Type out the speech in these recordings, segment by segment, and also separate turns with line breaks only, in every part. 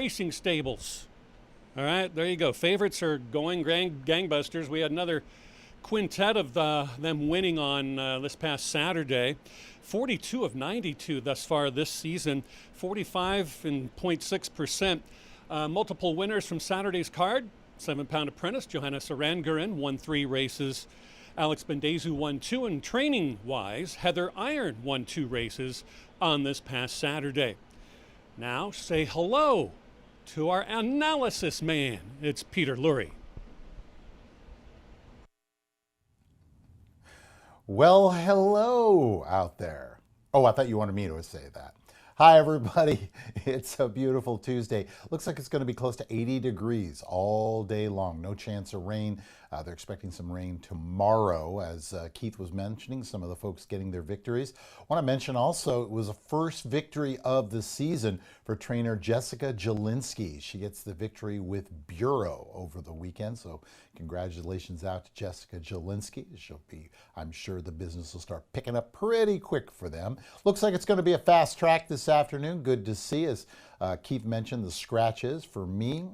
racing stables. All right, there you go. Favorites are going gangbusters. We had another quintet of them winning on this past Saturday. 42 of 92 thus far this season, 45.6%. Multiple winners from Saturday's card. 7-pound apprentice Johannes Aranguren won 3 races. Alex Bendezu won 2, and training-wise, Heather Iron won 2 races on this past Saturday. Now say hello to our analysis man. It's Peter Lurie.
Well, hello out there. Oh, I thought you wanted me to say that. Hi, everybody. It's a beautiful Tuesday. Looks like it's going to be close to 80 degrees all day long. No chance of rain. They're expecting some rain tomorrow, as Keith was mentioning, some of the folks getting their victories. I want to mention also it was a first victory of the season for trainer Jessica Jelinski. She gets the victory with Bureau over the weekend, so congratulations out to Jessica Jelinski. She'll be, I'm sure the business will start picking up pretty quick for them. Looks like it's going to be a fast track this afternoon. Good to see, as Keith mentioned, the scratches. For me,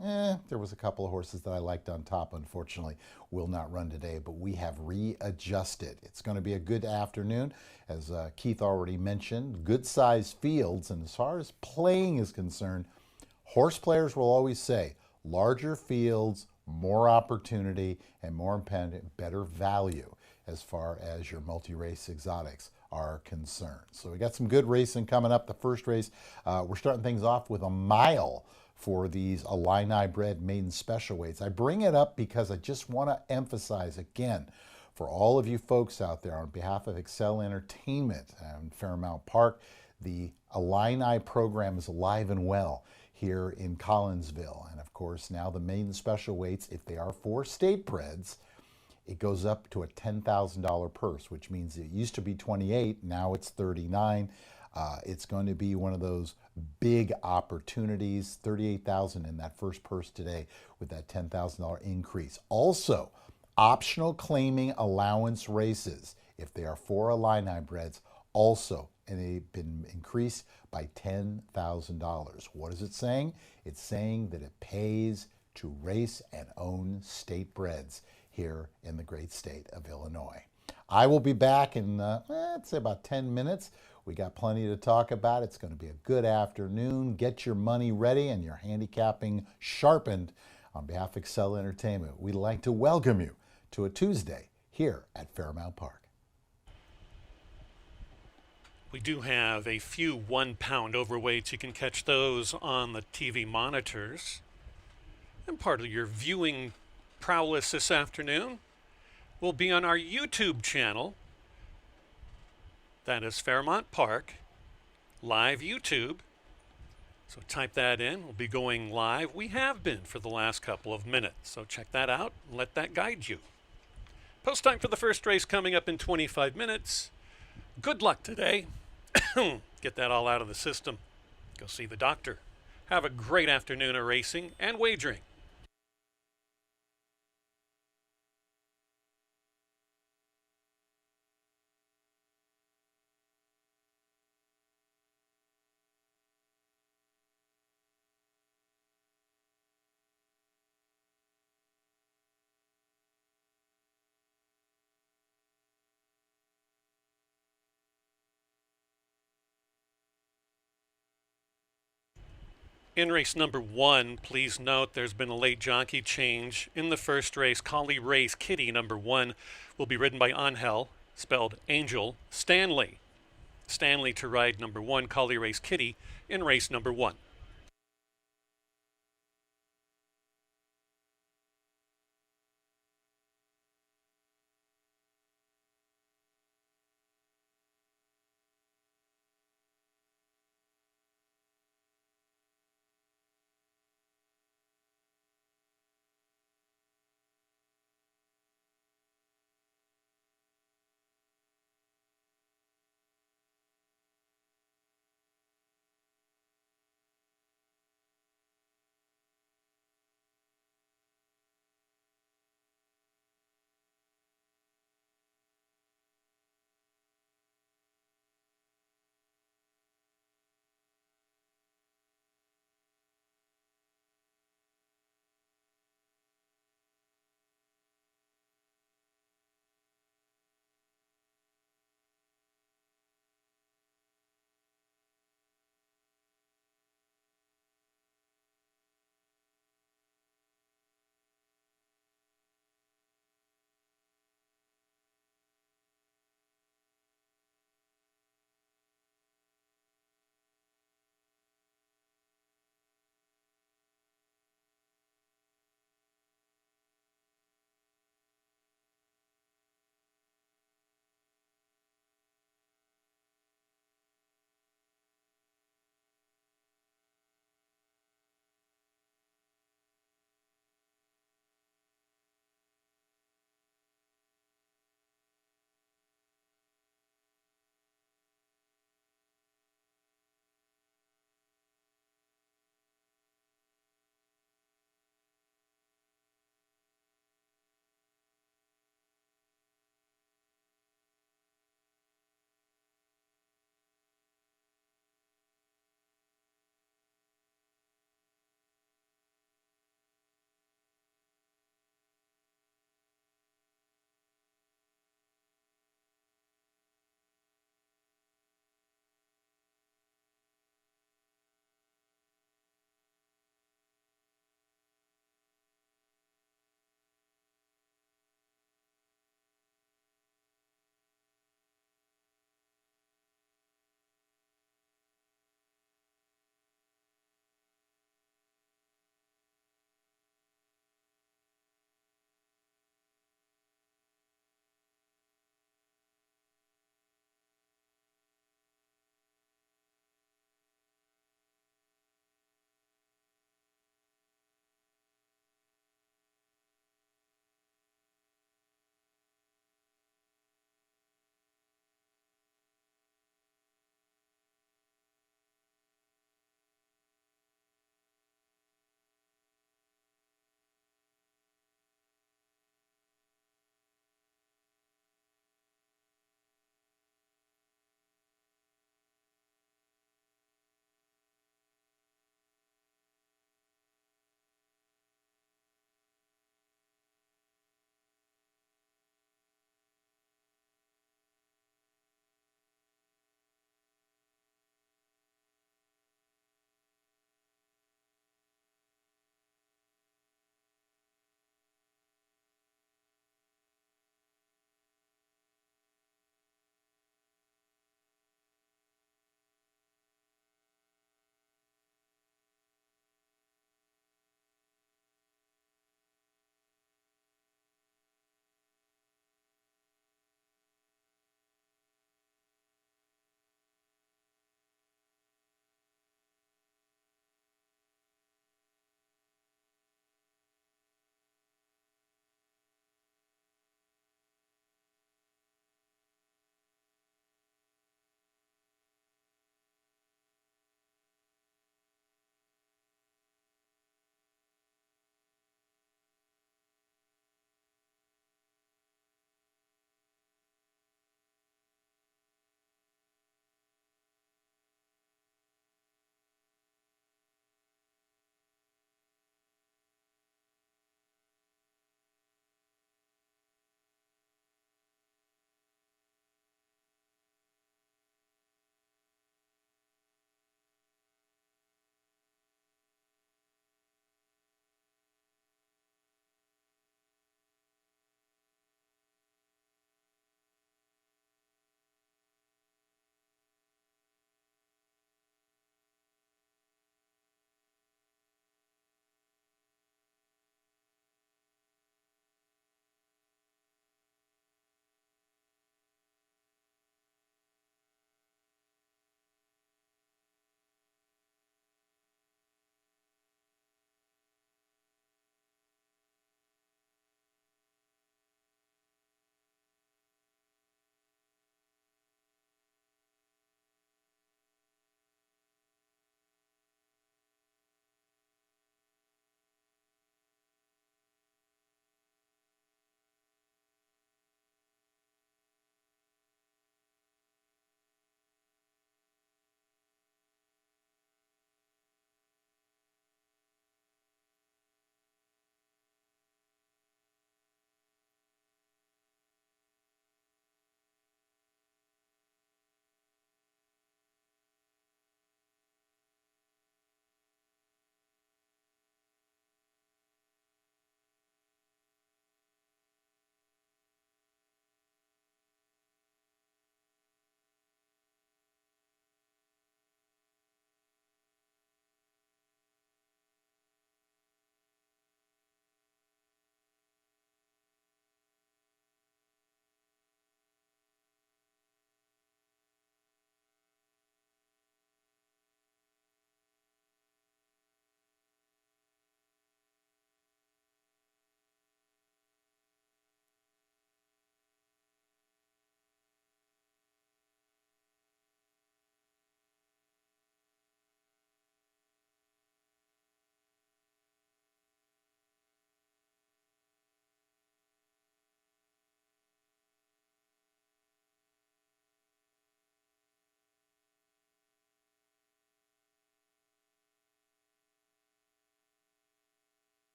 there was a couple of horses that I liked on top. Unfortunately, will not run today, but we have readjusted. It's going to be a good afternoon. As Keith already mentioned, good-sized fields. And as far as playing is concerned, horse players will always say, larger fields, more opportunity, and more independent, better value as far as your multi-race exotics are concerned. So we got some good racing coming up. The first race, we're starting things off with a mile for these Illini bred maiden special weights. I bring it up because I just want to emphasize again, for all of you folks out there, on behalf of Excel Entertainment and Fairmount Park, the Illini program is alive and well here in Collinsville. And of course, now the maiden special weights, if they are for state breds, it goes up to a $10,000 purse, which means it used to be 28, now it's 39. It's going to be one of those big opportunities, 38,000 in that first purse today with that $10,000 increase. Also, optional claiming allowance races, if they are for Illini breds, also, and they've been increased by $10,000. What is it saying? It's saying that it pays to race and own state breds here in the great state of Illinois. I will be back in, I'd say about 10 minutes. We got plenty to talk about. It's going to be a good afternoon. Get your money ready and your handicapping sharpened. On behalf of Excel Entertainment, we'd like to welcome you to a Tuesday here at Fairmount Park.
We do have a few 1-pound overweights. You can catch those on the TV monitors. And part of your viewing prowess this afternoon will be on our YouTube channel. That is Fairmount Park, live YouTube. So type that in. We'll be going live. We have been for the last couple of minutes. So check that out and let that guide you. Post time for the first race coming up in 25 minutes. Good luck today. Get that all out of the system. Go see the doctor. Have a great afternoon of racing and wagering. In race number 1, please note there's been a late jockey change. In the first race, Collie Race Kitty number 1 will be ridden by Angel, spelled Angel, Stanley. Stanley to ride number 1, Collie Race Kitty, in race number 1.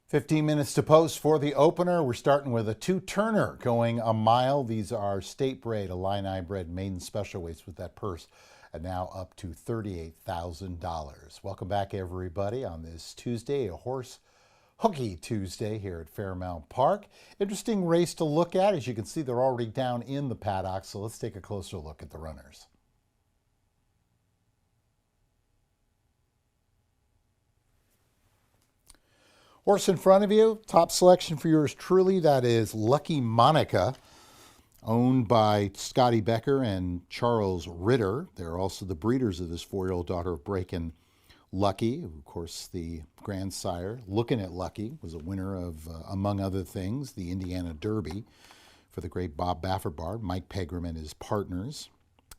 15 minutes to post for the opener. We're starting with a two-turner going a mile. These are state bred, Illini bred maiden special weights with that purse, and now up to $38,000. Welcome back, everybody, on this Tuesday, a horse hooky Tuesday here at Fairmount Park. Interesting race to look at. As you can see, they're already down in the paddock, so let's take a closer look at the runners. Horse in front of you, top selection for yours truly, that is Lucky Monica, owned by Scotty Becker and Charles Ritter. They're also the breeders of this 4-year-old daughter of Breakin' Lucky. Of course, the grandsire, Looking at Lucky, was a winner of, among other things, the Indiana Derby for the great Bob Bafferbar, Mike Pegram and his partners.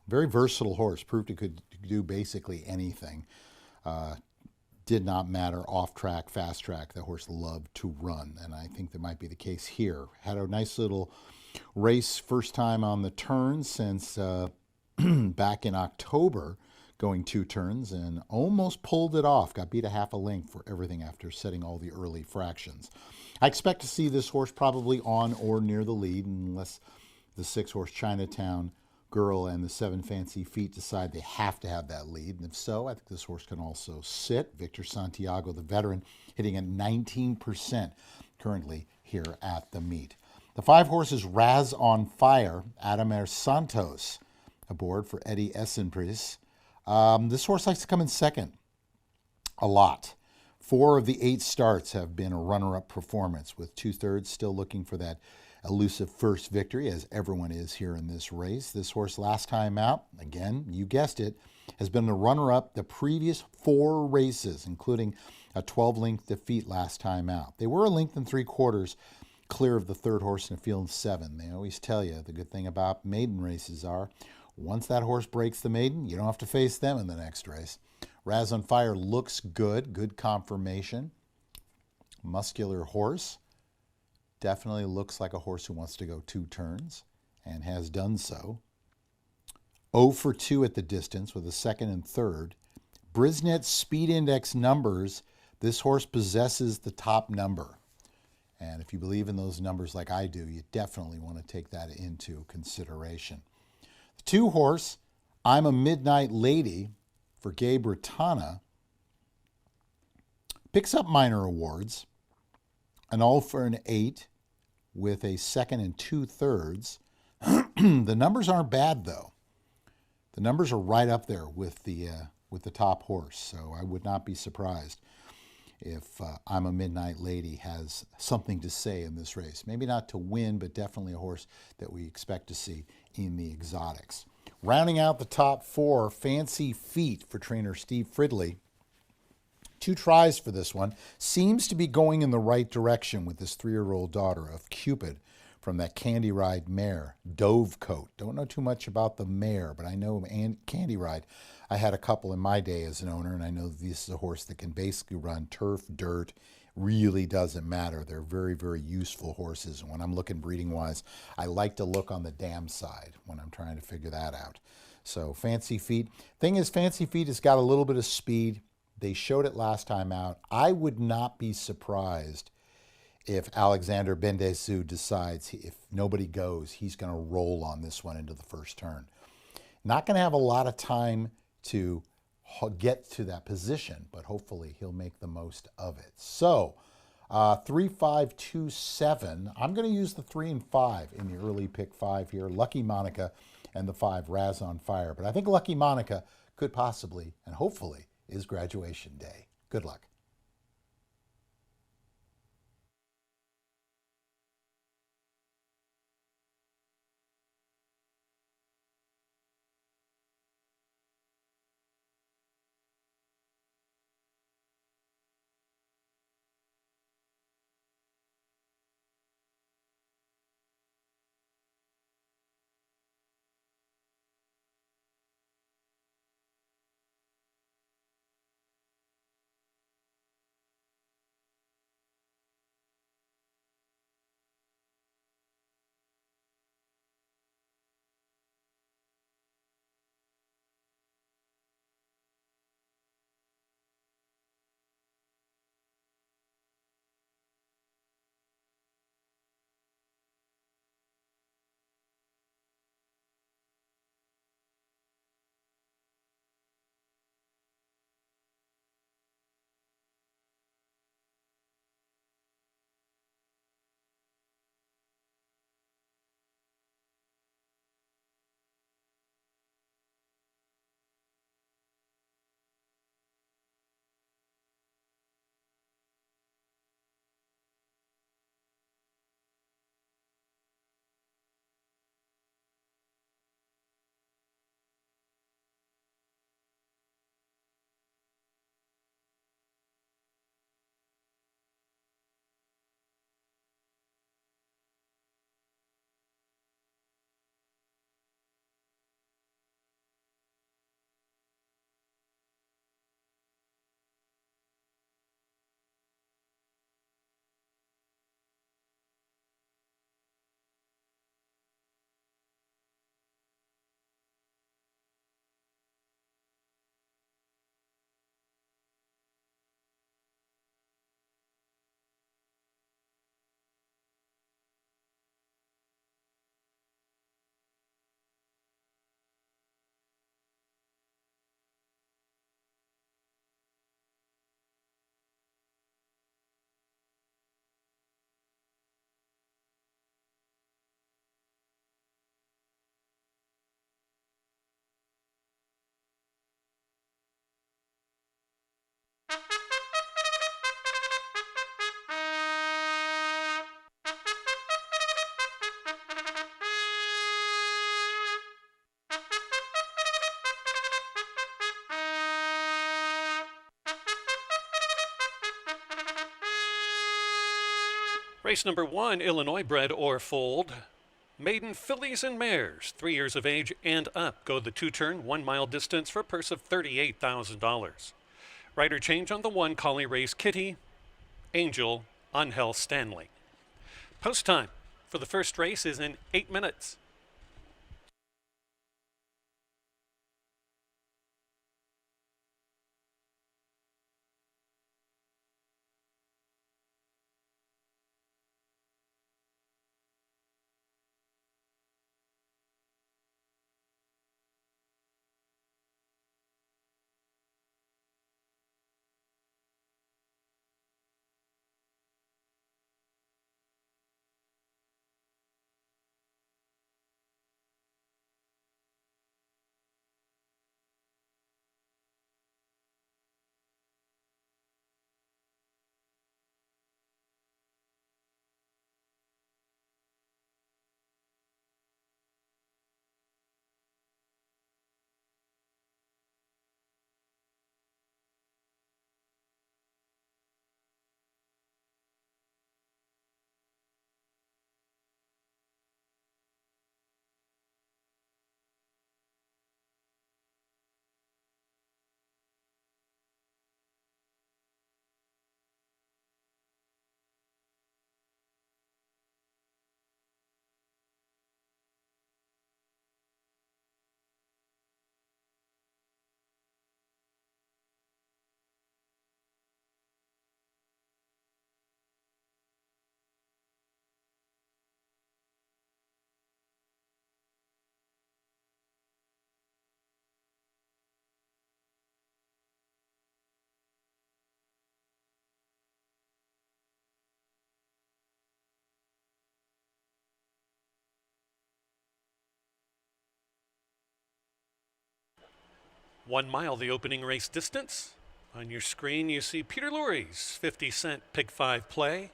Very versatile horse, proved it could do basically anything. Did not matter off track, fast track. The horse loved to run, and I think that might be the case here. Had a nice little race, first time on the turn since back in October, going 2 turns, and almost pulled it off. Got beat a half a length for everything after setting all the early fractions. I expect to see this horse probably on or near the lead, unless the 6-horse Chinatown Girl and the 7 Fancy Feet decide they have to have that lead. And if so, I think this horse can also sit. Victor Santiago, the veteran, hitting at 19% currently here at the meet. The 5 horses Raz on Fire, Adamir Santos aboard for Eddie Essenpris. This horse likes to come in second a lot. 4 of the 8 starts have been a runner-up performance, with 2/3 still looking for that elusive first victory, as everyone is here in this race. This horse last time out, again, you guessed it, has been the runner-up the previous 4 races, including a 12-length defeat last time out. They were a length and 3/4 clear of the 3rd horse in a field of 7. They always tell you the good thing about maiden races are, once that horse breaks the maiden, you don't have to face them in the next race. Raz on Fire looks good, good conformation. Muscular horse. Definitely looks like a horse who wants to go 2 turns and has done so. 0 for 2 at the distance with a 2nd and 3rd. Brisnet Speed Index numbers, this horse possesses the top number. And if you believe in those numbers like I do, you definitely want to take that into consideration. The 2 horse, I'm a Midnight Lady for Gabe Ratana, picks up minor awards. An all for an 8 with a 2nd and 2/3. The numbers aren't bad, though. The numbers are right up there with the top horse, so I would not be surprised if I'm a Midnight Lady has something to say in this race. Maybe not to win, but definitely a horse that we expect to see in the exotics. Rounding out the top 4, Fancy Feet for trainer Steve Fridley. 2 tries for this one. Seems to be going in the right direction with this 3-year-old daughter of Cupid from that Candy Ride mare, Dovecoat. Don't know too much about the mare, but I know Candy Ride. I had a couple in my day as an owner, and I know this is a horse that can basically run turf, dirt. Really doesn't matter. They're very, very useful horses. And when I'm looking breeding-wise, I like to look on the dam side when I'm trying to figure that out. So Fancy Feet. Thing is, Fancy Feet has got a little bit of speed. They showed it last time out. I would not be surprised if Alexander Bendesu decides if nobody goes, he's going to roll on this one into the first turn. Not going to have a lot of time to get to that position, but hopefully he'll make the most of it. So 3, 5, 2, 7. I'm going to use the 3 and 5 in the early pick 5 here. Lucky Monica and the 5, Raz on Fire. But I think Lucky Monica could possibly and hopefully is graduation day. Good luck.
Race number 1, Illinois bred or foaled. Maiden fillies and mares, 3 years of age and up, go the 2-turn, 1 mile distance for a purse of $38,000. Rider change on the 1, collie race Kitty, Angel, Angel Stanley. Post time for the first race is in 8 minutes. One mile, the opening race distance. On your screen, you see Peter Lurie's 50-cent Pick 5 play.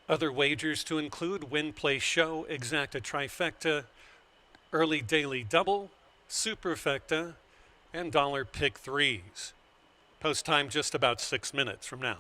Other wagers to include win, play, show, exacta trifecta, early daily double, superfecta, and dollar pick threes. Post time just about 6 minutes from now.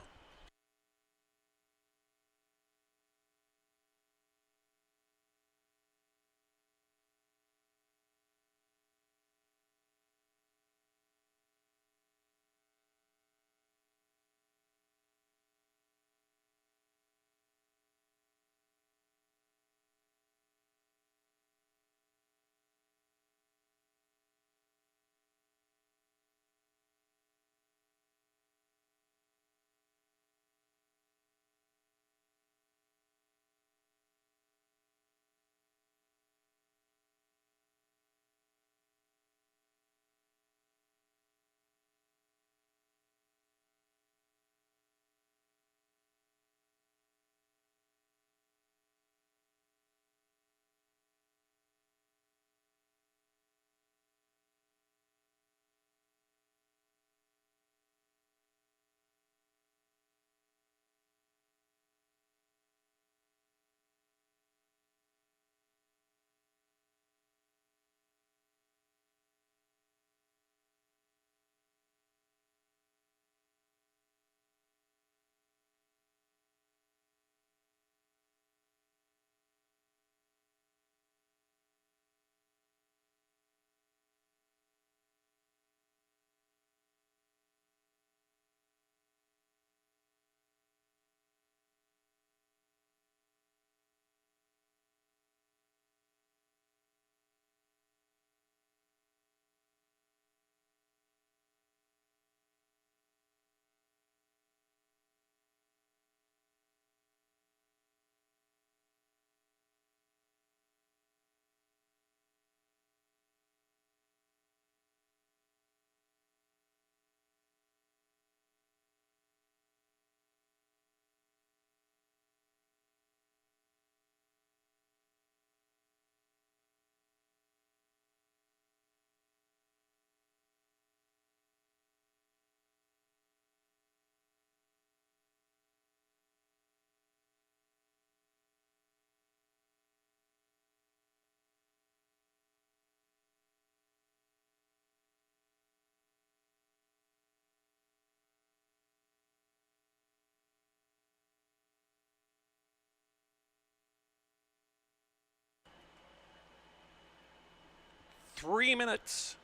3 minutes.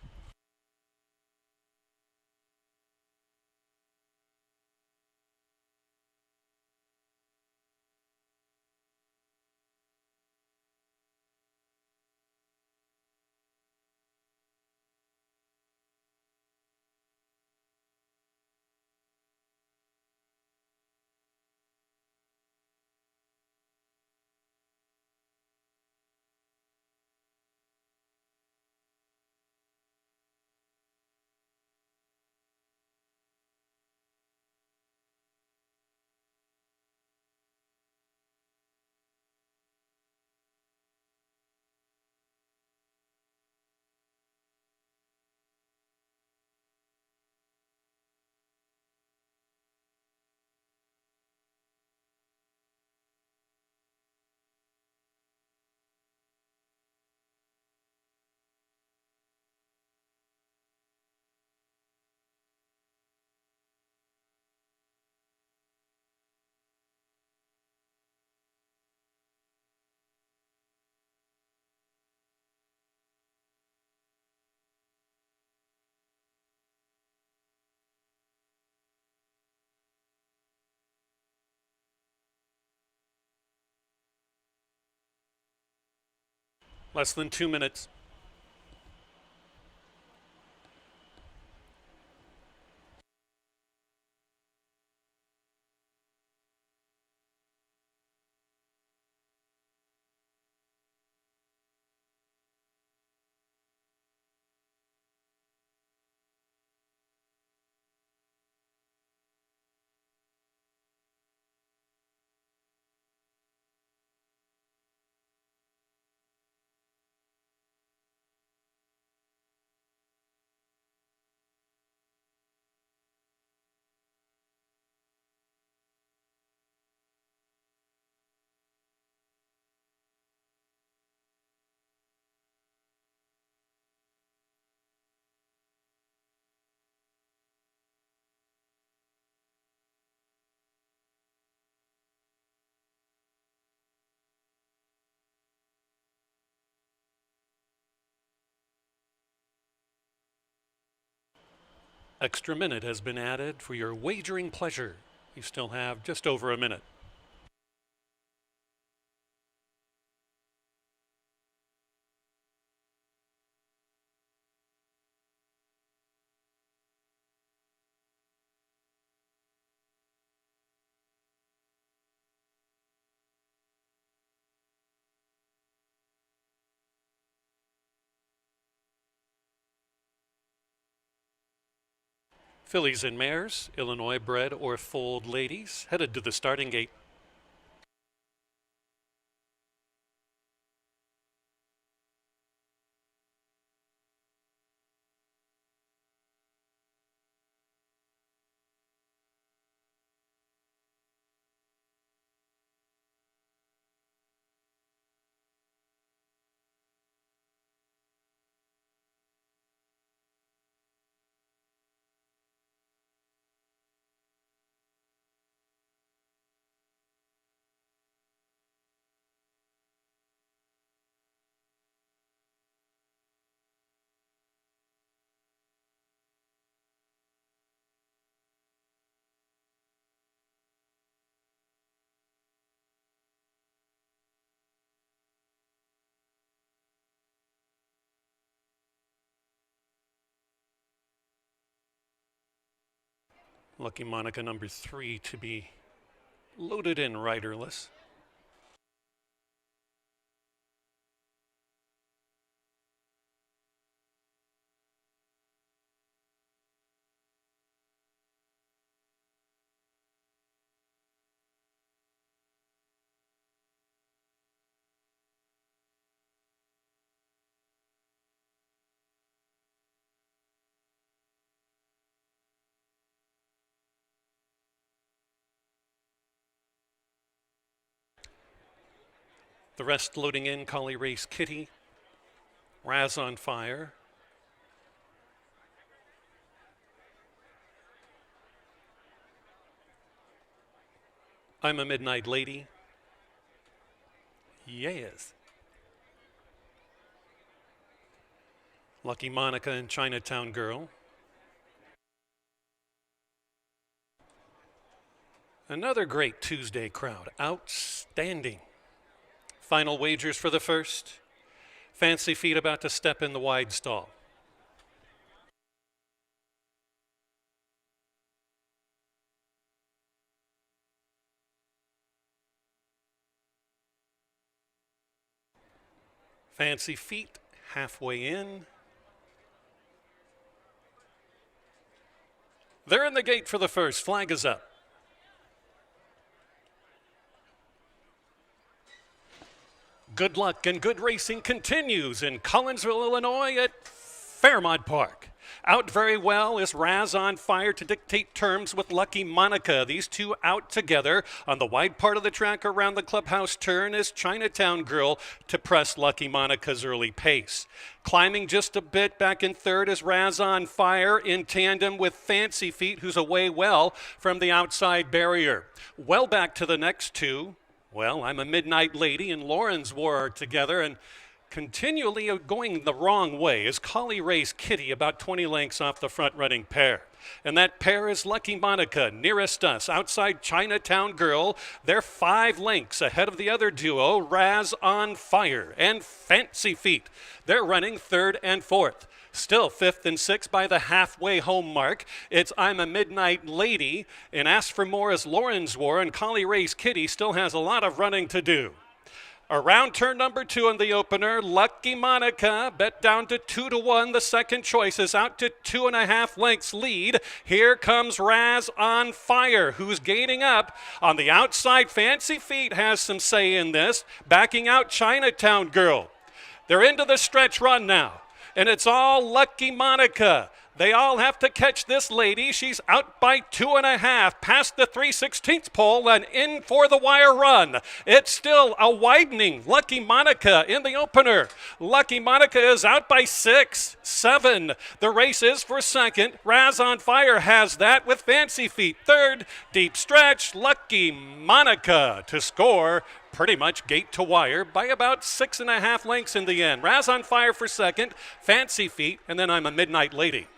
Less than 2 minutes. Extra minute has been added for your wagering pleasure. You still have just over a minute. Fillies and mares, Illinois bred or foaled ladies, headed to the starting gate. Lucky Monica number 3 to be loaded in riderless. The rest loading in: Collie Race Kitty, Raz on Fire, I'm a Midnight Lady. Yes. Lucky Monica and Chinatown Girl. Another great Tuesday crowd. Outstanding. Final wagers for the first. Fancy Feet about to step in the wide stall. Fancy Feet halfway in. They're in the gate for the first. Flag is up. Good luck and good racing continues in Collinsville, Illinois at Fairmount Park. Out very well is Raz on Fire to dictate terms with Lucky Monica. These two out together. On the wide part of the track around the clubhouse turn is Chinatown Girl to press Lucky Monica's early pace. Climbing just a bit back in third is Raz on Fire in tandem with Fancy Feet, who's away well from the outside barrier. Well back to the next two. Well, I'm a Midnight Lady and Lauren's War are together, and continually going the wrong way is Collie Ray's Kitty, about 20 lengths off the front-running pair. And that pair is Lucky Monica, nearest us, outside Chinatown Girl. They're 5 lengths ahead of the other duo, Raz on Fire and Fancy Feet. They're running third and fourth. Still fifth and sixth by the halfway home mark. It's I'm a Midnight Lady, and Ask for More is Lauren's War, and Collie Ray's Kitty still has a lot of running to do. Around turn number 2 in the opener, Lucky Monica bet down to 2-1. The second choice is out to 2.5 lengths lead. Here comes Raz on Fire, who's gaining up. On the outside, Fancy Feet has some say in this, backing out Chinatown Girl. They're into the stretch run now, and it's all Lucky Monica. They all have to catch this lady. She's out by 2.5, past the 3/16 pole and in for the wire run. It's still a widening Lucky Monica in the opener. Lucky Monica is out by 6, 7. The race is for second. Raz on Fire has that with Fancy Feet third. Deep stretch, Lucky Monica to score pretty much gate to wire by about 6.5 lengths in the end. Raz on Fire for second, Fancy Feet, and then I'm a Midnight Lady.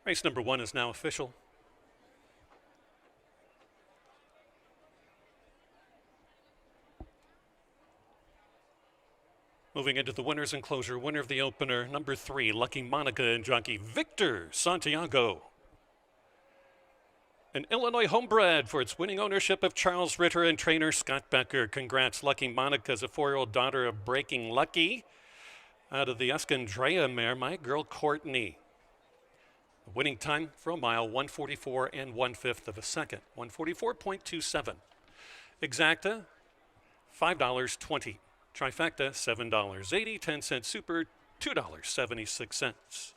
Race number 1 is now official. Moving into the winners enclosure, winner of the opener, number 3, Lucky Monica and jockey Victor Santiago. An Illinois homebred for its winning ownership of Charles Ritter and trainer Scott Becker. Congrats, Lucky Monica is a 4-year-old daughter of Breaking Lucky out of the Escondrea mare, My Girl Courtney. The winning time for a mile, 1:44 and 1/5 of a second, 1:44.27. Exacta, $5.20. Trifecta, $7.80. 10-cent super, $2.76.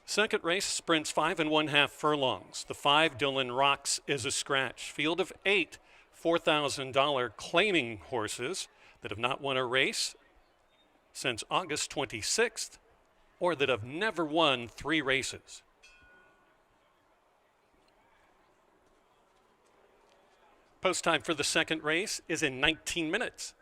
Second race, sprints 5 1/2 furlongs. The 5, Dylan Rocks, is a scratch. Field of 8, $4,000 claiming horses that have not won a race since August 26th or that have never won 3 races. Post time for the second race is in 19 minutes.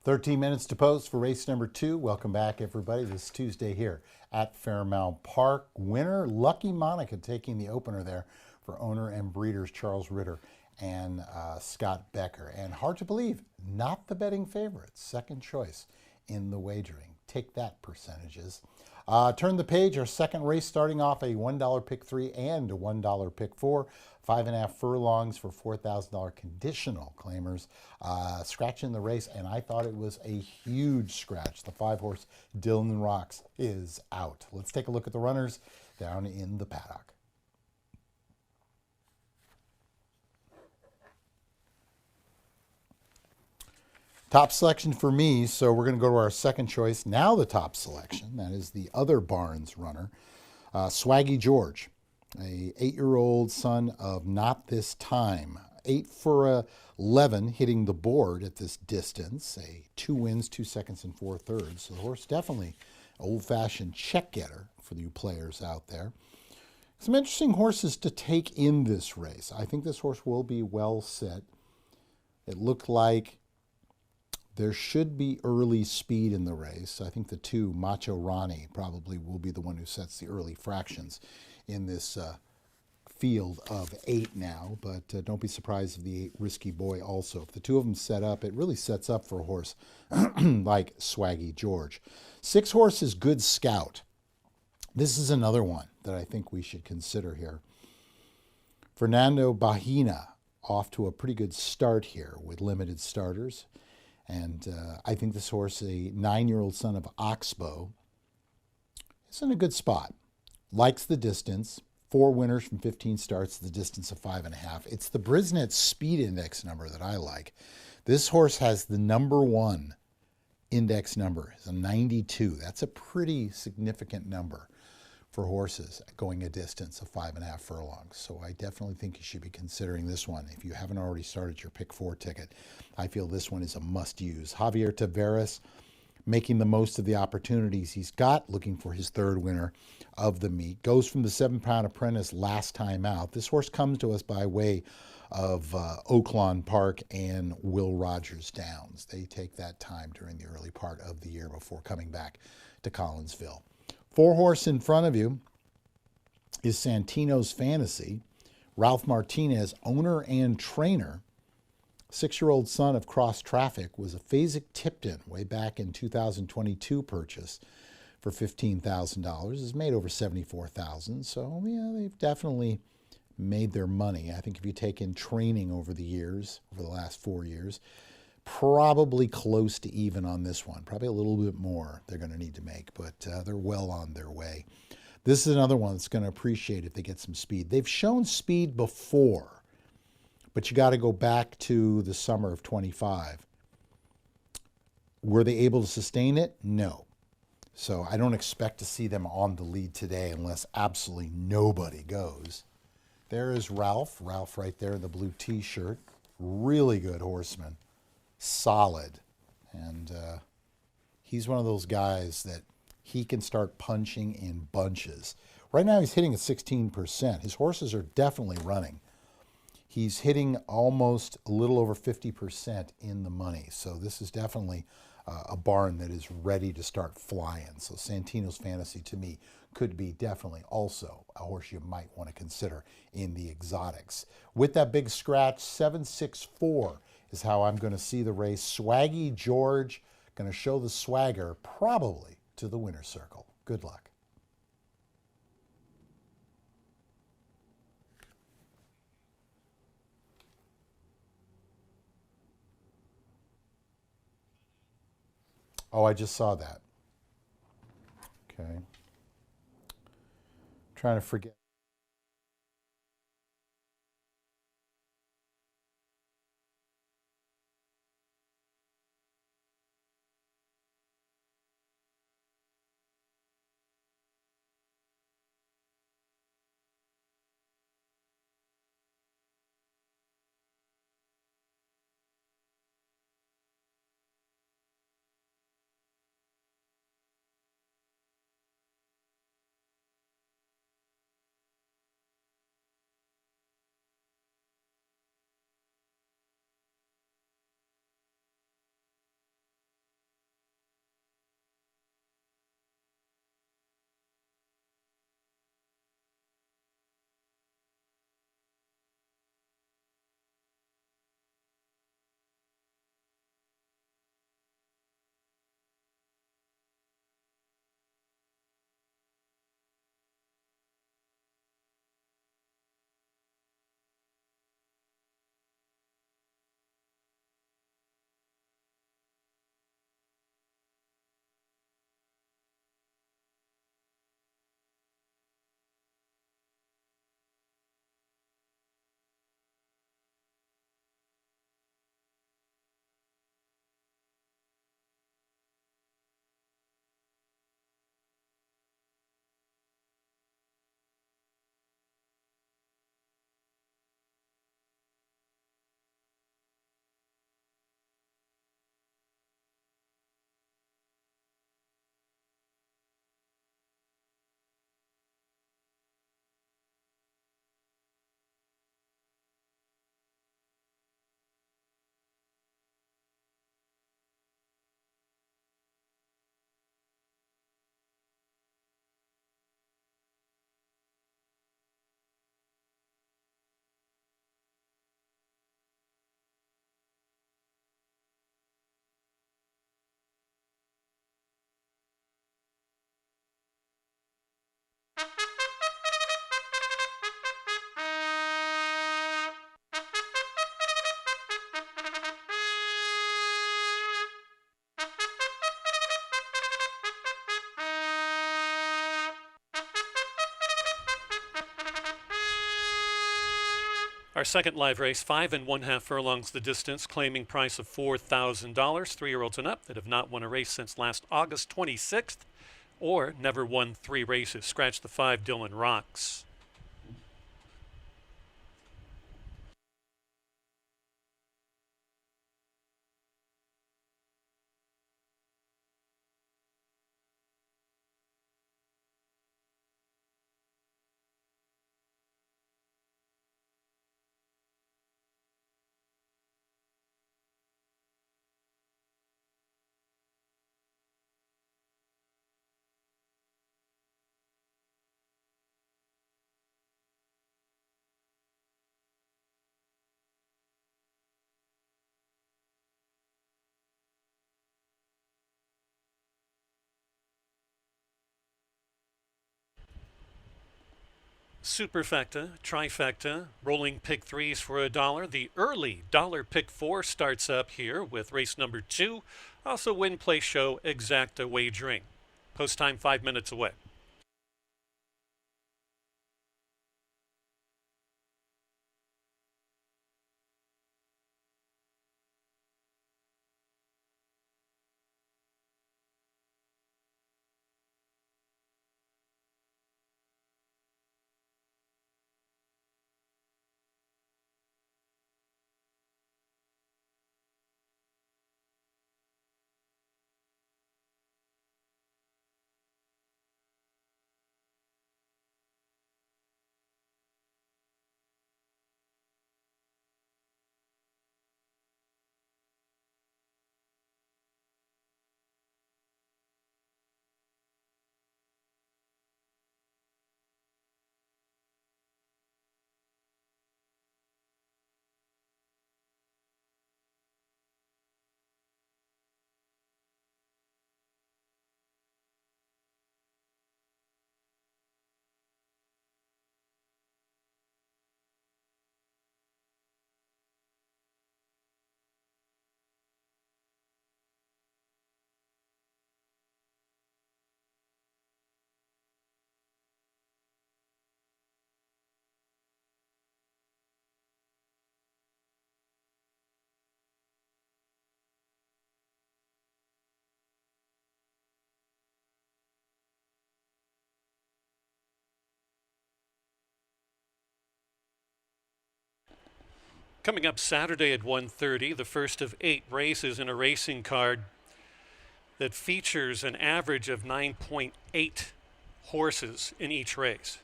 13 minutes to post for race number 2. Welcome back, everybody. This Tuesday here at Fairmount Park. Winner, Lucky Monica, taking the opener there for owner and breeders Charles Ritter and Scott Becker. And hard to believe, not the betting favorites. Second choice in the wagering. Take that, percentages. Turn the page. Our second race starting off a $1 pick 3 and a $1 pick 4. 5.5 furlongs for $4,000 conditional claimers. Scratching the race, and I thought it was a huge scratch. The 5-horse Dylan Rocks is out. Let's take a look at the runners down in the paddock. Top selection for me, so we're going to go to our second choice. Now the top selection, that is the other Barnes runner, Swaggy George, a 8-year-old son of Not This Time. 8 for 11 hitting the board at this distance, a 2 wins, 2 seconds, and 4 thirds. So the horse definitely old-fashioned check getter for you players out there. Some interesting horses to take in this race. I think this horse will be well set. It looked like there should be early speed in the race. I think the 2, Macho Ronnie, probably will be the one who sets the early fractions in this field of 8 now. But don't be surprised if the 8, Risky Boy, also. If the 2 of them set up, it really sets up for a horse like Swaggy George. 6 horses, Good Scout. This is another one that I think we should consider here. Fernando Bahina off to a pretty good start here with limited starters. And I think this horse, a 9-year-old son of Oxbow, is in a good spot. Likes the distance. 4 winners from 15 starts, the distance of 5.5. It's the Brisnet Speed Index number that I like. This horse has the number 1 index number, it's a 92. That's a pretty significant number for horses going a distance of 5.5 furlongs. So I definitely think you should be considering this one. If you haven't already started your pick 4 ticket, I feel this one is a must use. Javier Tavares making the most of the opportunities he's got, looking for his 3rd winner of the meet. Goes from the 7-pound apprentice last time out. This horse comes to us by way of Oaklawn Park and Will Rogers Downs. They take that time during the early part of the year before coming back to Collinsville. 4-horse in front of you is Santino's Fantasy. Ralph Martinez, owner and trainer. 6-year-old son of Cross Traffic, was a Fasig-Tipton way back in 2022 purchase for $15,000. Has made over $74,000. So yeah, they've definitely made their money. I think if you take in training over the years, over the last 4 years, probably close to even on this one. Probably a little bit more they're going to need to make, but they're well on their way. This is another one that's going to appreciate if they get some speed. They've shown speed before, but you got to go back to the summer of 25. Were they able to sustain it? No. So I don't expect to see them on the lead today unless absolutely nobody goes. There is Ralph. Ralph right there in the blue T-shirt. Really good horseman. Solid. And he's one of those guys that he can start punching in bunches. Right now he's hitting at 16%. His horses are definitely running. He's hitting almost a little over 50% in the money. So this is definitely a barn that is ready to start flying. So Santino's Fantasy, to me, could be definitely also a horse you might want to consider in the exotics. With that big scratch, 764 is how I'm going to see the race. Swaggy George going to show the swagger probably to the winner's circle. Good luck. Oh, I just saw that. Okay. Trying to forget.
Our second live race, 5 1/2 furlongs the distance, claiming price of $4,000. 3-year-olds and up that have not won a race since last August 26th or never won 3 races. Scratch the 5, Dylan Rocks. Superfecta, trifecta, rolling pick 3s for $1. The early dollar pick 4 starts up here with race number 2. Also win, play, show, exacta wagering. Post time 5 minutes away. Coming up Saturday at 1:30, the first of 8 races in a racing card that features an average of 9.8 horses in each race.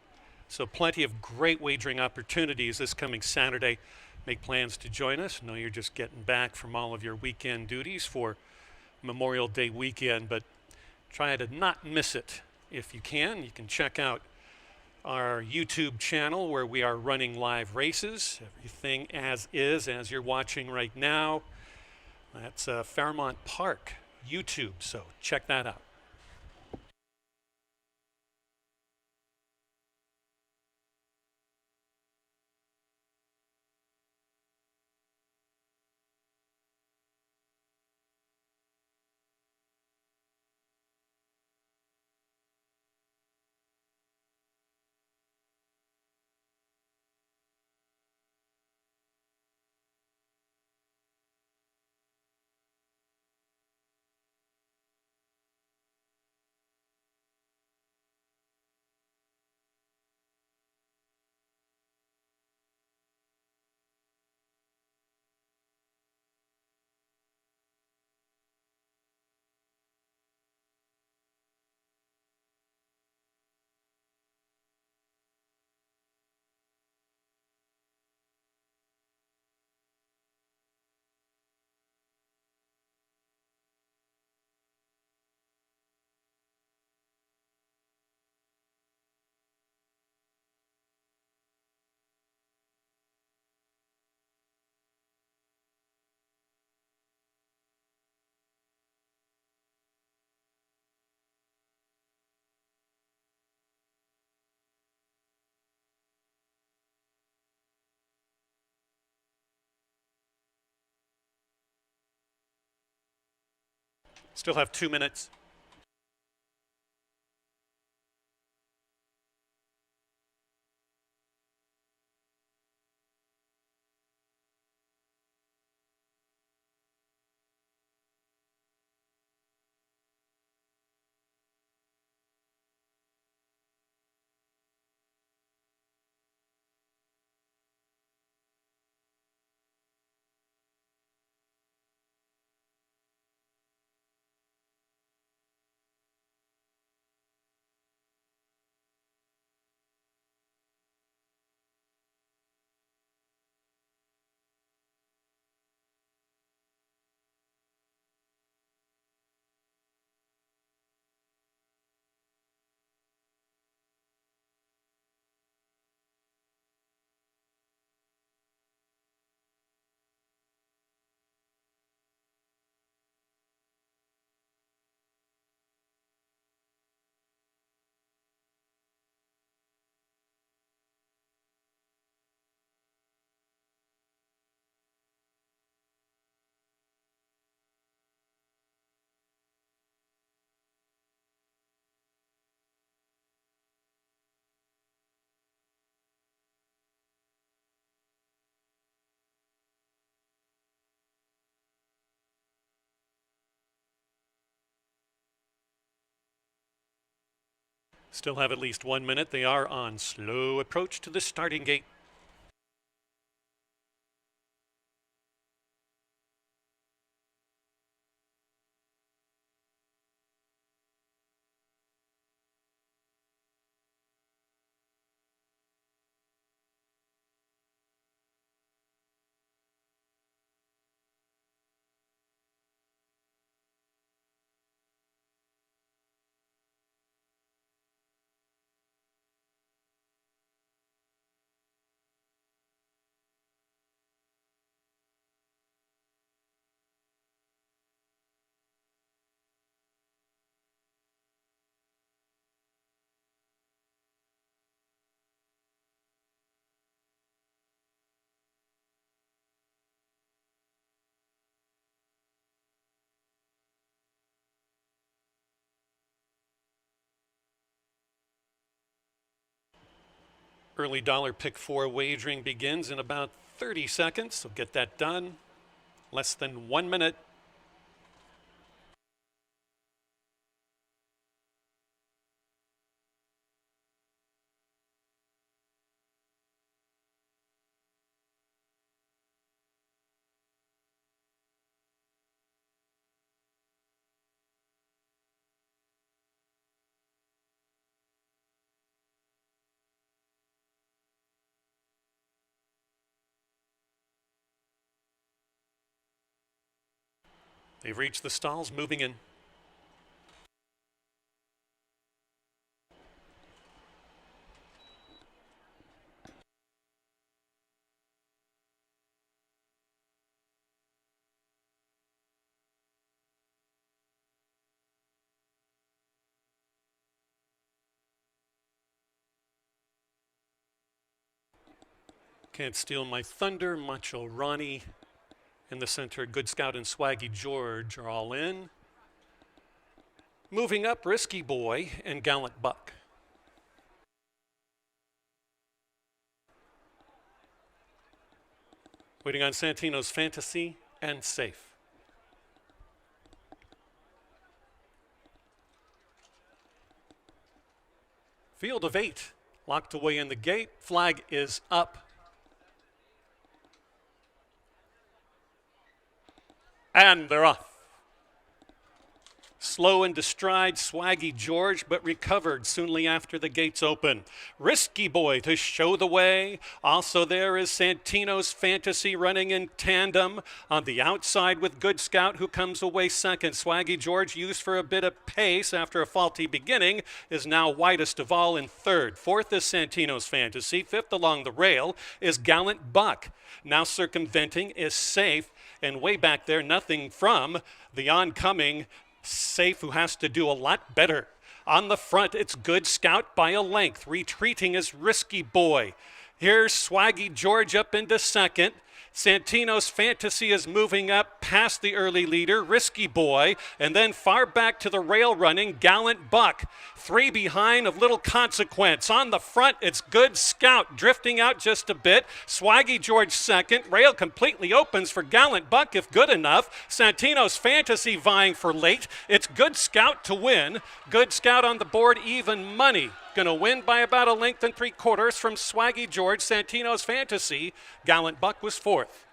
So plenty of great wagering opportunities this coming Saturday. Make plans to join us. I know you're just getting back from all of your weekend duties for Memorial Day weekend, but try to not miss it if you can. You can check out our YouTube channel where we are running live races, everything as is, as you're watching right now. That's Fairmount Park YouTube, so check that out. Still have 2 minutes. Still have at least 1 minute. They are on slow approach to the starting gate. Early dollar pick four wagering begins in about 30 seconds, so get that done. Less than 1 minute. They've reached the stalls, moving in. Can't Steal My Thunder, Macho Ronnie in the center. Good Scout and Swaggy George are all in. Moving up, Risky Boy and Gallant Buck. Waiting on Santino's Fantasy and Safe. Field of 8, locked away in the gate. Flag is up. And they're off. Slow into stride, Swaggy George, but recovered soonly after the gates open. Risky Boy to show the way. Also there is Santino's Fantasy running in tandem on the outside with Good Scout, who comes away second. Swaggy George, used for a bit of pace after a faulty beginning, is now widest of all in third. Fourth is Santino's Fantasy. Fifth along the rail is Gallant Buck. Now circumventing is Safe, and way back there, nothing from the oncoming Safe, who has to do a lot better. On the front, it's Good Scout by a length. Retreating is Risky Boy. Here's Swaggy George up into second. Santino's Fantasy is moving up past the early leader, Risky Boy, and then far back to the rail running, Gallant Buck. Three behind of little consequence. On the front, it's Good Scout, drifting out just a bit. Swaggy George second. Rail completely opens for Gallant Buck if good enough. Santino's Fantasy vying for late. It's Good Scout to win. Good Scout on the board, even money. Going to win by about 1 3/4 lengths from Swaggy George. Santino's Fantasy. Gallant Buck was fourth.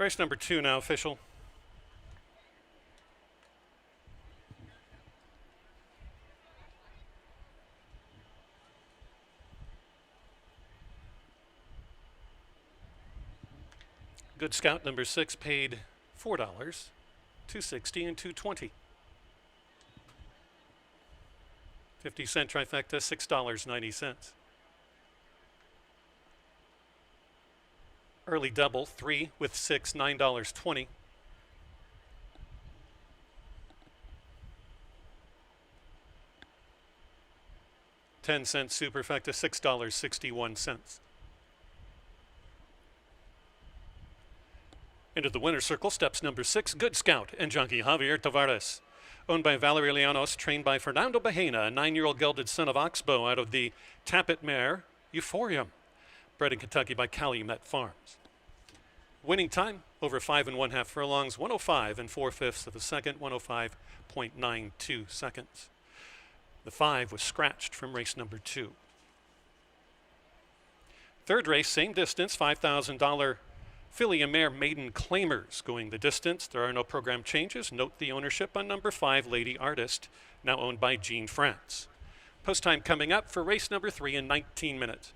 Race number 2 now official. Good Scout number 6 paid $4, $2.60 and $2.20. 50-cent trifecta, $6.90. Early double, 3 with 6, $9.20. 10-cent superfecta, $6.61. Into the winner's circle steps number 6, Good Scout and jockey Javier Tavares. Owned by Valerie Llanos, trained by Fernando Bahena, a 9-year-old gelded son of Oxbow out of the Tappet mare, Euphorium, bred in Kentucky by Calumet Farms. Winning time, over 5 1/2 furlongs, 105 4/5 of a second, 105.92 seconds. The 5 was scratched from race number 2. Third race, same distance, $5,000 filly and mare maiden claimers going the distance. There are no program changes. Note the ownership on number 5, Lady Artist, now owned by Jean France. Post time coming up for race number 3 in 19 minutes.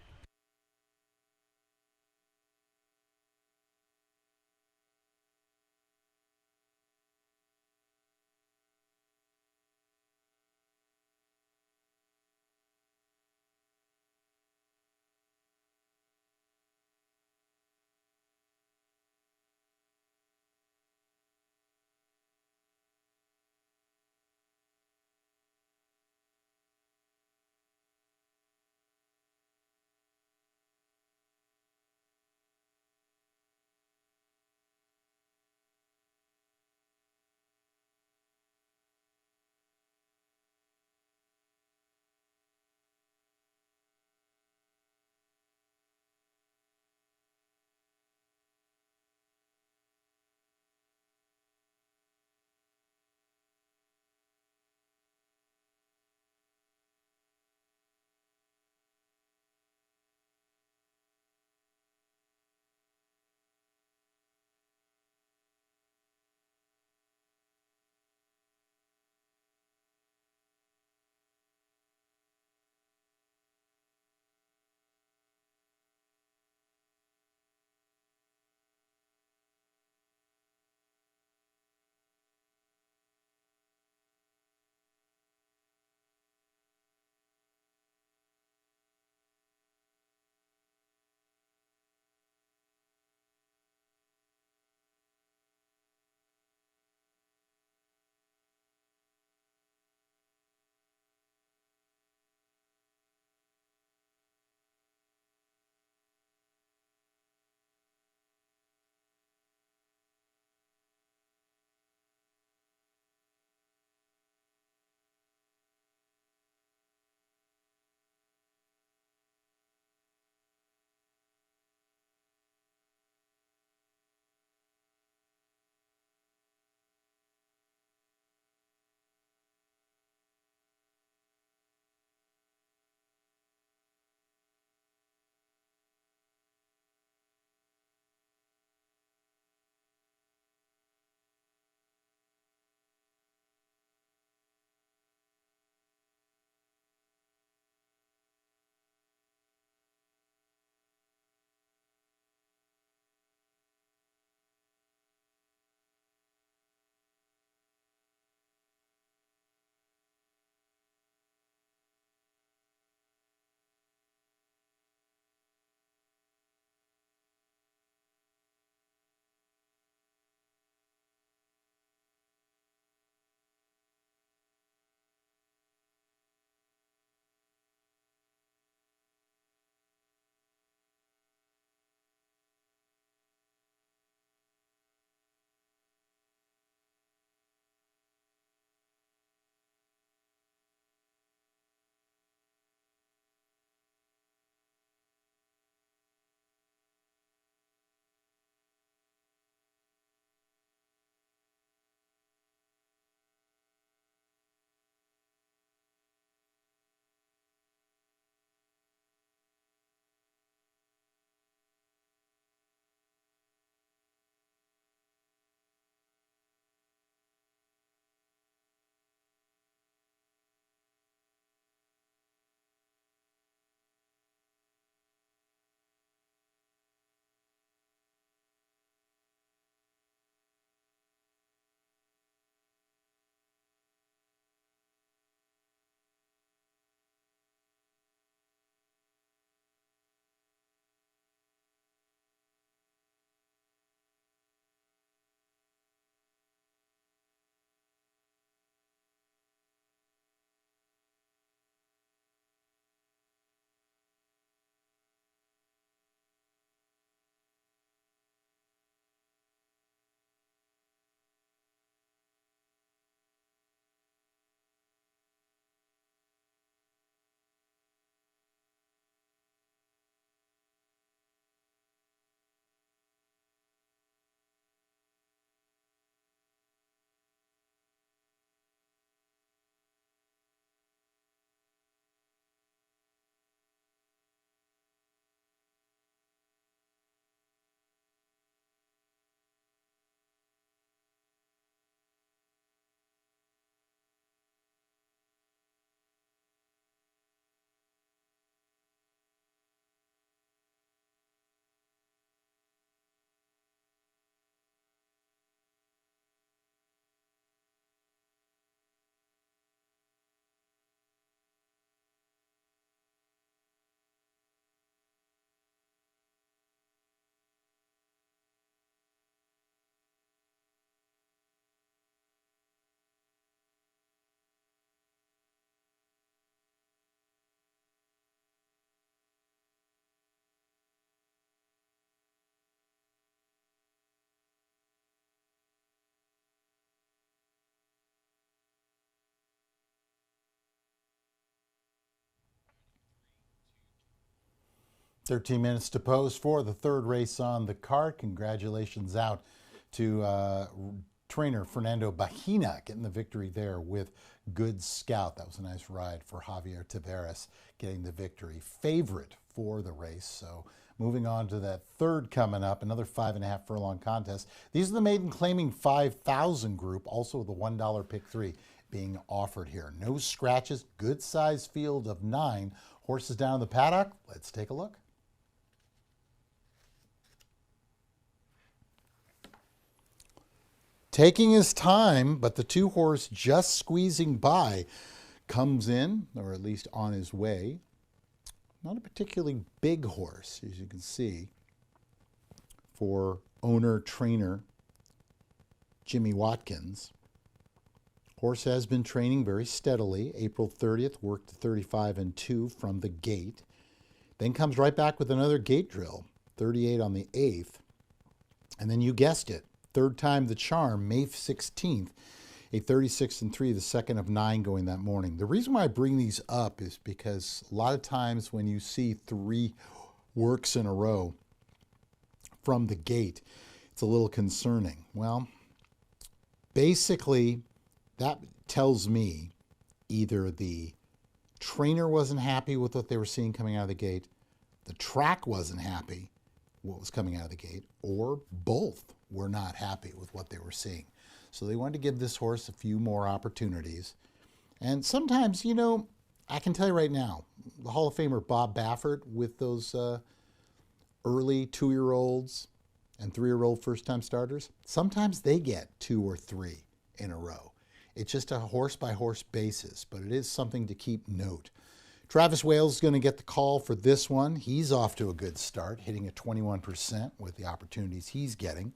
13 minutes to post for the third race on the card. Congratulations out to trainer Fernando Bahina getting the victory there with Good Scout. That was a nice ride for Javier Taveras getting the victory. Favorite for the race. So moving on to that third coming up, another 5.5 furlong contest. These are the maiden claiming 5,000 group, also the $1 pick three being offered here. No scratches, good size field of 9 horses down in the paddock. Let's take a look. Taking his time, but the 2-horse just squeezing by comes in, or at least on his way. Not a particularly big horse, as you can see, for owner-trainer Jimmy Watkins. Horse has been training very steadily. April 30th, worked 35 and 2 from the gate. Then comes right back with another gate drill, 38 on the 8th. And then you guessed it, third time the charm, May 16th, a 36 and 3, the second of 9 going that morning. The reason why I bring these up is because a lot of times when you see 3 works in a row from the gate, it's a little concerning. Well, basically, that tells me either the trainer wasn't happy with what they were seeing coming out of the gate, the track wasn't happy what was coming out of the gate, or both were not happy with what they were seeing. So they wanted to give this horse a few more opportunities. And sometimes, you know, I can tell you right now, the Hall of Famer Bob Baffert with those early 2-year-olds and 3-year-old first-time starters, sometimes they get 2 or 3 in a row. It's just a horse-by-horse basis, but it is something to keep note. Travis Wales is going to get the call for this one. He's off to a good start, hitting at 21% with the opportunities he's getting.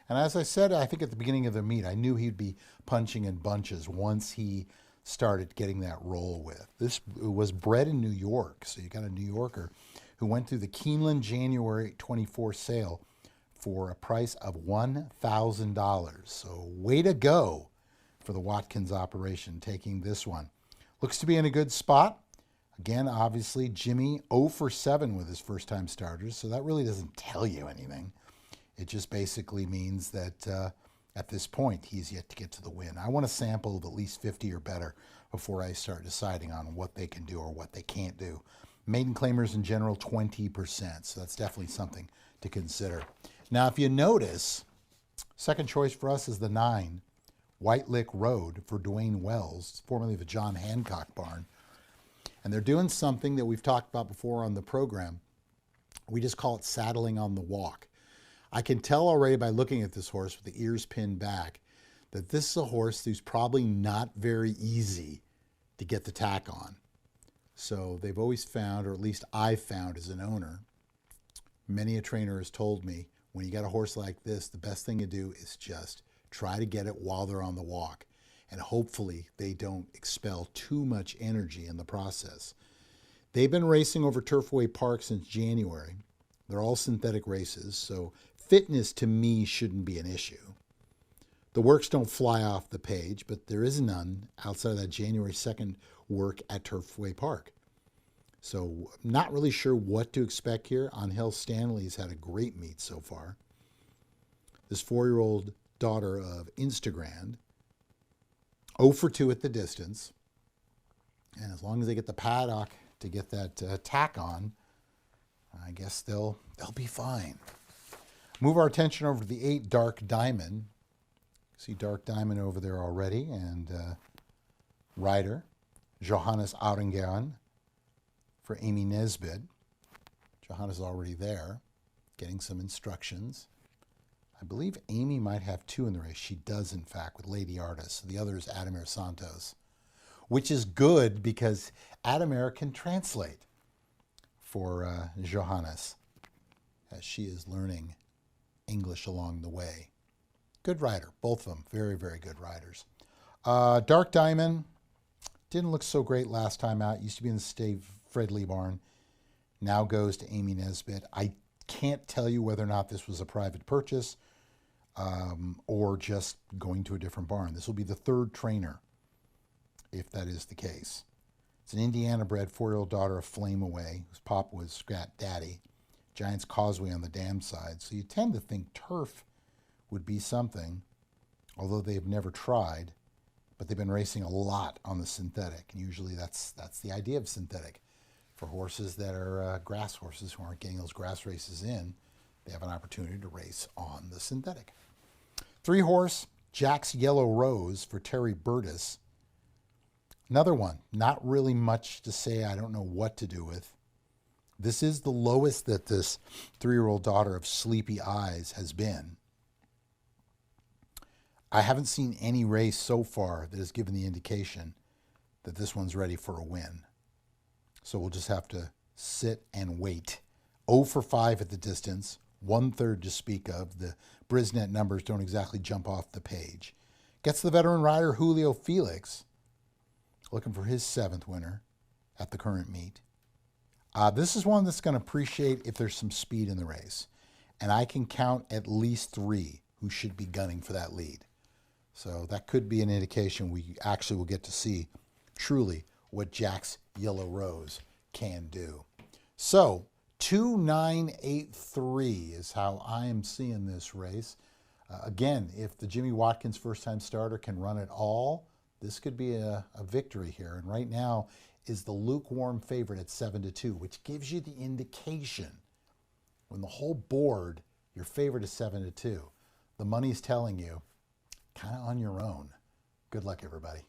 And as I said, I think at the beginning of the meet, I knew he'd be punching in bunches once he started getting that roll with. This was bred in New York, so you got a New Yorker who went through the Keeneland January 24 sale for a price of $1,000. So way to go for the Watkins operation, taking this one. Looks to be in a good spot. Again, obviously, Jimmy 0 for 7 with his first-time starters, so that really doesn't tell you anything. It just basically means that at this point, he's yet to get to the win. I want a sample of at least 50 or better before I start deciding on what they can do or what they can't do. Maiden claimers in general, 20%, so that's definitely something to consider. Now, if you notice, second choice for us is the 9, White Lick Road for Dwayne Wells, formerly the John Hancock barn. And they're doing something that we've talked about before on the program. We just call it saddling on the walk. I can tell already by looking at this horse with the ears pinned back that this is a horse who's probably not very easy to get the tack on. So they've always found, or at least I've found as an owner, many a trainer has told me, when you got a horse like this, the best thing to do is just try to get it while they're on the walk. And hopefully they don't expel too much energy in the process. They've been racing over Turfway Park since January. They're all synthetic races, so fitness to me shouldn't be an issue. The works don't fly off the page, but there is none outside of that January 2nd work at Turfway Park. So I'm not really sure what to expect here. Angel Stanley's had a great meet so far. This 4-year-old daughter of Instagram, 0 for 2 at the distance. And as long as they get the paddock to get that tack on, I guess they'll be fine. Move our attention over to the 8, Dark Diamond. See Dark Diamond over there already, and rider Johannes Aurengern for Amy Nesbitt. Johannes is already there, getting some instructions. I believe Amy might have 2 in the race. She does, in fact, with Lady Artist. The other is Adamir Santos, which is good because Adamir can translate for Johannes as she is learning English along the way. Good rider, both of them. Very, very good riders. Dark Diamond didn't look so great last time out. Used to be in the Stave Fred Lee barn. Now goes to Amy Nesbitt. I can't tell you whether or not this was a private purchase or just going to a different barn. This will be the 3rd trainer, if that is the case. It's an Indiana-bred 4-year-old daughter of Flame Away, whose pop was Scrat Daddy. Giants Causeway on the dam side. So you tend to think turf would be something, although they've never tried. But they've been racing a lot on the synthetic. And usually that's the idea of synthetic. For horses that are grass horses who aren't getting those grass races in, they have an opportunity to race on the synthetic. 3-horse, Jack's Yellow Rose for Terry Burtis. Another one, not really much to say. I don't know what to do with. This is the lowest that this 3-year-old daughter of Sleepy Eyes has been. I haven't seen any race so far that has given the indication that this one's ready for a win. So we'll just have to sit and wait. 0 for 5 at the distance, 1/3 to speak of. The Brisnet numbers don't exactly jump off the page. Gets the veteran rider Julio Felix, looking for his 7th winner at the current meet. This is one that's going to appreciate if there's some speed in the race. And I can count at least 3 who should be gunning for that lead. So that could be an indication we actually will get to see truly what Jack's Yellow Rose can do. So 2-9-8-3 is how I am seeing this race. Again, if the Jimmy Watkins first-time starter can run it all, this could be a victory here. And right now is the lukewarm favorite at 7-2, which gives you the indication when the whole board, your favorite is 7-2. The money's telling you, kind of on your own. Good luck, everybody.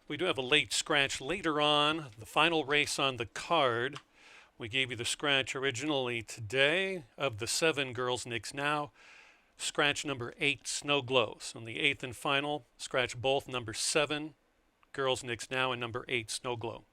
We do have a late scratch later on, the final race on the card. We gave you the scratch originally today of the 7 Girls Nicks Now. Scratch number 8, Snow Glow. So in the 8th and final, scratch both number 7, Girls Nicks Now, and number 8, Snow Glow.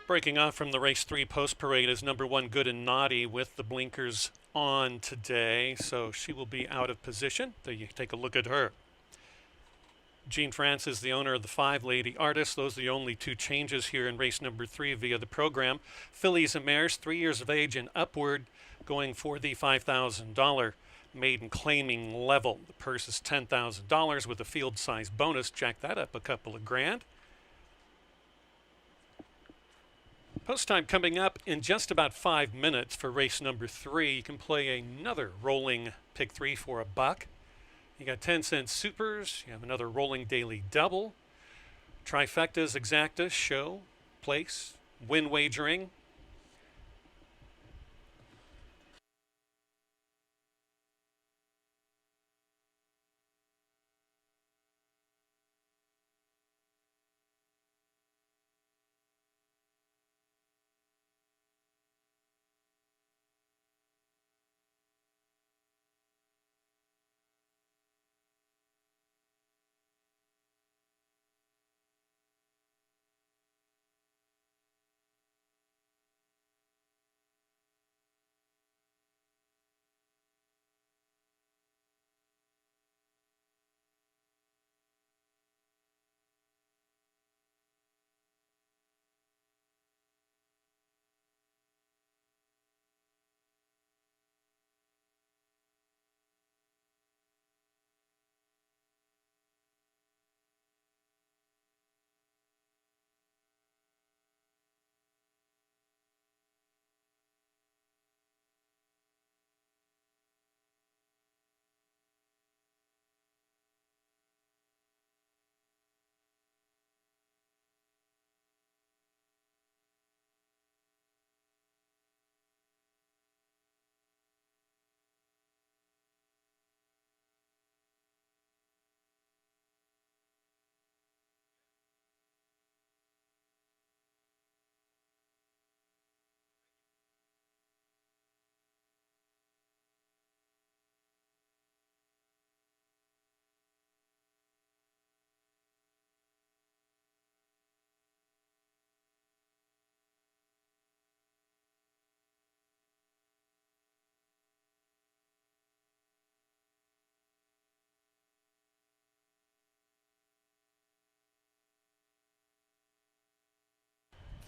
Breaking off from the race 3 post parade is number 1, Good and Naughty, with the blinkers on today, so she will be out of position. There you take a look at her. Jean France is the owner of the 5 Lady Artists. Those are the only 2 changes here in race number 3 via the program. Fillies and mares, 3 years of age and upward, going for the $5,000 maiden claiming level. The purse is $10,000 with a field size bonus. Jack that up a couple of grand. Post time coming up in just about 5 minutes for race number 3. You can play another rolling pick 3 for $1. You got 10-cent supers. You have another rolling daily double. Trifectas, exactas, show, place, win wagering.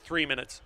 3 minutes.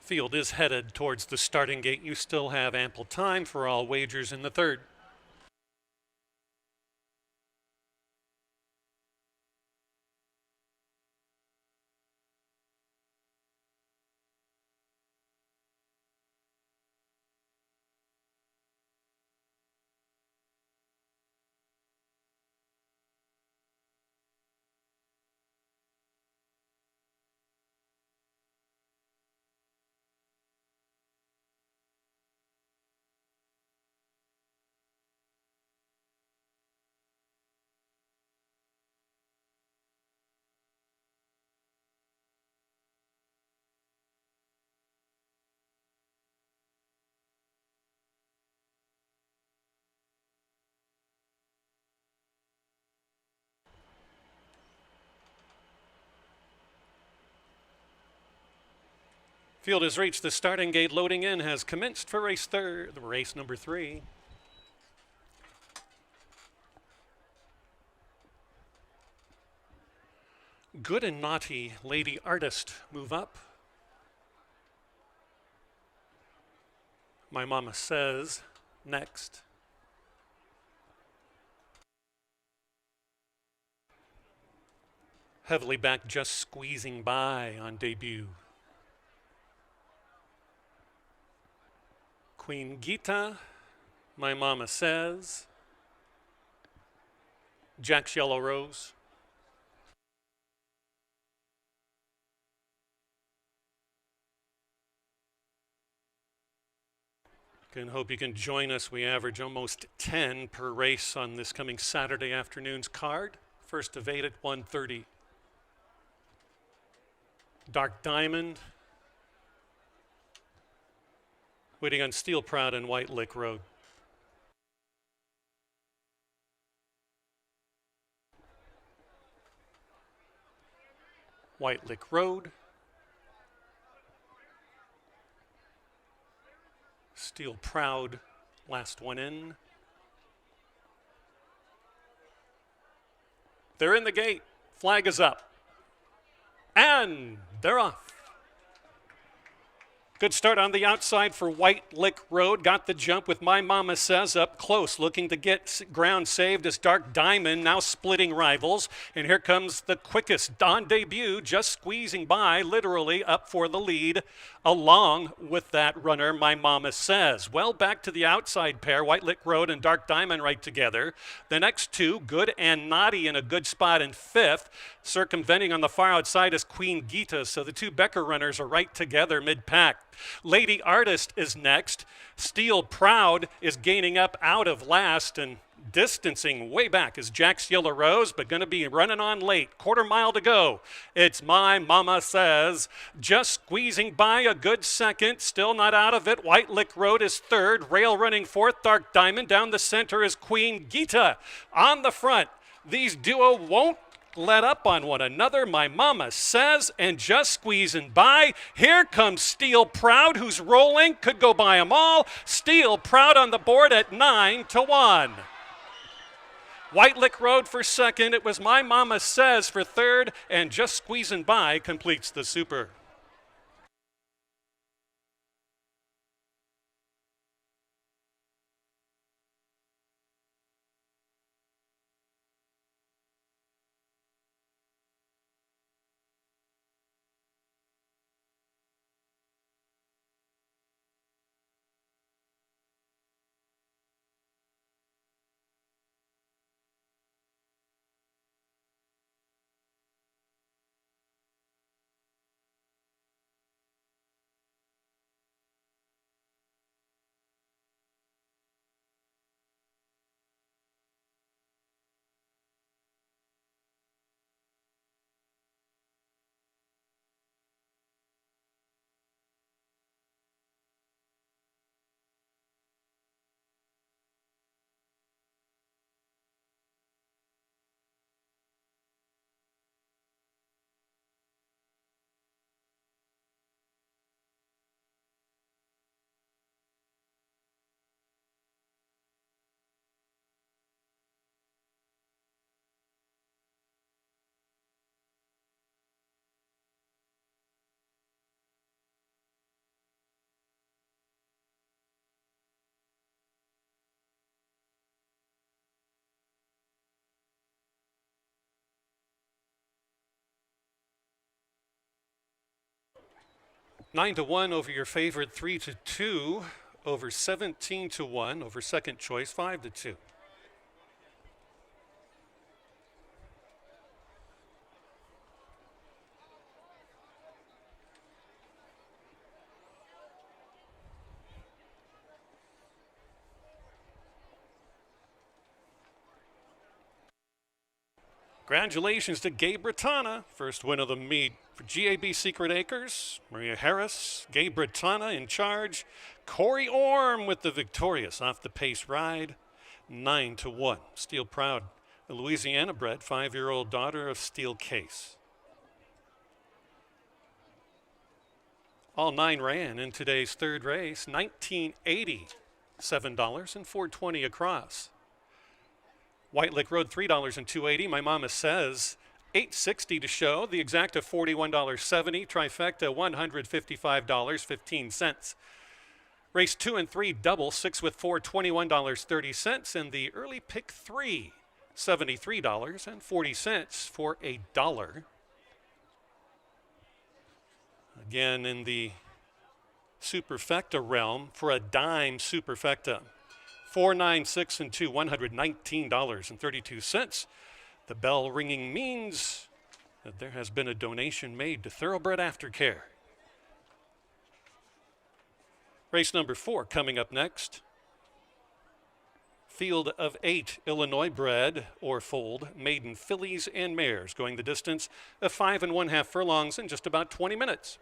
Field is headed towards the starting gate. You still have ample time for all wagers in the third. Field has reached the starting gate. Loading in has commenced for race number 3. Good and Naughty Lady Artist move up. My Mama Says next. Heavily back, just squeezing by on debut. Queen Gita, My Mama Says, Jack's Yellow Rose. Can hope you can join us. We average almost 10 per race on this coming Saturday afternoon's card. First of 8 at 1:30. Dark Diamond, waiting on Steel Proud and White Lick Road. White Lick Road, Steel Proud, Last one in. They're in the gate. Flag is up. And they're off. Good start on the outside for White Lick Road. Got the jump with My Mama Says up close, looking to get ground saved as Dark Diamond, now splitting rivals. And here comes the quickest on debut, just squeezing by, literally up for the lead, along with that runner, My Mama Says. Well, back to the outside pair, White Lick Road and Dark Diamond right together. The next two, Good and Naughty, in a good spot in fifth. Circumventing on the far outside is Queen Gita, so the two Becker runners are right together mid-pack. Lady Artist is next. Steel Proud is gaining up out of last, and distancing way back is Jack's Yellow Rose, but going to be running on late. Quarter mile to go. It's My Mama Says. Just squeezing by a good second. Still not out of it. White Lick Road is third. Rail running fourth. Dark Diamond. Down the center is Queen Gita. On the front, these duo won't let up on one another. My Mama Says, and just squeezing by. Here comes Steel Proud, who's rolling. Could go by them all. Steel Proud on the board at 9-1. White Lick Road for second. It was My Mama Says for third, and just squeezing by completes the super. Nine to one over your favorite, 3-2 over 17-1 over second choice, 5-2. Congratulations to Gabe Britanna, first win of the meet for GAB Secret Acres. Maria Harris, Gabe Britanna in charge. Corey Orm with the victorious off the pace ride, 9-1. Steel Proud, a Louisiana bred 5-year-old daughter of Steel Case. All 9 ran in today's third race, $19.80, $7 and $4.20 across. White Lick Road, $3 and $2.80. My Mama Says, $8.60 to show. The exacta, $41.70. Trifecta, $155.15. Race 2 and 3 double, 6 with 4, $21.30. And the early pick 3, $73.40 for $1. Again, in the superfecta realm, for a dime superfecta, 4, 9, 6, and 2, $119.32. The bell ringing means that there has been a donation made to Thoroughbred Aftercare. Race number 4 coming up next. Field of 8 Illinois bred or foaled maiden fillies and mares, going the distance of 5 1/2 furlongs in just about 20 minutes.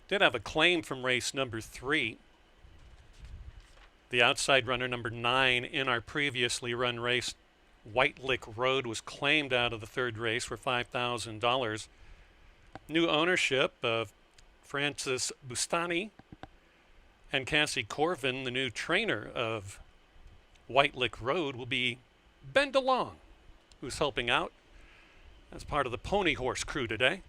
Did have a claim from race number 3. The outside runner number 9 in our previously run race, White Lick Road, was claimed out of the third race for $5,000. New ownership of Francis Bustani and Cassie Corvin, the new trainer of White Lick Road, will be Ben DeLong, who's helping out as part of the pony horse crew today.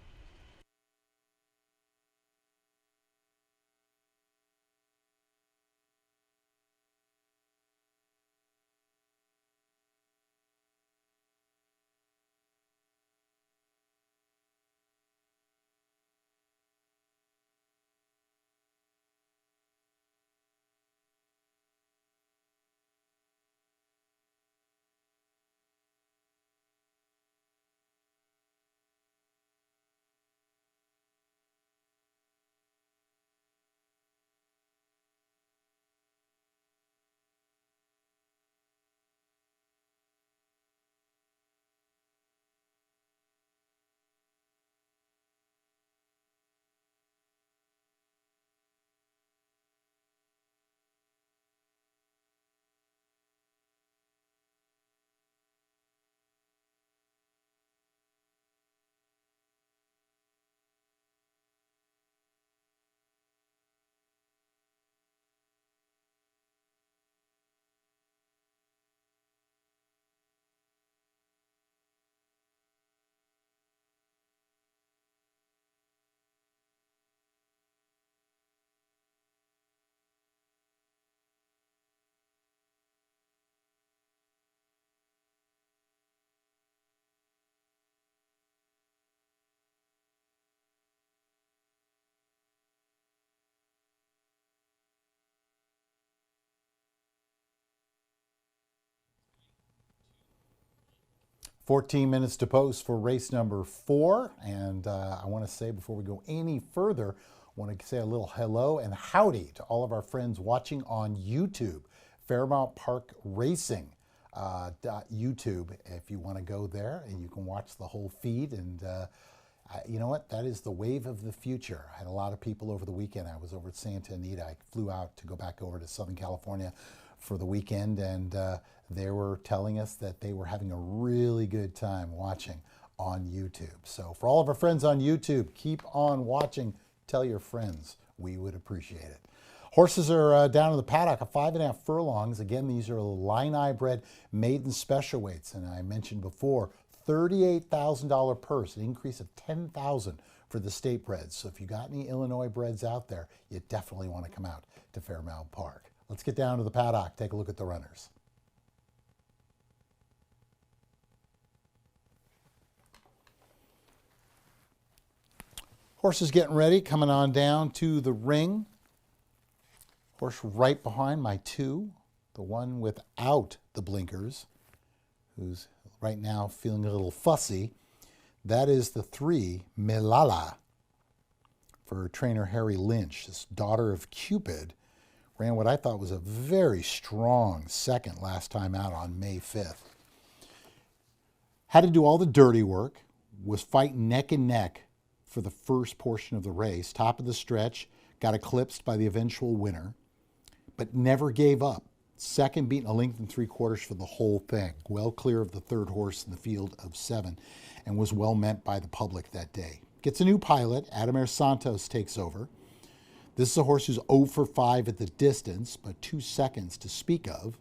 "14 minutes to post for race number 4. And I want to say before we go any further, I want to say a little hello and howdy to all of our friends watching on YouTube, Fairmount Park Racing. YouTube, if you want to go there and you can watch the whole feed. And you know what? That is the wave of the future. I had a lot of people over the weekend. I was over at Santa Anita. I flew out to go back over to Southern California for the weekend, and they were telling us that they were having a really good time watching on YouTube. So for all of our friends on YouTube, keep on watching. Tell your friends. We would appreciate it. Horses are down in the paddock at 5.5 furlongs. Again, these are Illini bred maiden special weights. And I mentioned before, $38,000 purse, an increase of $10,000 for the state breds. So if you got any Illinois breds out there, you definitely want to come out to Fairmount Park. Let's get down to the paddock, take a look at the runners. Horses getting ready, coming on down to the ring. Horse right behind my 2, the one without the blinkers, who's right now feeling a little fussy. That is the 3, Milala, for trainer Harry Lynch. This daughter of Cupid ran what I thought was a very strong second last time out on May 5th. Had to do all the dirty work, was fighting neck and neck for the first portion of the race. Top of the stretch, got eclipsed by the eventual winner, but never gave up. Second, beating a length and 3/4 for the whole thing. Well clear of the third horse in the field of 7, and was well met by the public that day. Gets a new pilot. Adamir Santos takes over. This is a horse who's 0 for 5 at the distance, but 2 seconds to speak of.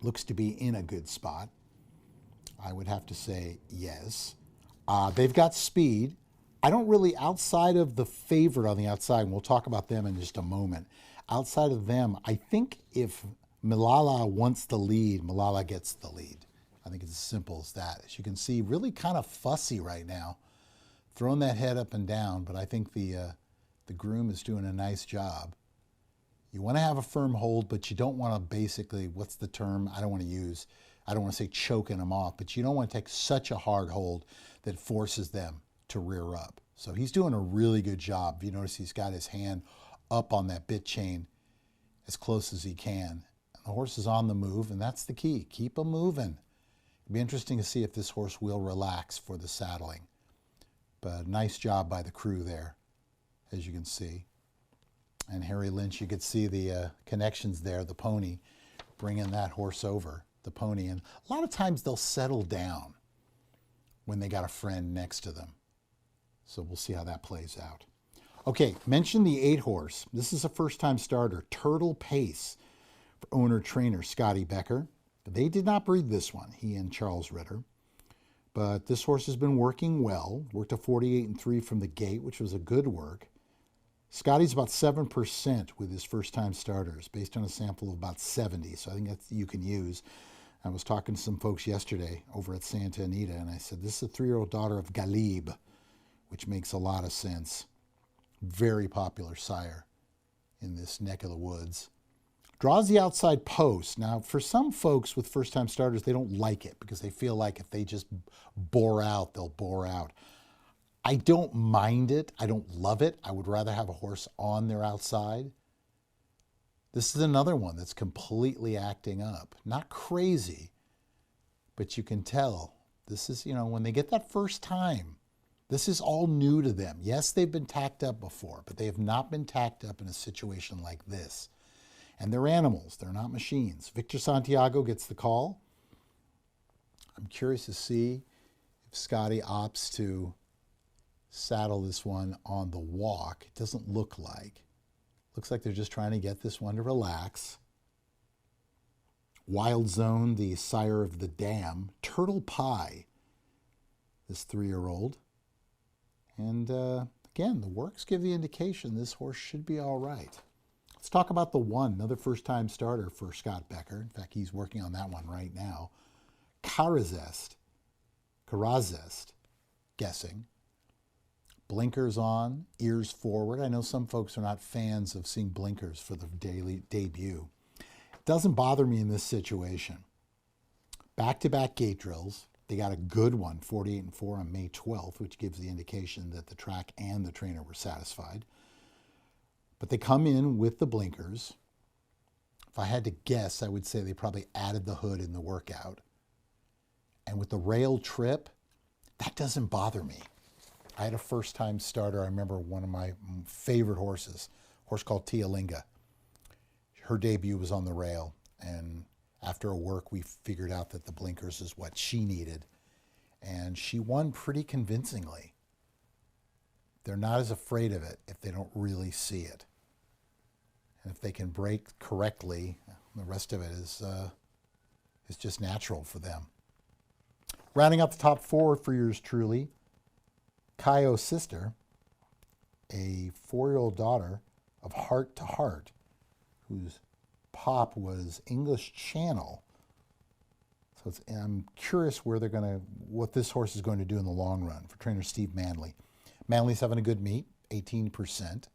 Looks to be in a good spot. I would have to say yes. They've got speed. I don't really, outside of the favorite on the outside, and we'll talk about them in just a moment, outside of them, I think if Milala wants the lead, Milala gets the lead. I think it's as simple as that. As you can see, really kind of fussy right now, throwing that head up and down, but I think the groom is doing a nice job. You want to have a firm hold, but you don't want to basically, what's the term I don't want to say choking them off, but you don't want to take such a hard hold that forces them to rear up. So he's doing a really good job. If you notice, he's got his hand up on that bit chain as close as he can. And the horse is on the move, and that's the key. Keep him moving. It'll be interesting to see if this horse will relax for the saddling. But nice job by the crew there. as you can see. And Harry Lynch, you could see the connections there, the pony, bringing that horse over, the pony. And a lot of times they'll settle down when they got a friend next to them. So we'll see how that plays out. Okay, mention the 8-horse. This is a first-time starter, Turtle Pace, for owner-trainer Scotty Becker. They did not breed this one, he and Charles Ritter. But this horse has been working well, worked a 48-3 from the gate, which was a good work. Scotty's about 7% with his first-time starters, based on a sample of about 70, so I think that's you can use. I was talking to some folks yesterday over at Santa Anita, and I said, this is a 3-year-old daughter of Galib, which makes a lot of sense. Very popular sire in this neck of the woods. Draws the outside post. Now, for some folks with first-time starters, they don't like it because they feel like if they just bore out, they'll bore out. I don't mind it. I don't love it. I would rather have a horse on their outside. This is another one that's completely acting up. Not crazy, but you can tell. This is, when they get that first time, this is all new to them. Yes, they've been tacked up before, but they have not been tacked up in a situation like this. And they're animals. They're not machines. Victor Santiago gets the call. I'm curious to see if Scotty opts to saddle this one on the walk. It doesn't look like. Looks like they're just trying to get this one to relax. Wild Zone, the sire of the dam. Turtle Pie, this 3-year-old. And again, the works give the indication this horse should be all right. Let's talk about the 1, another first-time starter for Scott Becker. In fact, he's working on that one right now. Karazest, guessing. Blinkers on, ears forward. I know some folks are not fans of seeing blinkers for the daily debut. It doesn't bother me in this situation. Back-to-back gate drills. They got a good one, 48-4 on May 12th, which gives the indication that the track and the trainer were satisfied. But they come in with the blinkers. If I had to guess, I would say they probably added the hood in the workout. And with the rail trip, that doesn't bother me. I had a first-time starter. I remember one of my favorite horses, a horse called Tialinga. Her debut was on the rail, and after a work, we figured out that the blinkers is what she needed, and she won pretty convincingly. They're not as afraid of it if they don't really see it. And if they can break correctly, the rest of it is just natural for them. Rounding out the top 4 for yours truly, Kaio's sister, a 4-year-old daughter of Heart to Heart, whose pop was English Channel. So I'm curious what this horse is going to do in the long run for trainer Steve Manley. Manley's having a good meet, 18%.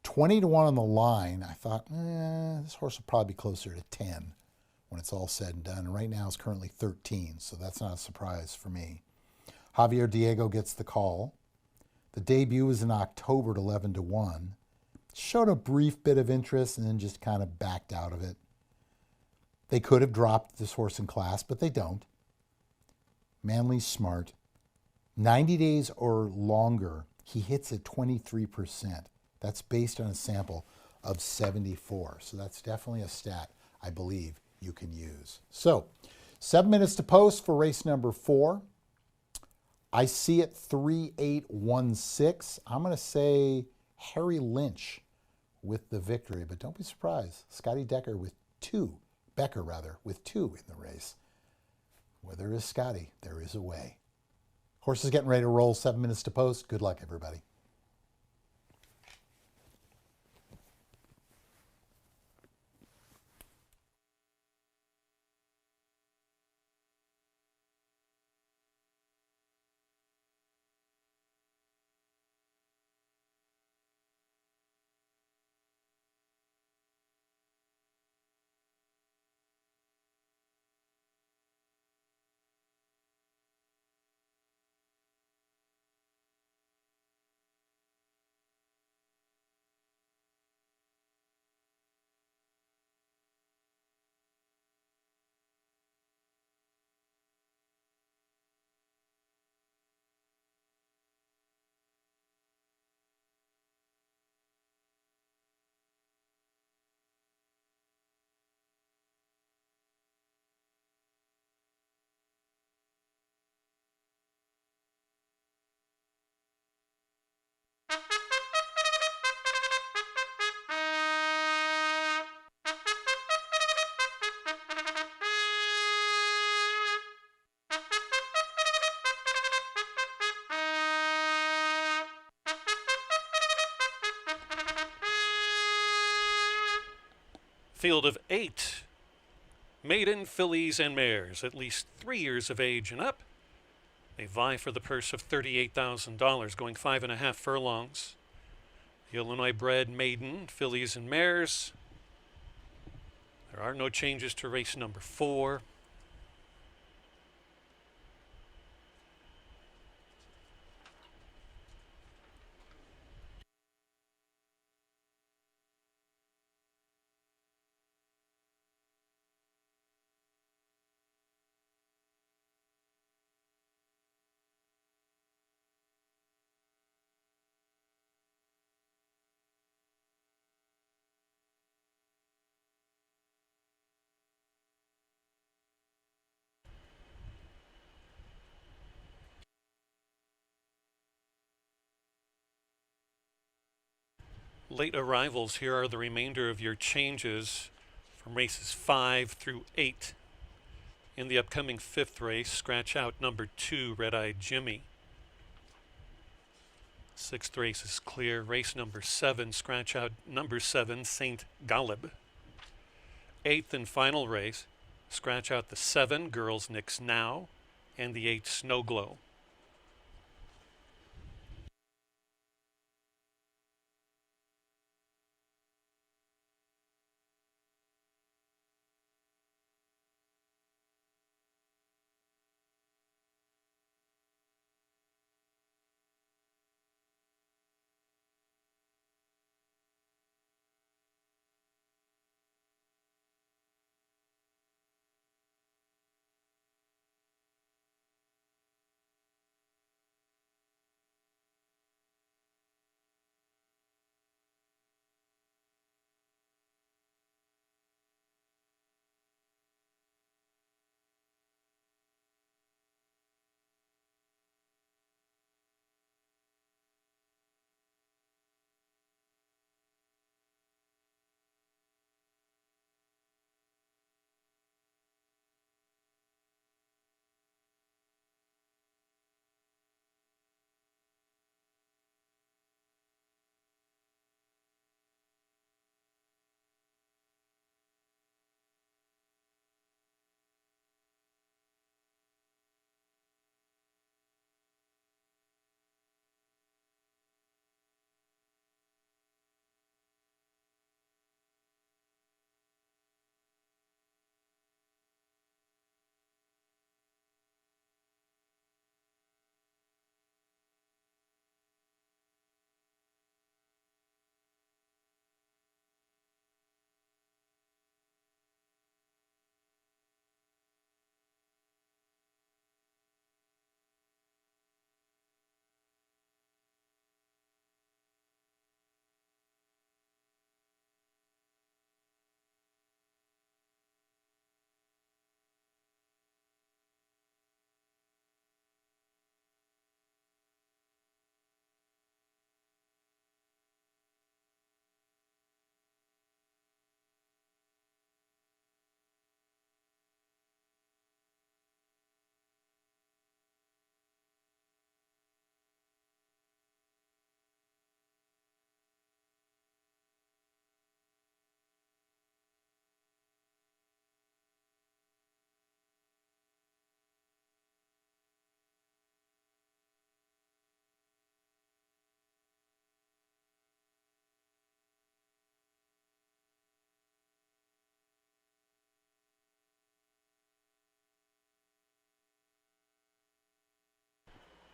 20-1 on the line. I thought, this horse will probably be closer to 10 when it's all said and done. And right now it's currently 13, so that's not a surprise for me. Javier Diego gets the call. The debut was in October at 11-1. Showed a brief bit of interest and then just kind of backed out of it. They could have dropped this horse in class, but they don't. Manley's smart. 90 days or longer, he hits at 23%. That's based on a sample of 74. So that's definitely a stat I believe you can use. So 7 minutes to post for race number 4. I see it 3-8-1-6. I'm going to say Harry Lynch with the victory, but don't be surprised. Scotty Becker with 2 in the race. Where there is Scotty, there is a way. Horse is getting ready to roll. 7 minutes to post. Good luck, everybody.
Field of 8 maiden fillies and mares, at least 3 years of age and up. They vie for the purse of $38,000, going 5.5 furlongs. The Illinois bred maiden fillies and mares. There are no changes to race number 4. Late arrivals, here are the remainder of your changes from races 5 through 8. In the upcoming 5th race, scratch out number 2, Red Eyed Jimmy. 6th race is clear. Race number 7, scratch out number 7, Saint Galib. 8th and final race, scratch out the 7, Girls Nix Now, and the 8, Snow Glow.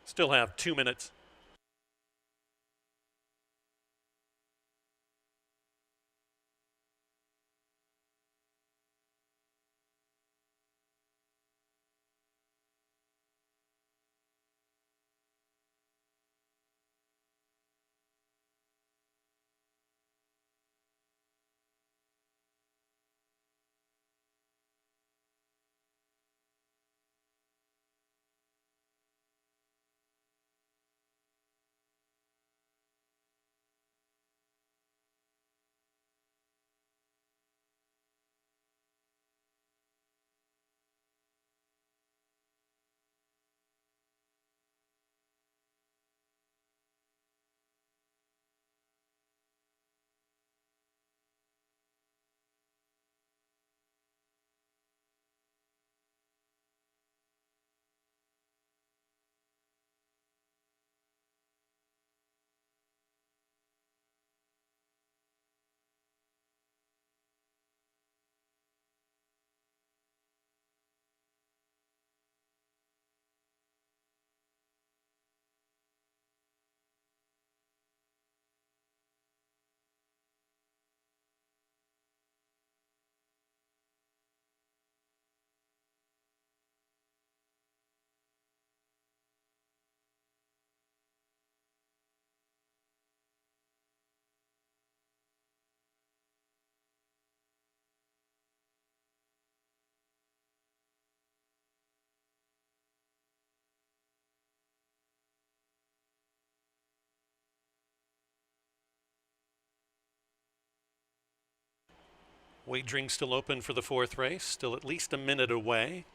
Still have 2 minutes. Wagering still open for the fourth race, still at least a minute away.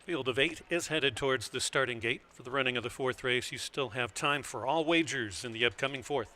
Field of 8 is headed towards the starting gate. For the running of the fourth race, you still have time for all wagers in the upcoming fourth.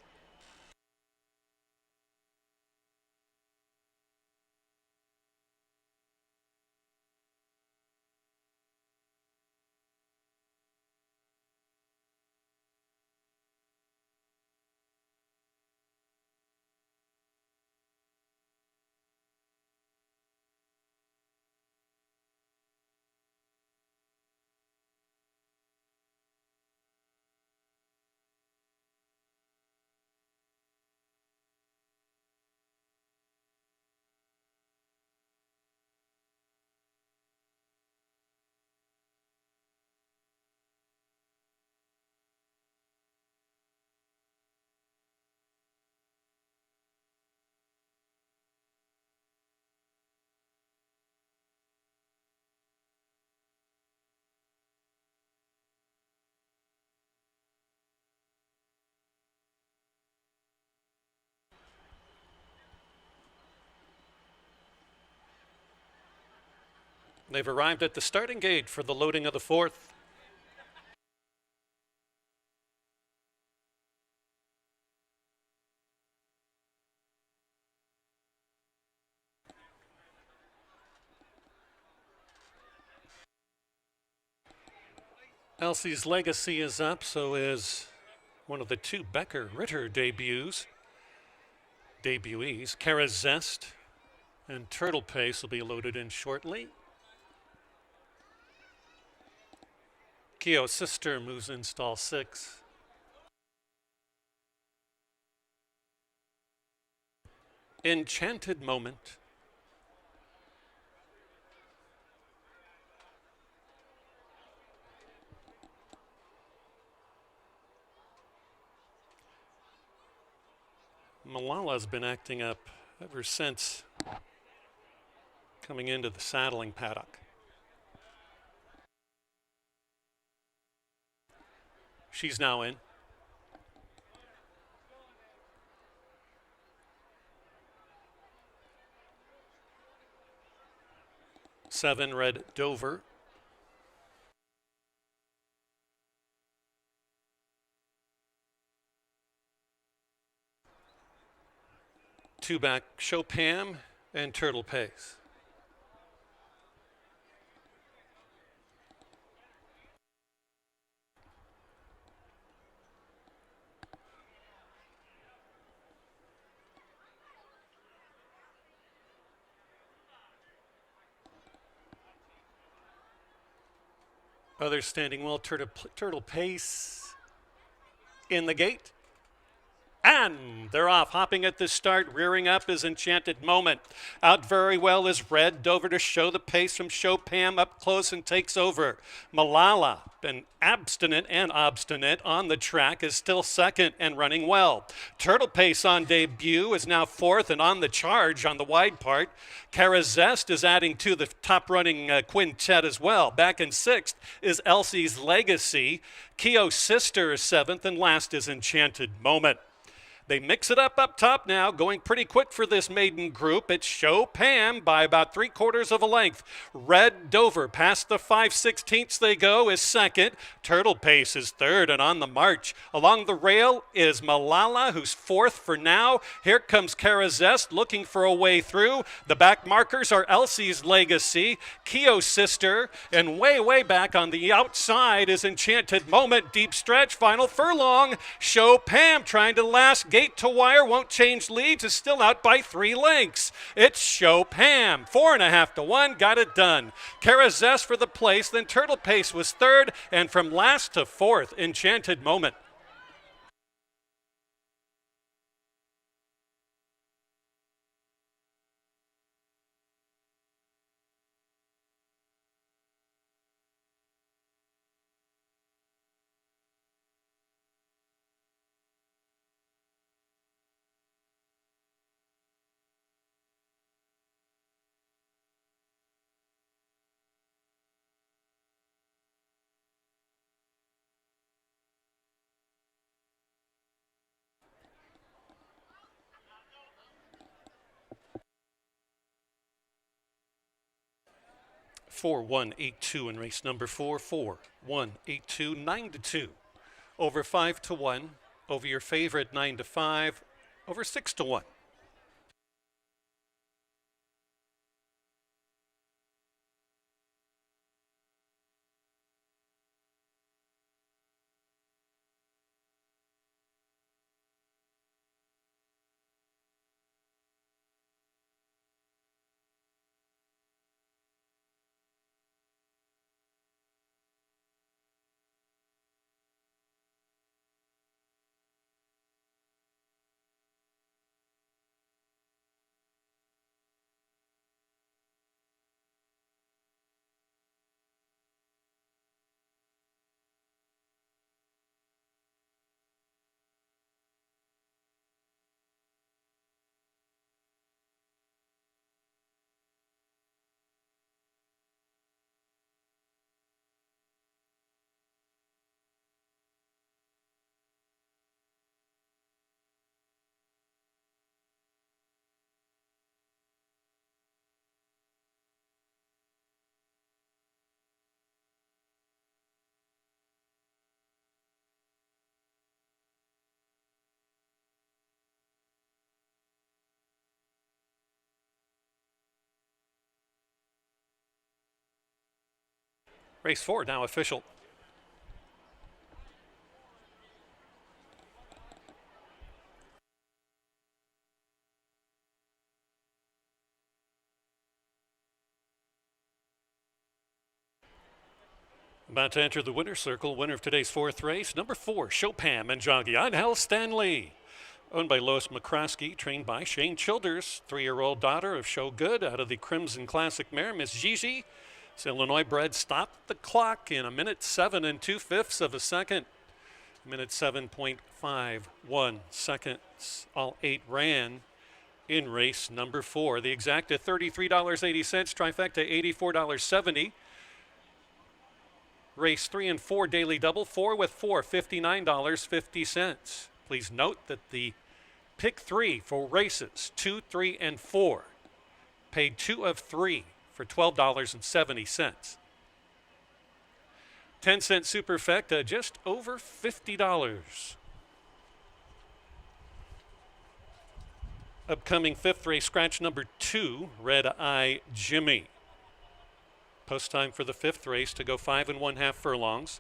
They've arrived at the starting gate for the loading of the fourth. Elsie's Legacy is up, so is one of the two Becker Ritter debutees. Kara Zest and Turtle Pace will be loaded in shortly. Keo's Sister moves in stall 6. Enchanted Moment. Malala's been acting up ever since coming into the saddling paddock. She's now in. Seven, Red Dover. Two back, Chopin and Turtle Pace. Others standing well, Turtle Pace in the gate. And they're off, hopping at the start. Rearing up is Enchanted Moment. Out very well is Red Dover to show the pace from Chopin up close and takes over. Malala and abstinent and obstinate on the track is still second and running well. Turtle Pace on debut is now fourth and on the charge on the wide part. Cara Zest is adding to the top running quintet as well. Back in sixth is Elsie's Legacy. Keo's Sister is seventh, and last is Enchanted Moment. They mix it up top now, going pretty quick for this maiden group. It's Show Pam by about 3/4 of a length. Red Dover, past the 5/16 they go, is second. Turtle Pace is third and on the march. Along the rail is Malala, who's fourth for now. Here comes Cara Zest looking for a way through. The back markers are Elsie's Legacy, Keo's Sister, and way back on the outside is Enchanted Moment. Deep stretch, final furlong. Show Pam trying to last. Gate to wire, won't change leads, is still out by 3 lengths. It's Show Pam, 4.5 to 1, got it done. Cara Zest for the place, then Turtle Pace was third, and from last to fourth, Enchanted Moment. Four, 1, 8, 2 in race number 4. 4, 1, 8, 2, 9 to 2. Over 5 to 1. Over your favorite 9 to 5. Over 6 to 1. Race 4 now official. About to enter the winner's circle, winner of today's 4th race, number 4, Show Pam and Jockey Angel Stanley. Owned by Lois McCroskey, trained by Shane Childers, 3-year-old daughter of Show Good out of the Crimson Classic mare, Miss Gigi. This Illinois bred stopped the clock in 1:07 2/5 of a second. 1:07.51 seconds. All 8 ran in race number 4. The exact at $33.80, trifecta $84.70. Race 3 and 4 daily double, 4 with 4, $59.50. Please note that the pick 3 for races 2, 3, and 4 paid 2 of 3 for $12.70. 10-cent superfecta just over $50. Upcoming 5th race, scratch number 2, Red Eye Jimmy. Post time for the 5th race to go 5 1/2 furlongs.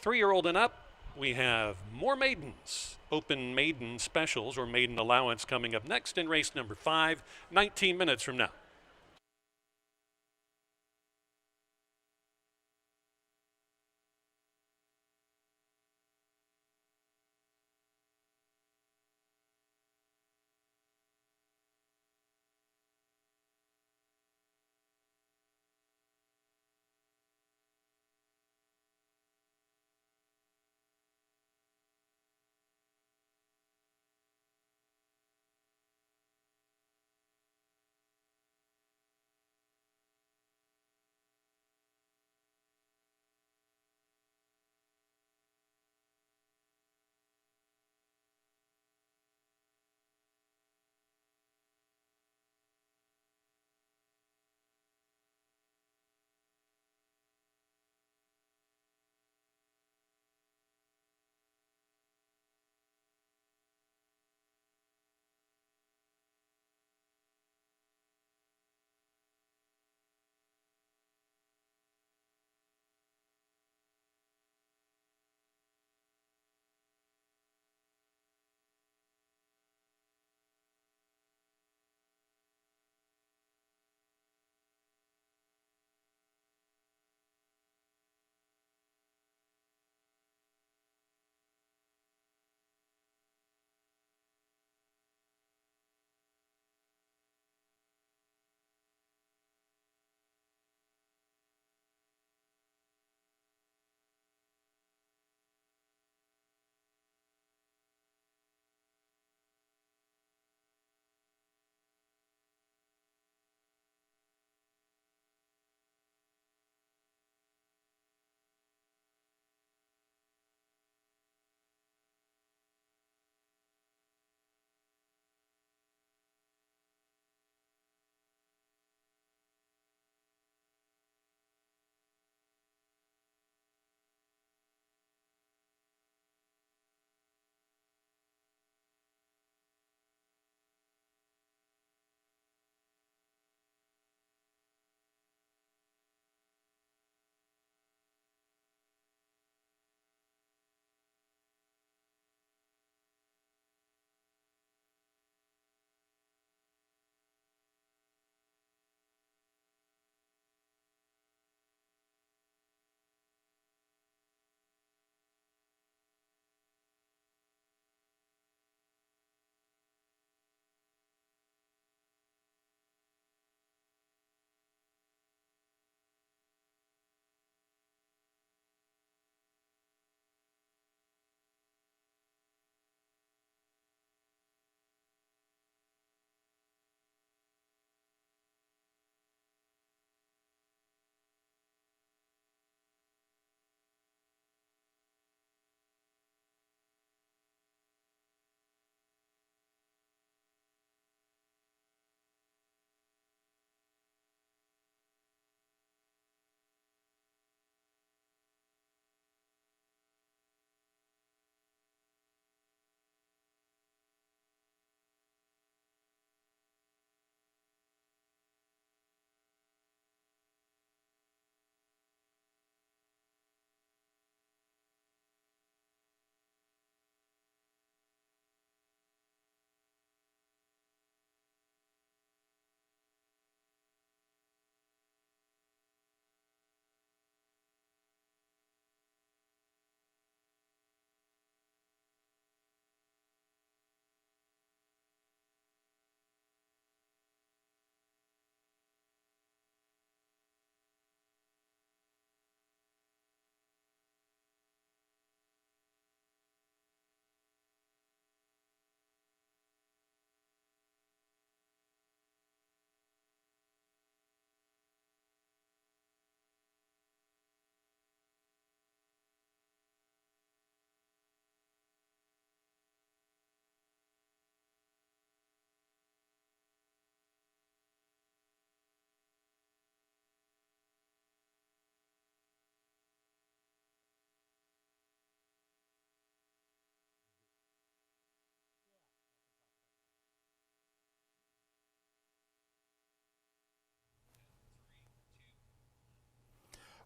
3-year-old and up, we have more maidens. Open maiden specials or maiden allowance coming up next in race number 5, 19 minutes from now.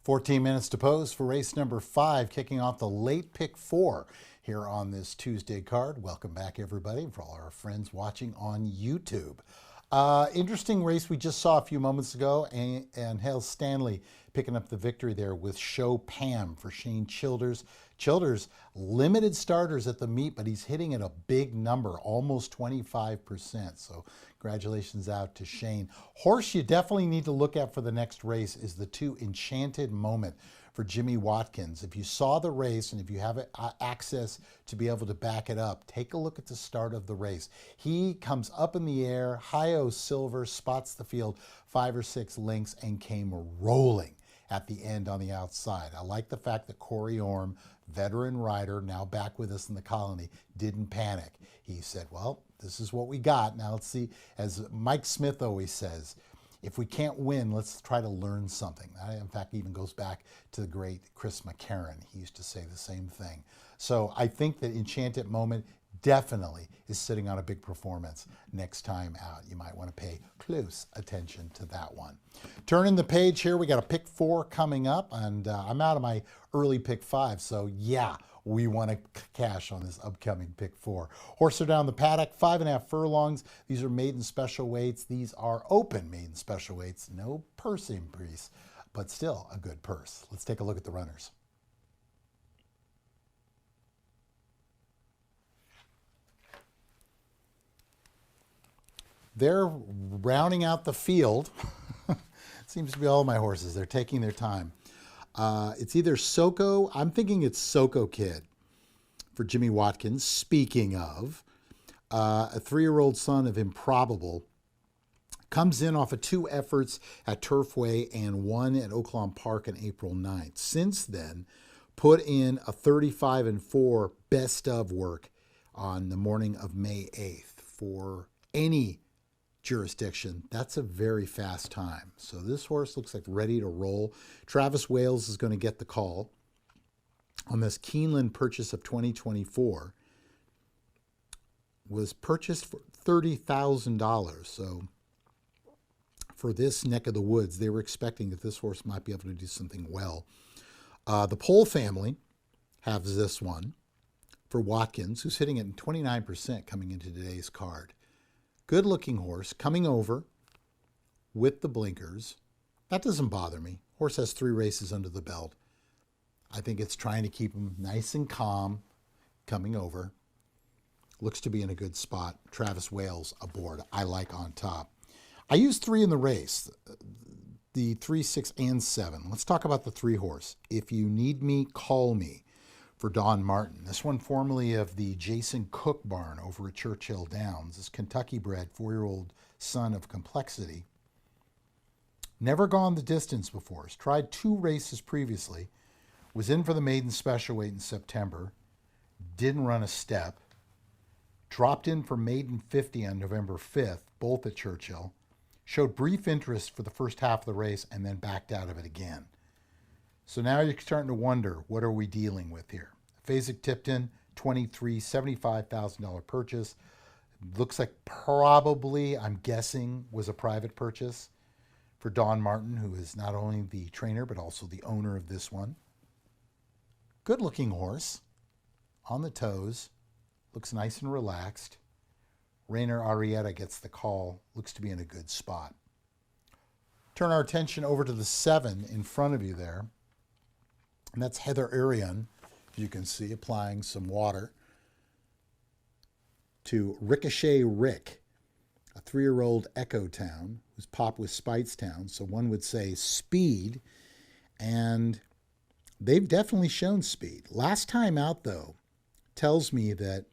14 minutes to pose for race number 5, kicking off the late pick 4 here on this Tuesday card. Welcome back, everybody, and for all our friends watching on YouTube. Interesting race we just saw a few moments ago, and Hale Stanley picking up the victory there with Show Pam for Shane Childers. Childers, limited starters at the meet, but he's hitting at a big number, almost 25%. So congratulations out to Shane. Horse you definitely need to look at for the next race is the 2 Enchanted Moment for Jimmy Watkins. If you saw the race and if you have access to be able to back it up, take a look at the start of the race. He comes up in the air, high-o silver, spots the field 5 or 6 lengths and came rolling at the end on the outside. I like the fact that Corey Orm, veteran rider, now back with us in the colony, didn't panic. He said, well, this is what we got. Now let's see, as Mike Smith always says, if we can't win, let's try to learn something. That, in fact, even goes back to the great Chris McCarron. He used to say the same thing. So I think that Enchanted Moment definitely is sitting on a big performance next time out. You might want to pay close attention to that one. Turning the page here, we got a pick 4 coming up, and I'm out of my early pick 5, so yeah, we want to cash on this upcoming pick 4. Horses are down the paddock, 5.5 furlongs. These are maiden special weights. These are open maiden special weights. No purse increase, but still a good purse. Let's take a look at the runners. They're rounding out the field. Seems to be all my horses. They're taking their time. It's either Soko, I'm thinking it's Soko Kid for Jimmy Watkins. Speaking of, a 3-year-old son of Improbable comes in off of 2 efforts at Turfway and 1 at Oaklawn Park on April 9th. Since then, put in a 35-4 best of work on the morning of May 8th. For any jurisdiction, that's a very fast time. So this horse looks like ready to roll. Travis Wales is going to get the call on this Keeneland purchase of 2024. Was purchased for $30,000. So for this neck of the woods, they were expecting that this horse might be able to do something well. The Pole family has this one for Watkins, who's hitting at 29% coming into today's card. Good looking horse coming over with the blinkers. That doesn't bother me. Horse has 3 races under the belt. I think it's trying to keep him nice and calm coming over. Looks to be in a good spot. Travis Wales aboard. I like on top. I used 3 in the race. The 3, 6, and 7. Let's talk about the 3 horse. If You Need Me, Call Me for Don Martin. This one formerly of the Jason Cook barn over at Churchill Downs. This Kentucky-bred 4-year-old son of Complexity. Never gone the distance before. Has tried 2 races previously. Was in for the maiden special weight in September. Didn't run a step. Dropped in for maiden 50 on November 5th, both at Churchill. Showed brief interest for the first half of the race and then backed out of it again. So now you're starting to wonder, what are we dealing with here? Fasig Tipton, $75,000 purchase. Looks like probably, I'm guessing, was a private purchase for Don Martin, who is not only the trainer but also the owner of this one. Good looking horse, on the toes, looks nice and relaxed. Rainer Arietta gets the call, looks to be in a good spot. Turn our attention over to the 7 in front of you there. And that's Heather Arion, you can see, applying some water to Ricochet Rick, a 3-year-old Echo Town, who's popped with Speightstown. So one would say speed, and they've definitely shown speed. Last time out, though, tells me that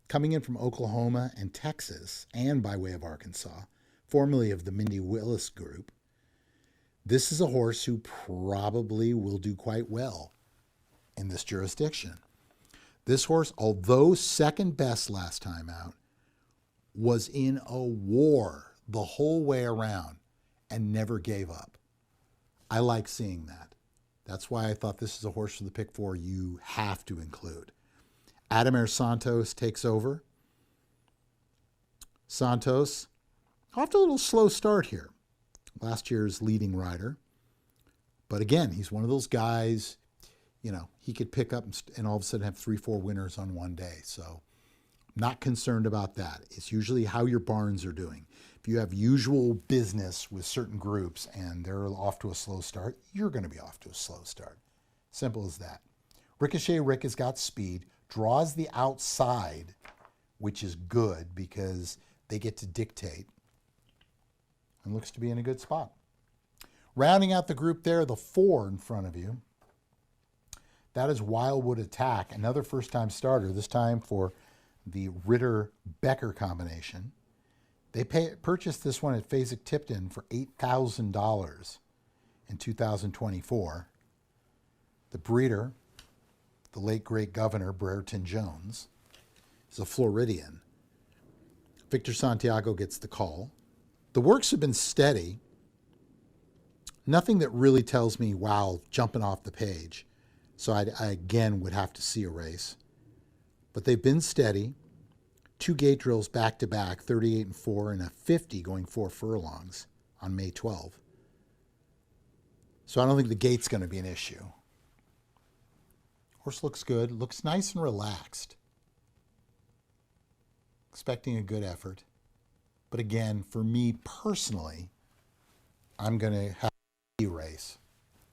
coming in from Oklahoma and Texas, and by way of Arkansas, formerly of the Mindy Willis group, this is a horse who probably will do quite well in this jurisdiction. This horse, although second best last time out, was in a war the whole way around and never gave up. I like seeing that. That's why I thought this is a horse for the pick 4 you have to include. Adamir Santos takes over. Santos, off to a little slow start here. Last year's leading rider. But again, he's one of those guys, he could pick up and all of a sudden have 3, 4 winners on one day. So not concerned about that. It's usually how your barns are doing. If you have usual business with certain groups and they're off to a slow start, you're going to be off to a slow start. Simple as that. Ricochet Rick has got speed, draws the outside, which is good because they get to dictate, and looks to be in a good spot. Rounding out the group there, the 4 in front of you. That is Wildwood Attack, another first-time starter, this time for the Ritter-Becker combination. They purchased this one at Fasig-Tipton for $8,000 in 2024. The breeder, the late great Governor Brereton Jones, is a Floridian. Victor Santiago gets the call. The works have been steady. Nothing that really tells me, wow, jumping off the page. So I again would have to see a race. But they've been steady. 2 gate drills back to back, 38 and 4, and a 50 going 4 furlongs on May 12. So I don't think the gate's going to be an issue. Horse looks good, looks nice and relaxed. Expecting a good effort. But again, for me personally, I'm going to have a race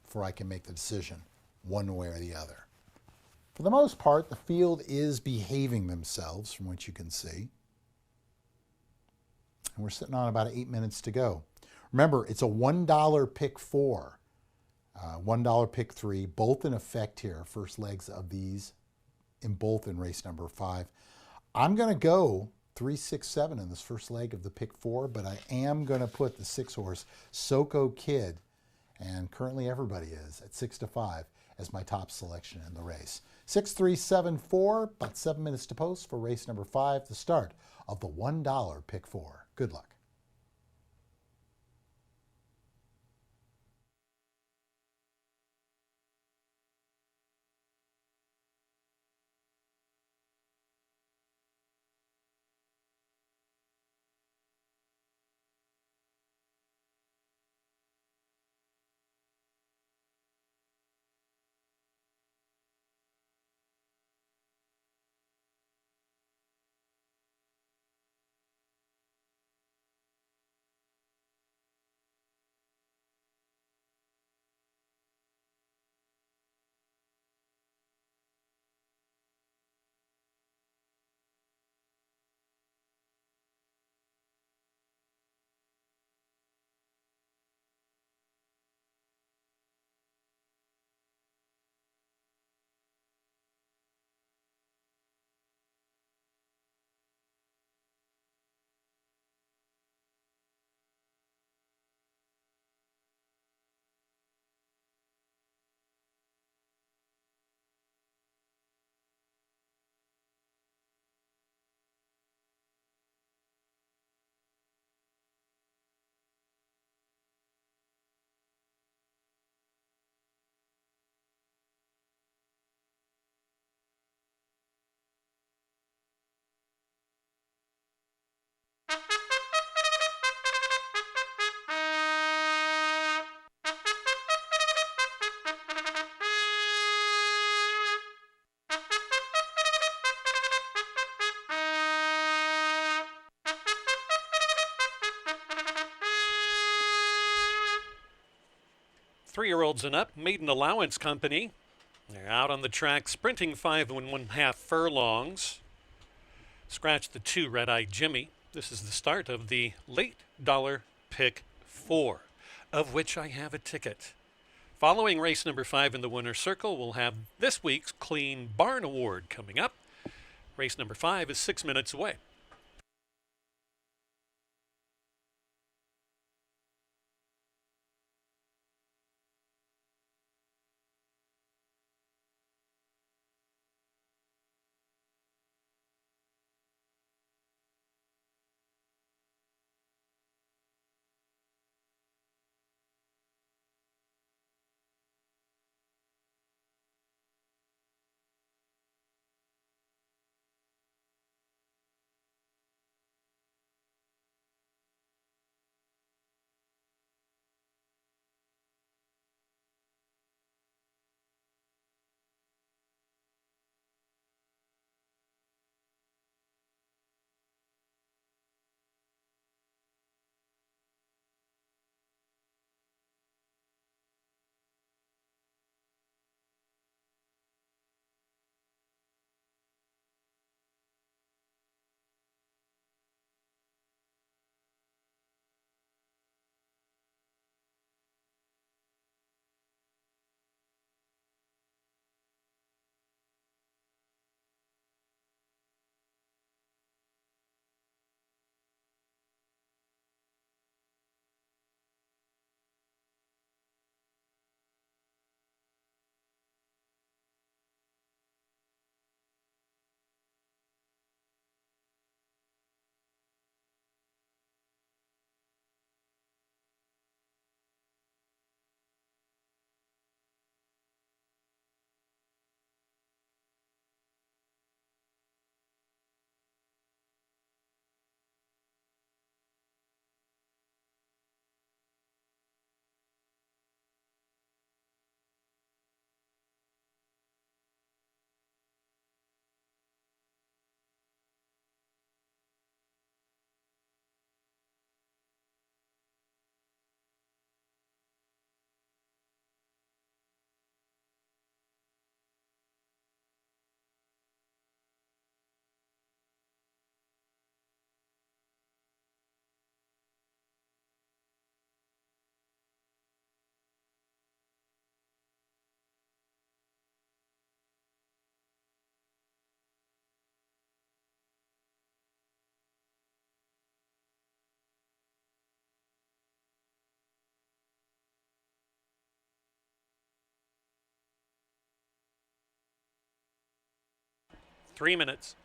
before I can make the decision one way or the other. For the most part, the field is behaving themselves from what you can see. And we're sitting on about 8 minutes to go. Remember, it's a $1 pick 4, $1 pick 3, both in effect here, first legs of these, in both in race number 5. I'm going to go 3, 6, 7 in this first leg of the pick 4, but I am going to put the 6 horse Soko Kid, and currently everybody is, at 6 to 5 as my top selection in the race. 6, 3, 7, 4, about 7 minutes to post for race number 5, the start of the $1 pick 4. Good luck.
Three-year-olds and up, Maiden Allowance Company. They're out on the track sprinting 5 1/2 furlongs. Scratch the 2, Red-Eyed Jimmy. This is the start of the late dollar pick 4, of which I have a ticket. Following race number 5 in the winner's circle, we'll have this week's Clean Barn Award coming up. Race number 5 is 6 minutes away. 3 minutes.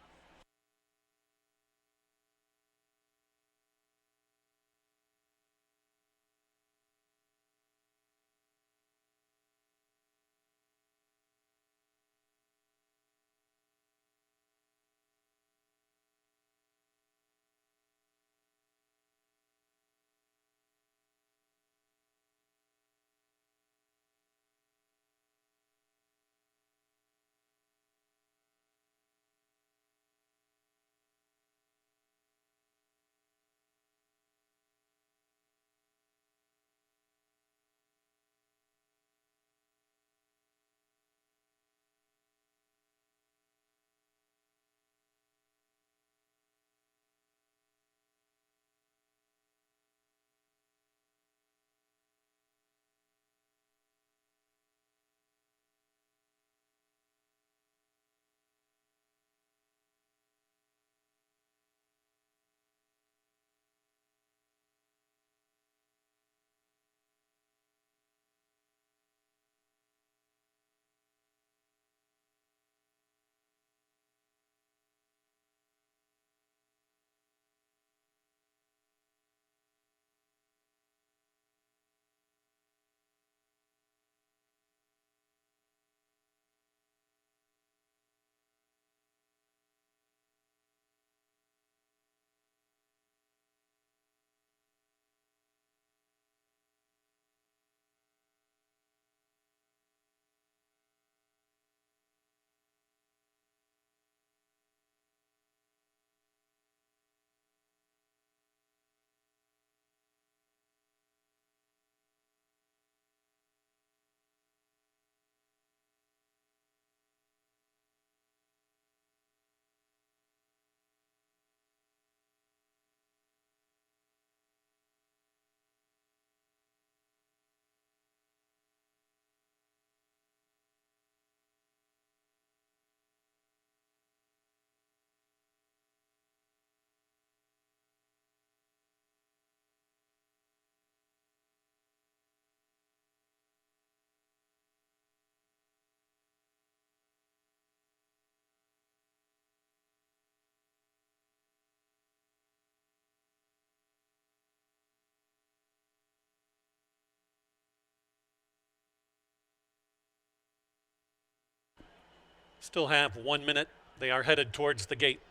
Still have 1 minute. They are headed towards the gate.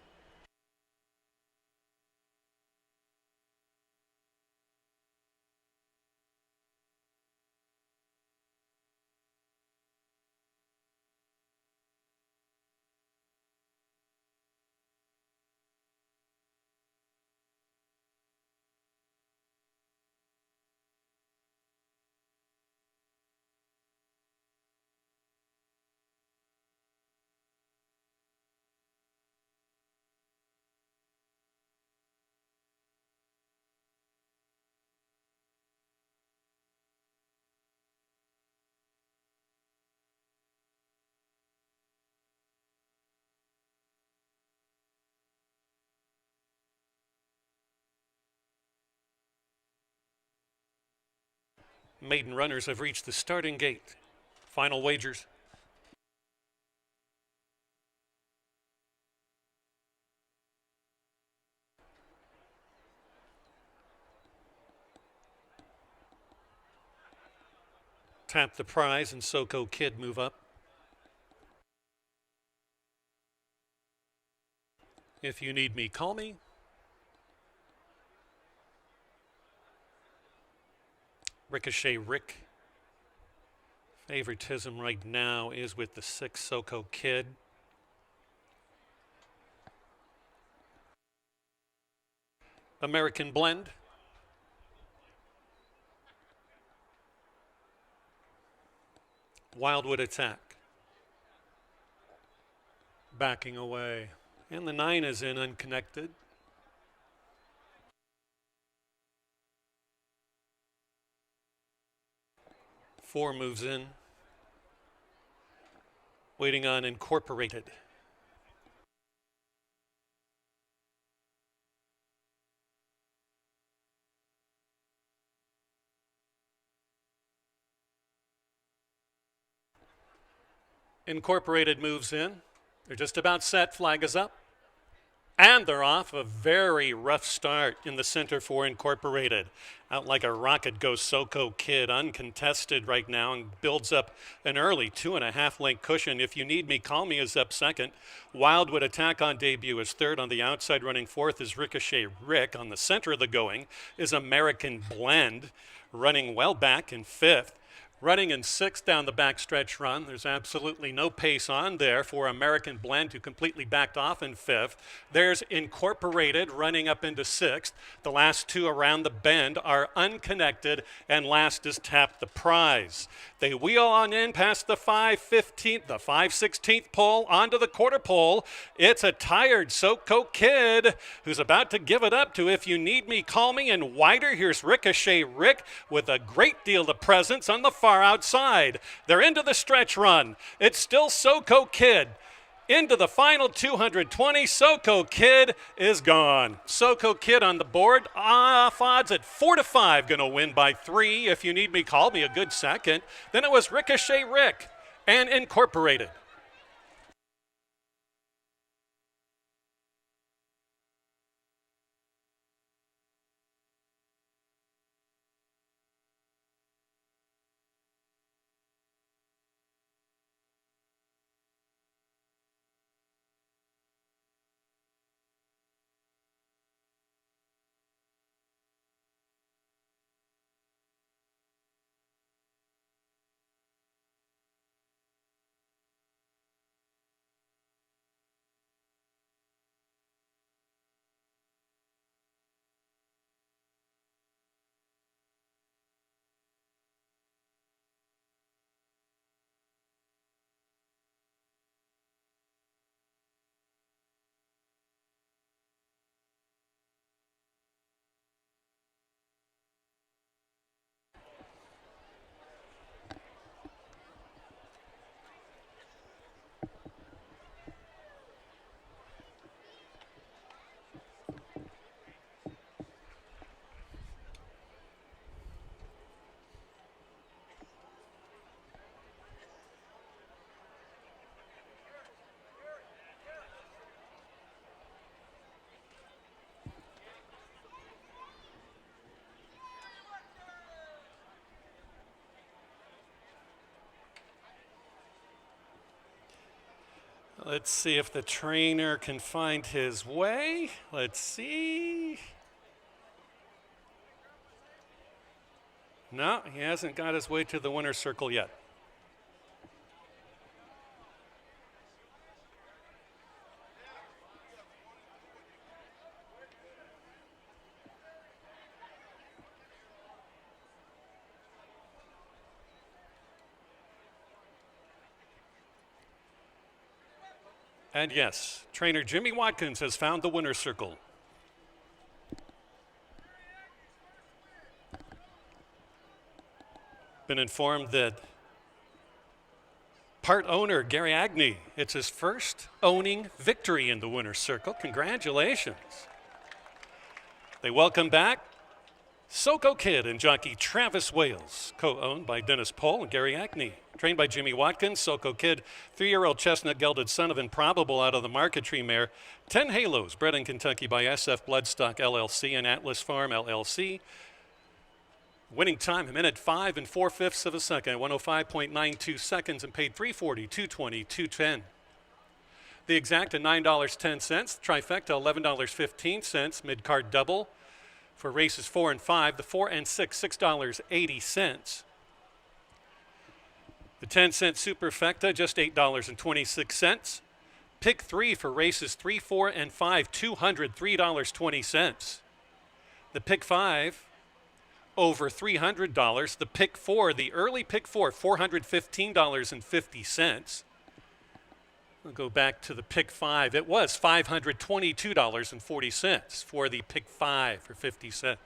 Maiden runners have reached the starting gate. Final wagers. Tap the prize and SoCo Kid move up. If you need me, call me. Ricochet Rick. Favoritism right now is with the 6 SoCo Kid. American Blend. Wildwood Attack. Backing away. And the 9 is in unconnected. 4 moves in. Waiting on Incorporated. Incorporated moves in. They're just about set. Flag is up. And they're off a very rough start in the center for Incorporated. Out like a rocket goes Soko Kid, uncontested right now, and builds up an early 2.5 length cushion. If You Need Me, Call Me is up second. Wildwood Attack on debut is third. On the outside, running fourth is Ricochet Rick. On the center of the going is American Blend, running well back in fifth. Running in sixth down the backstretch run. There's absolutely no pace on there for American Blend, who completely backed off in fifth. There's Incorporated running up into sixth. The last two around the bend are Unconnected, and last is Tap the Prize. They wheel on in past the 5:15th, the 5:16th pole onto the quarter pole. It's a tired Soko Kid who's about to give it up to If You Need Me, Call Me, and wider. Here's Ricochet Rick with a great deal of presence on the far outside. They're into the stretch run. It's still Soko Kid. Into the final 220, Soko Kid is gone. Soko Kid on the board, off odds at 4-5, gonna win by 3. If You Need Me, Call Me, a good second. Then it was Ricochet Rick and Incorporated. Let's see if the trainer can find his way. Let's see. No, he hasn't got his way to the winner's circle yet. And yes, trainer Jimmy Watkins has found the winner's circle. Been informed that part owner Gary Agnew, it's his first owning victory in the winner's circle. Congratulations. They welcome back Soko Kid and jockey Travis Wales, co-owned by Dennis Pohl and Gary Agnew. Trained by Jimmy Watkins, Soko Kid, 3-year-old chestnut gelded son of Improbable out of the Market Tree mare. 10 Halos, bred in Kentucky by SF Bloodstock LLC and Atlas Farm LLC. Winning time, 1:05 4/5 of a second, 105.92 seconds, and paid $340, $220, $210. The exact at $9.10, trifecta $11.15, mid-card double for races 4 and 5, the 4 and 6, $6.80. The 10-cent superfecta, just $8.26. Pick 3 for races 3, 4, and 5, $203.20. The pick 5, over $300. The pick 4, the early pick 4, $415.50. We'll go back to the pick 5. It was $522.40 for the pick 5 for 50 cents.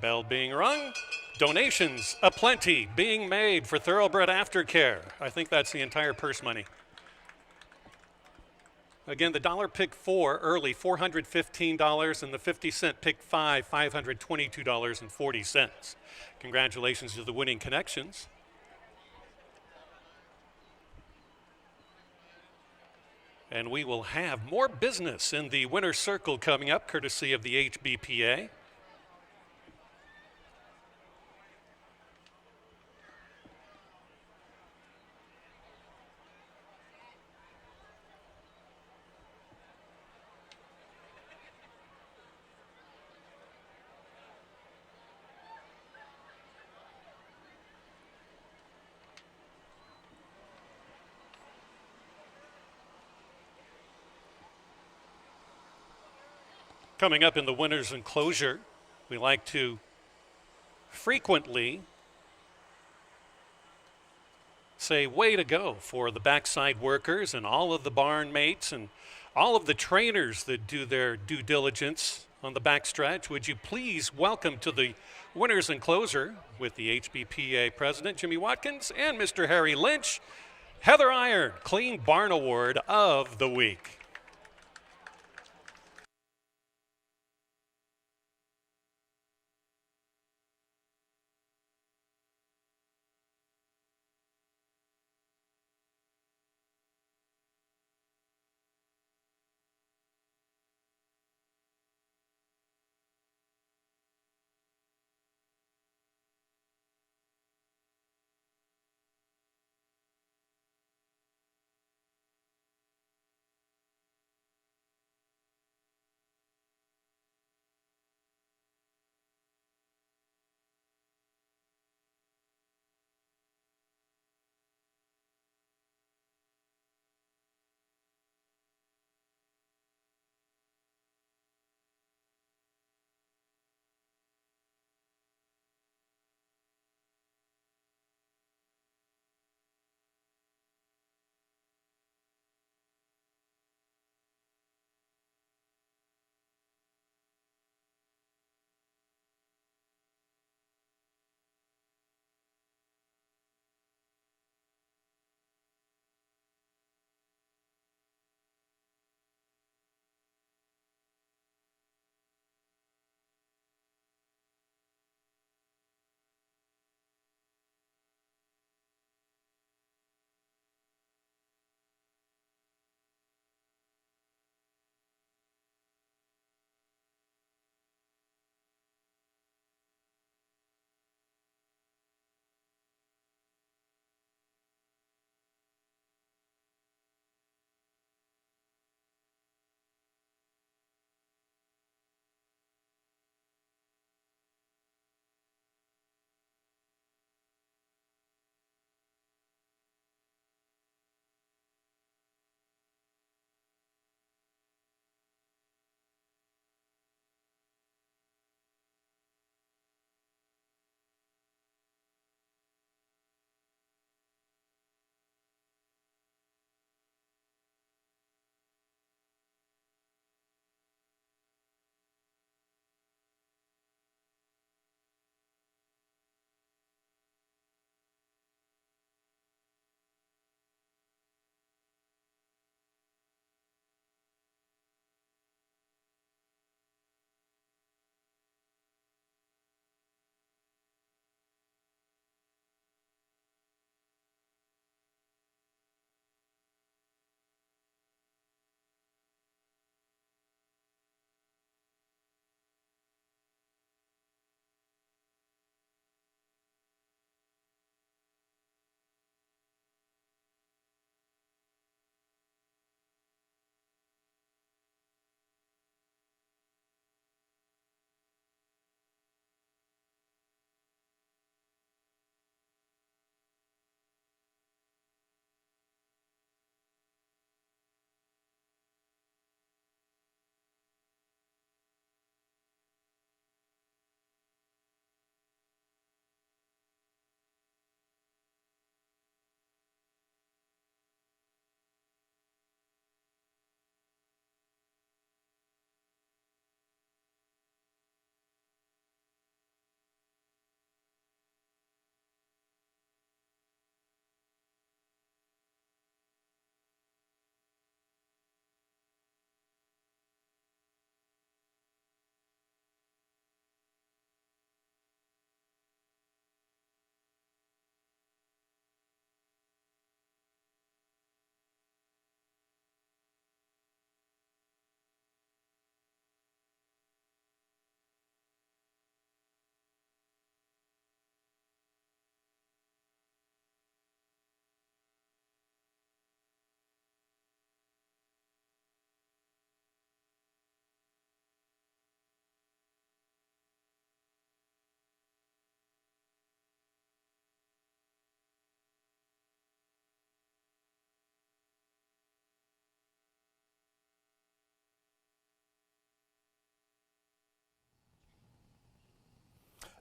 Bell being rung. Donations aplenty being made for Thoroughbred Aftercare. I think that's the entire purse money. Again, the dollar pick 4 early, $415, and the 50-cent pick 5, $522.40. Congratulations to the winning connections. And we will have more business in the winner's circle coming up, courtesy of the HBPA. Coming up in the winner's enclosure, we like to frequently say way to go for the backside workers and all of the barn mates and all of the trainers that do their due diligence on the backstretch. Would you please welcome to the winner's enclosure with the HBPA president, Jimmy Watkins, and Mr. Harry Lynch, Heather Iron, Clean Barn Award of the Week.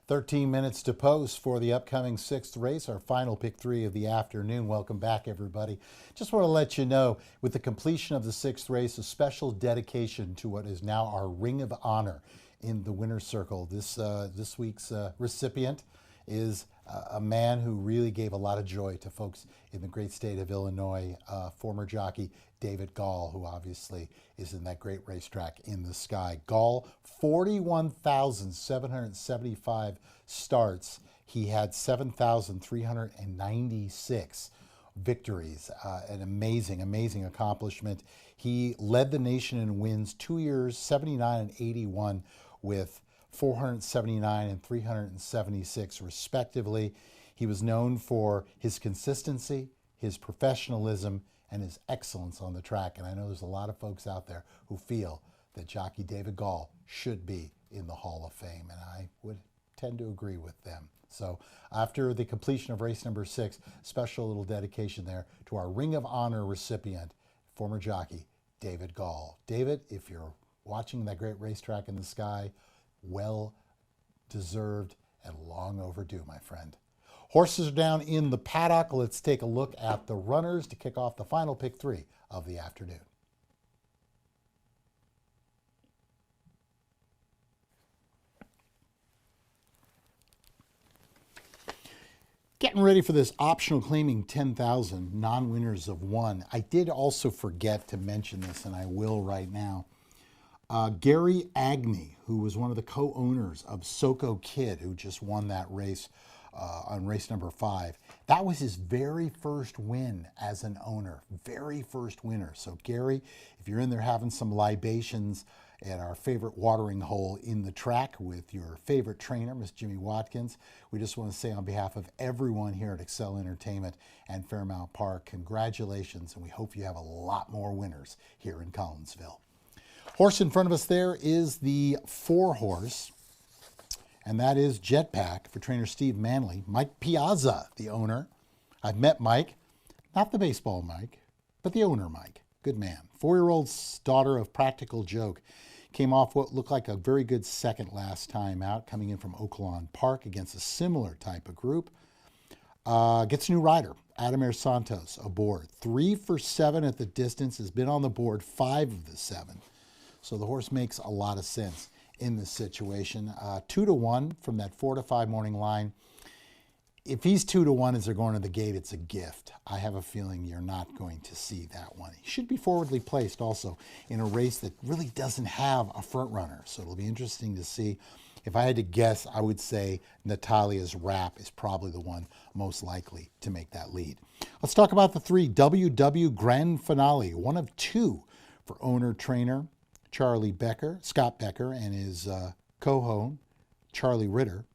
13 minutes to post for the upcoming sixth race, our final pick three of the afternoon. Welcome back, everybody. Just want to let you know, with the completion of the sixth race, a special dedication to what is now our Ring of Honor in the winner's circle. This week's recipient is a man who really gave a lot of joy to folks in the great state of Illinois, former jockey David Gall, who obviously is in that great racetrack in the sky. Gall, 41,775 starts. He had 7,396 victories. An amazing, amazing accomplishment. He led the nation in wins 2 years, 79 and 81, with 479 and 376 respectively. He was known for his consistency, his professionalism, and his excellence on the track. And I know there's a lot of folks out there who feel that jockey David Gall should be in the Hall of Fame, and I would tend to agree with them. So after the completion of race number 6, special little dedication there to our Ring of Honor recipient, former jockey David Gall. David, if you're watching that great racetrack in the sky, well deserved and long overdue, my friend. Horses are down in the paddock. Let's take a look at the runners to kick off the final pick three of the afternoon. Getting ready for this optional claiming 10,000 non-winners of one. I did also forget to mention this, and I will right now. Gary Agnew, who was one of the co-owners of Soko Kid, who just won that race on race number 5. That was his very first win as an owner, very first winner. So Gary, if you're in there having some libations at our favorite watering hole in the track with your favorite trainer, Miss Jimmy Watkins, we just want to say on behalf of everyone here at Excel Entertainment and Fairmount Park, congratulations, and we hope you have a lot more winners here in Collinsville. Horse in front of us there is the 4-horse, and that is Jetpack for trainer Steve Manley. Mike Piazza, the owner. I've met Mike, not the baseball Mike, but the owner Mike. Good man. 4-year-old daughter of Practical Joke. Came off what looked like a very good second last time out, coming in from Oaklawn Park against a similar type of group. Gets a new rider, Adamir Santos, aboard. 3 for 7 at the distance, has been on the board 5 of the 7. So the horse makes a lot of sense in this situation. 2-1 from that 4 to 5 morning line. If he's 2-1 as they're going to the gate, it's a gift. I have a feeling you're not going to see that one. He should be forwardly placed also in a race that really doesn't have a front runner. So it'll be interesting to see. If I had to guess, I would say Natalia's Rap is probably the one most likely to make that lead. Let's talk about the 3 WW Grand Finale, one of 2 for owner-trainer Scott Becker, and his co-owner, Charlie Ritter.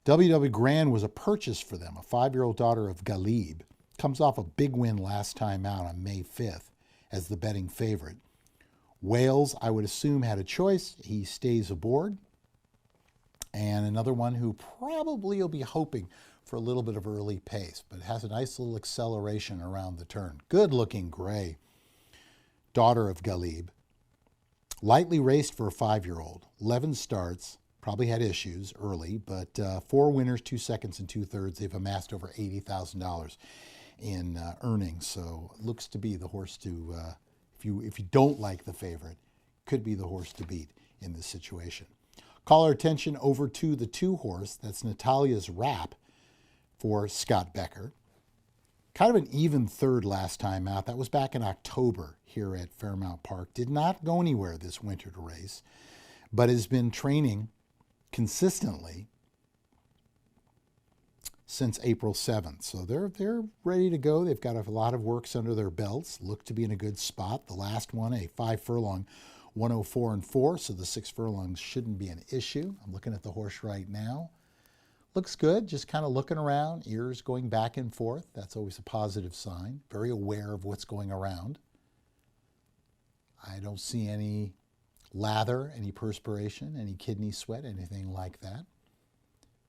WW Grand was a purchase for them, a 5-year-old daughter of Galib. Comes off a big win last time out on May 5th as the betting favorite. Wales, I would assume, had a choice. He stays aboard. And another one who probably will be hoping for a little bit of early pace, but has a nice little acceleration around the turn. Good-looking gray. Daughter of Galib. Lightly raced for a 5-year-old. 11 starts. Probably had issues early, but 4 winners, 2 seconds, and 2/3. They've amassed over $80,000 in earnings. So looks to be the horse to, if you don't like the favorite, could be the horse to beat in this situation. Call our attention over to the 2-horse. That's Natalia's Rap for Scott Becker. Kind of an even third last time out. That was back in October here at Fairmount Park. Did not go anywhere this winter to race, but has been training consistently since April 7th. So they're ready to go. They've got a lot of works under their belts. Look to be in a good spot. The last one, a 5-furlong, 104-4. So the 6 furlongs shouldn't be an issue. I'm looking at the horse right now. Looks good, just kind of looking around, ears going back and forth. That's always a positive sign. Very aware of what's going around. I don't see any lather, any perspiration, any kidney sweat, anything like that.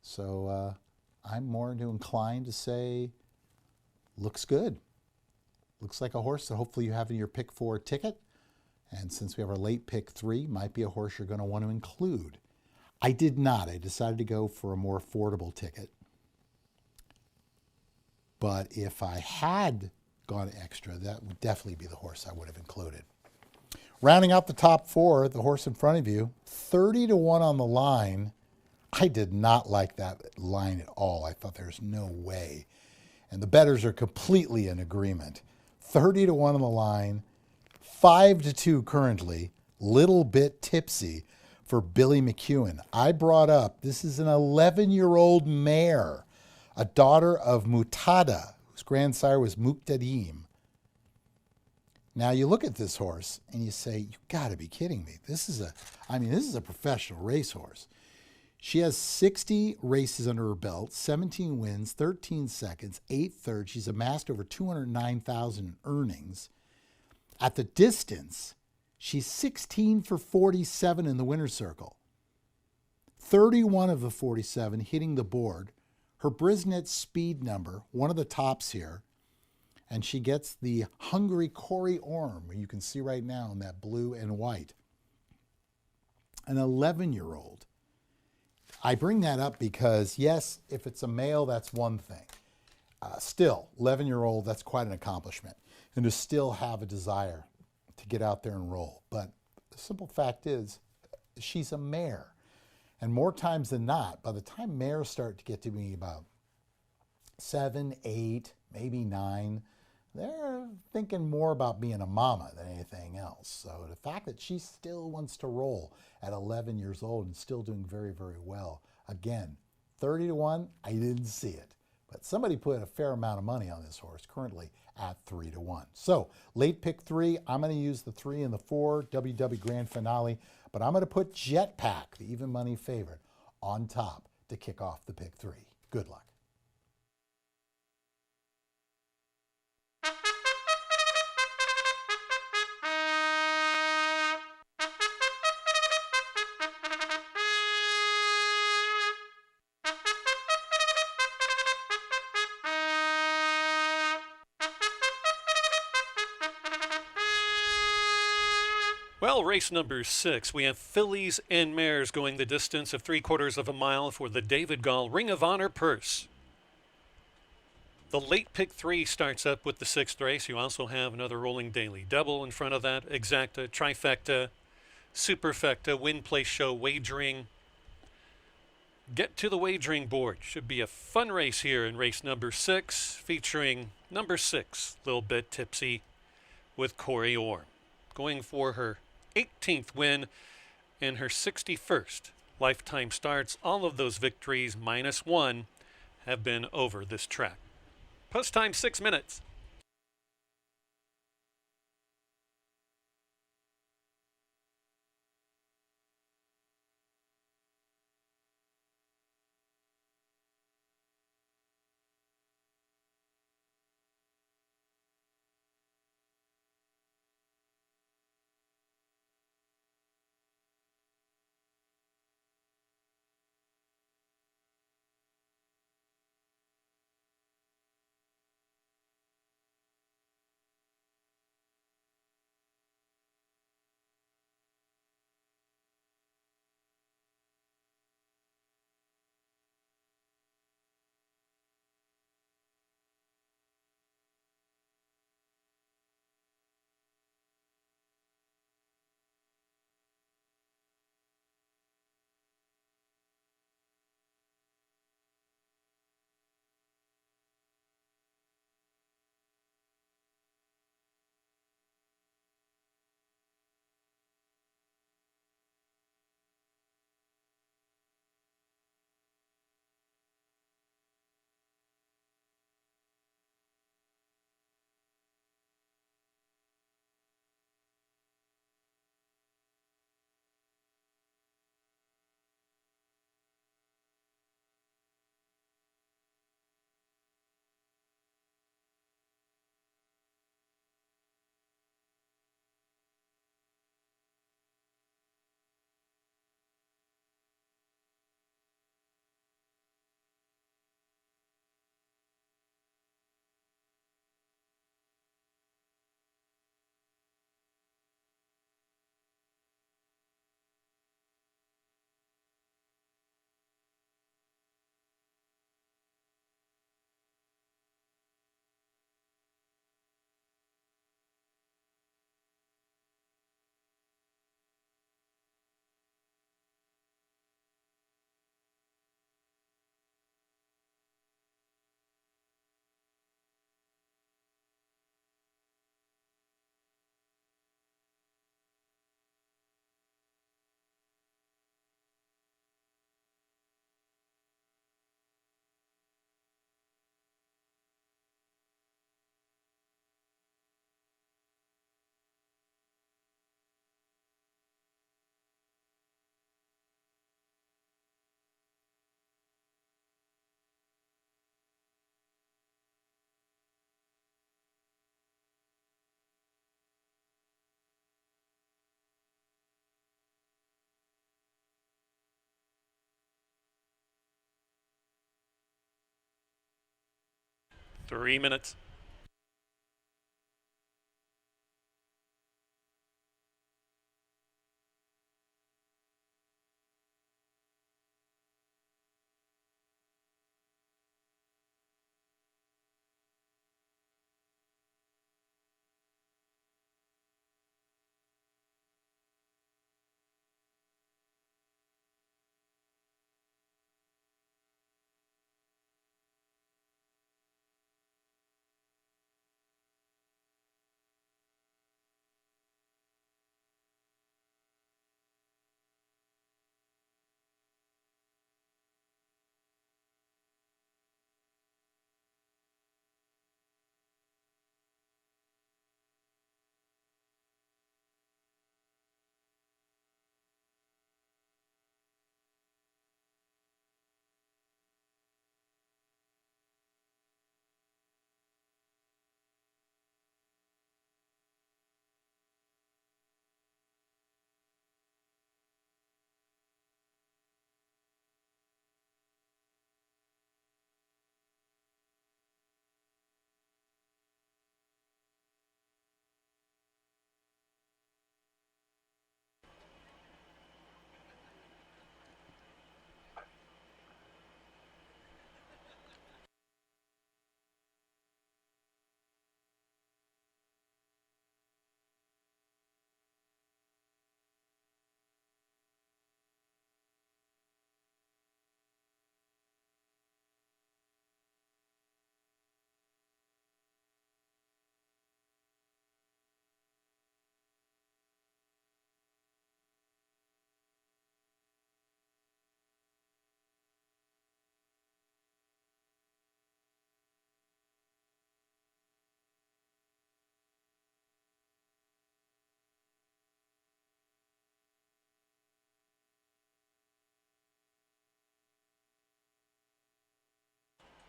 So I'm more inclined to say, looks good. Looks like a horse that hopefully you have in your pick 4 ticket. And since we have our late pick 3, might be a horse you're going to want to include. I did not. I decided to go for a more affordable ticket. But if I had gone extra, that would definitely be the horse I would have included. Rounding out the top four, the horse in front of you, 30 to 1 on the line. I did not like that line at all. I thought there's no way. And the bettors are completely in agreement. 30 to 1 on the line, 5 to 2 currently, little bit tipsy for Billy McEwen. I brought up, this is an 11-year-old mare, a daughter of Mutada, whose grandsire was Muqtadim. Now you look at this horse and you say, you gotta be kidding me. This is a professional racehorse. She has 60 races under her belt, 17 wins, 13 seconds, 8 thirds. She's amassed over 209,000 in earnings. At the distance, she's 16 for 47 in the winner's circle. 31 of the 47 hitting the board. Her Brisnet speed number, one of the tops here, and she gets the Hungry Corey Orm, you can see right now in that blue and white. An 11-year-old. I bring that up because, yes, if it's a male, that's one thing. Still, 11-year-old, that's quite an accomplishment. And to still have a desire to get out there and roll. But the simple fact is, she's a mare. And more times than not, by the time mares start to get to be about 7, 8, maybe 9, they're thinking more about being a mama than anything else. So the fact that she still wants to roll at 11 years old and still doing very, very well. Again, 30 to 1, I didn't see it. But somebody put a fair amount of money on this horse, currently at 3 to 1. So late pick 3, I'm going to use the 3 and the 4, WW Grand Finale. But I'm going to put Jetpack, the even money favorite, on top to kick off the pick 3. Good luck.
Well, race number 6, we have fillies and mares going the distance of 3/4 of a mile for the David Gall Ring of Honor purse. The late pick 3 starts up with the 6th race. You also have another rolling daily double in front of that, exacta, trifecta, superfecta, win, place, show, wagering. Get to the wagering board. Should be a fun race here in race number 6, featuring number 6, Little Bit Tipsy, with Corey Orm, going for her 18th win and her 61st lifetime starts. All of those victories, -1, have been over this track. Post time 6 minutes. 3 minutes.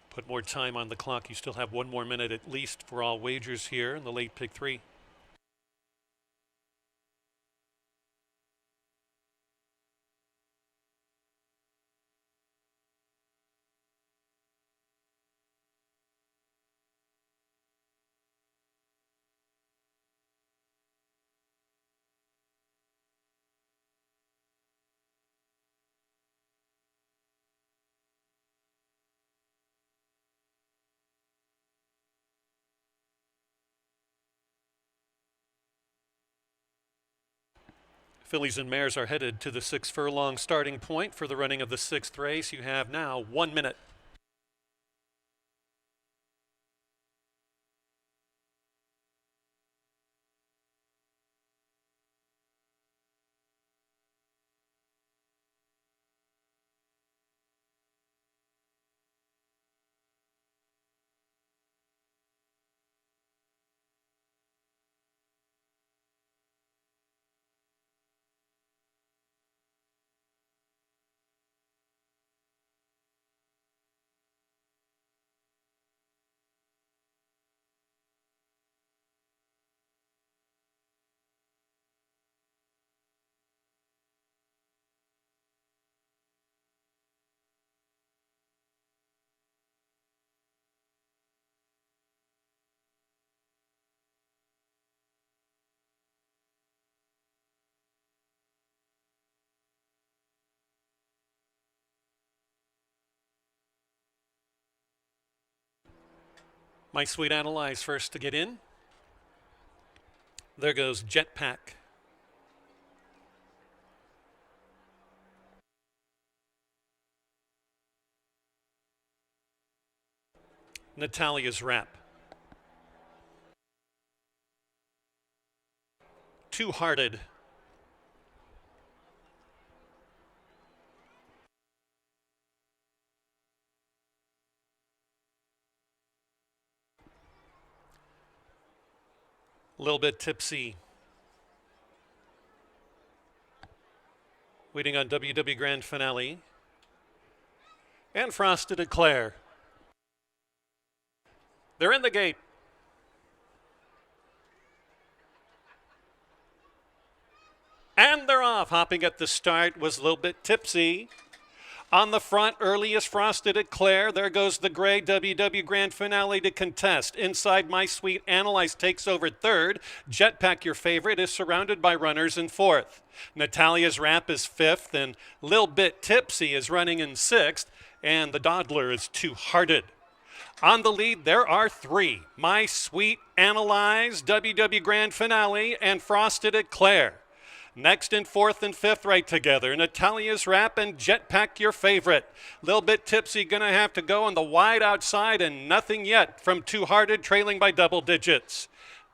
Put more time on the clock. You still have 1 more minute at least for all wagers here in the late pick 3. Fillies and mares are headed to the 6 furlong starting point for the running of the 6th race. You have now 1 minute. My Sweet Analyze first to get in. There goes Jetpack. Natalia's Rap. Two Hearted. A little bit tipsy. Waiting on WW Grand Finale. And Frosted Eclair. They're in the gate. And they're off. Hopping at the start was a little bit tipsy. On the front, earliest Frosted Eclair. There goes the gray WW Grand Finale to contest. Inside, My Sweet Analyze takes over third. Jetpack, your favorite, is surrounded by runners in fourth. Natalia's Rap is fifth, and Lil Bit Tipsy is running in sixth, and the Dawdler is two-hearted. On the lead, there are three: My Sweet Analyze, WW Grand Finale, and Frosted Eclair. Next in fourth and fifth right together, Natalia's Rap and Jetpack, your favorite. Lil Bit Tipsy gonna have to go on the wide outside, and Nothing Yet from Two Hearted trailing by double digits.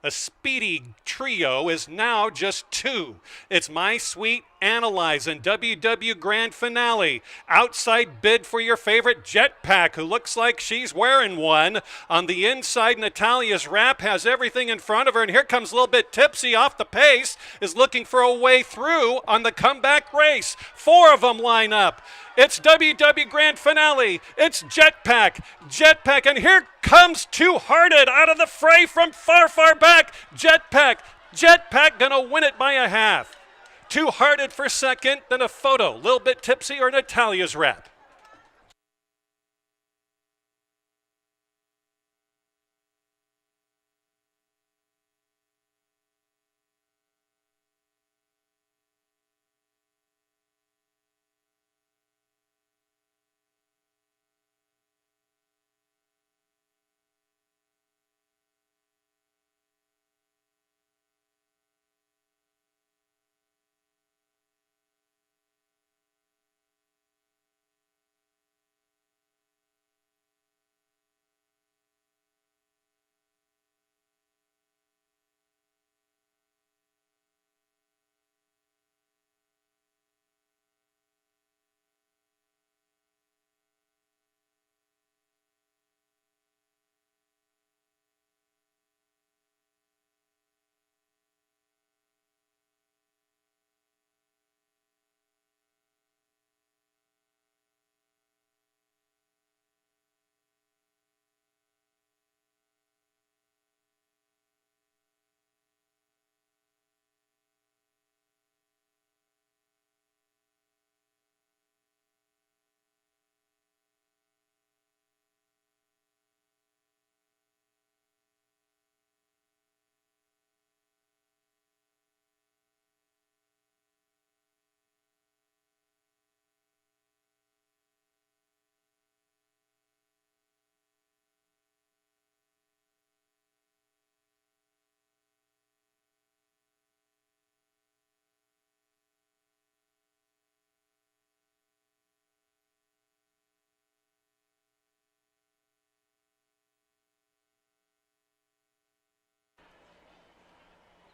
A speedy trio is now just two. It's My Sweet Analyze and WW Grand Finale. Outside bid for your favorite Jetpack, who looks like she's wearing one. On the inside, Natalia's Rap has everything in front of her, and here comes Lil Bit Tipsy off the pace, is looking for a way through on the comeback race. Four of them line up. It's WW Grand Finale. It's Jetpack, and here comes Two Hearted out of the fray from far, far back. Jetpack gonna win it by a half. Two Hearted for second, then a photo. Lil Bit Tipsy or Natalia's Rap.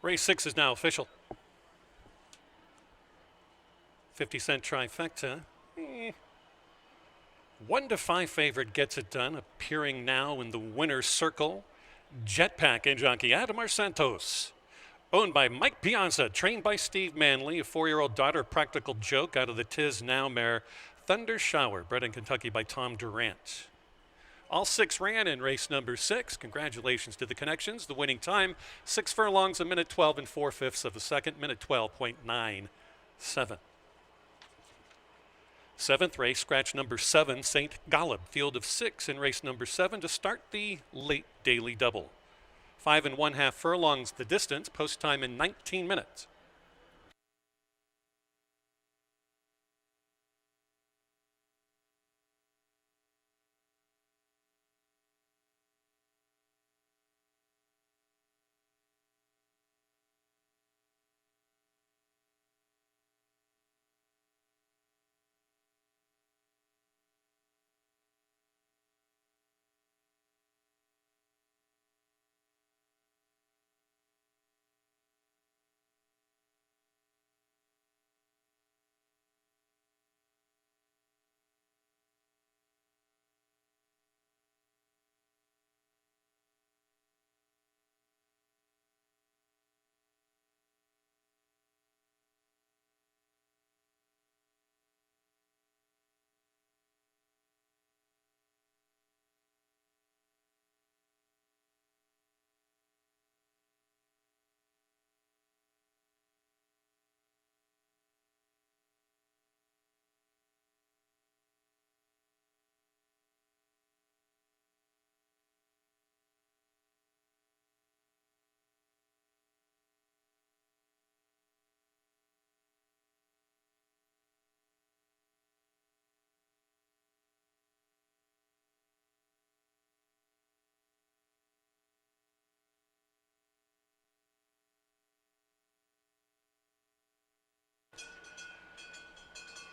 Race 6 is now official. 50-cent trifecta. 1 to 5 favorite gets it done, appearing now in the winner's circle. Jetpack and jockey Adamar Santos. Owned by Mike Piazza, trained by Steve Manley, a 4-year-old daughter Practical Joke out of the Tiz Now mare Thunder Shower, bred in Kentucky by Tom Durant. All 6 ran in race number 6. Congratulations to the connections. The winning time, 6 furlongs, a minute 12 and 4/5 of a second, minute 12.97. Seventh race, scratch number 7, St. Galeb, field of 6 in race number 7 to start the late daily double. 5 1/2 furlongs the distance, post time in 19 minutes.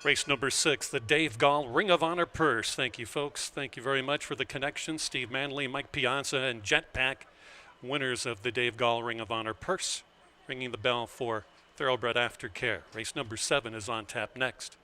Race number 6, the Dave Gall Ring of Honor Purse. Thank you, folks. Thank you very much for the connection. Steve Manley, Mike Piazza, and Jetpack, winners of the Dave Gall Ring of Honor Purse, ringing the bell for Thoroughbred Aftercare. Race number 7 is on tap next.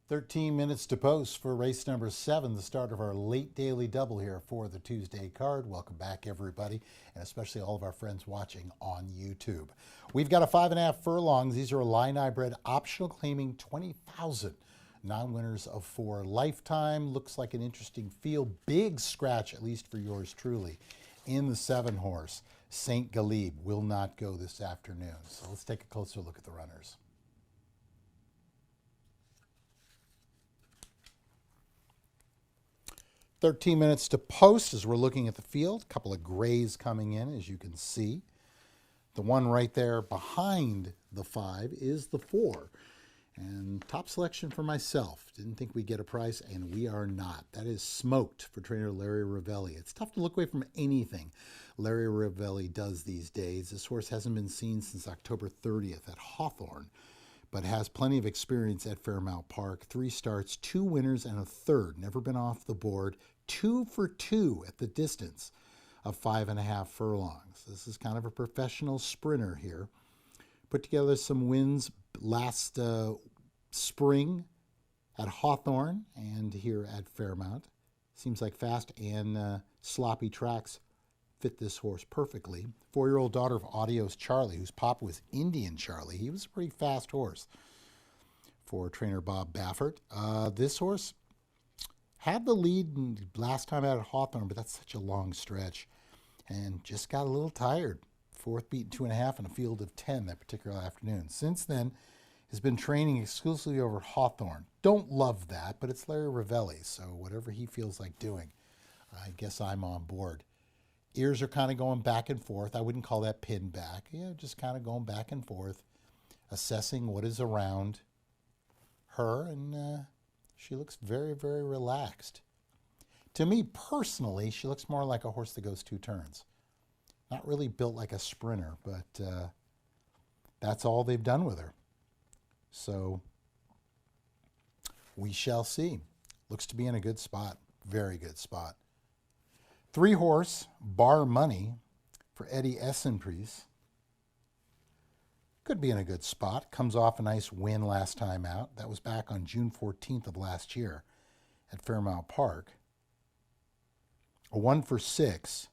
"13 minutes to post for race number 7, the start of our late daily double here for the Tuesday card. Welcome back, everybody, and especially all of our friends watching on YouTube. We've got a 5.5 furlongs. These are Illini bred, optional, claiming 20,000. Non-winners of 4 lifetime. Looks like an interesting field. Big scratch, at least for yours truly, in the 7 horse. St. Galib will not go this afternoon. So let's take a closer look at the runners. "13 minutes to post" as we're looking at the field. A couple of grays coming in, as you can see. The one right there behind the 5 is the 4. And top selection for myself. Didn't think we'd get a price, and we are not. That is Smoked for trainer Larry Ravelli. It's tough to look away from anything Larry Ravelli does these days. This horse hasn't been seen since October 30th at Hawthorne, but has plenty of experience at Fairmount Park. 3 starts, 2 winners, and a third. Never been off the board. 2 for 2 at the distance of 5.5 furlongs. This is kind of a professional sprinter here. Put together some wins last spring at Hawthorne and here at Fairmount. Seems like fast and sloppy tracks fit this horse perfectly. 4-year-old daughter of Audio's Charlie, whose papa was Indian Charlie. He was a pretty fast horse for trainer Bob Baffert. This horse had the lead last time out at Hawthorne, but that's such a long stretch, and just got a little tired. 4th beat 2.5 in a field of 10 that particular afternoon. Since then, has been training exclusively over Hawthorne. Don't love that, but it's Larry Ravelli, so whatever he feels like doing, I guess I'm on board. Ears are kind of going back and forth. I wouldn't call that pinned back. Yeah, just kind of going back and forth, assessing what is around her, and she looks very, very relaxed. To me personally, she looks more like a horse that goes 2 turns. Not really built like a sprinter, but that's all they've done with her. So we shall see. Looks to be in a good spot. Very good spot. 3-horse, Bar Money for Eddie Essenpriest. Could be in a good spot. Comes off a nice win last time out. That was back on June 14th of last year at Fairmount Park. A 1 for 6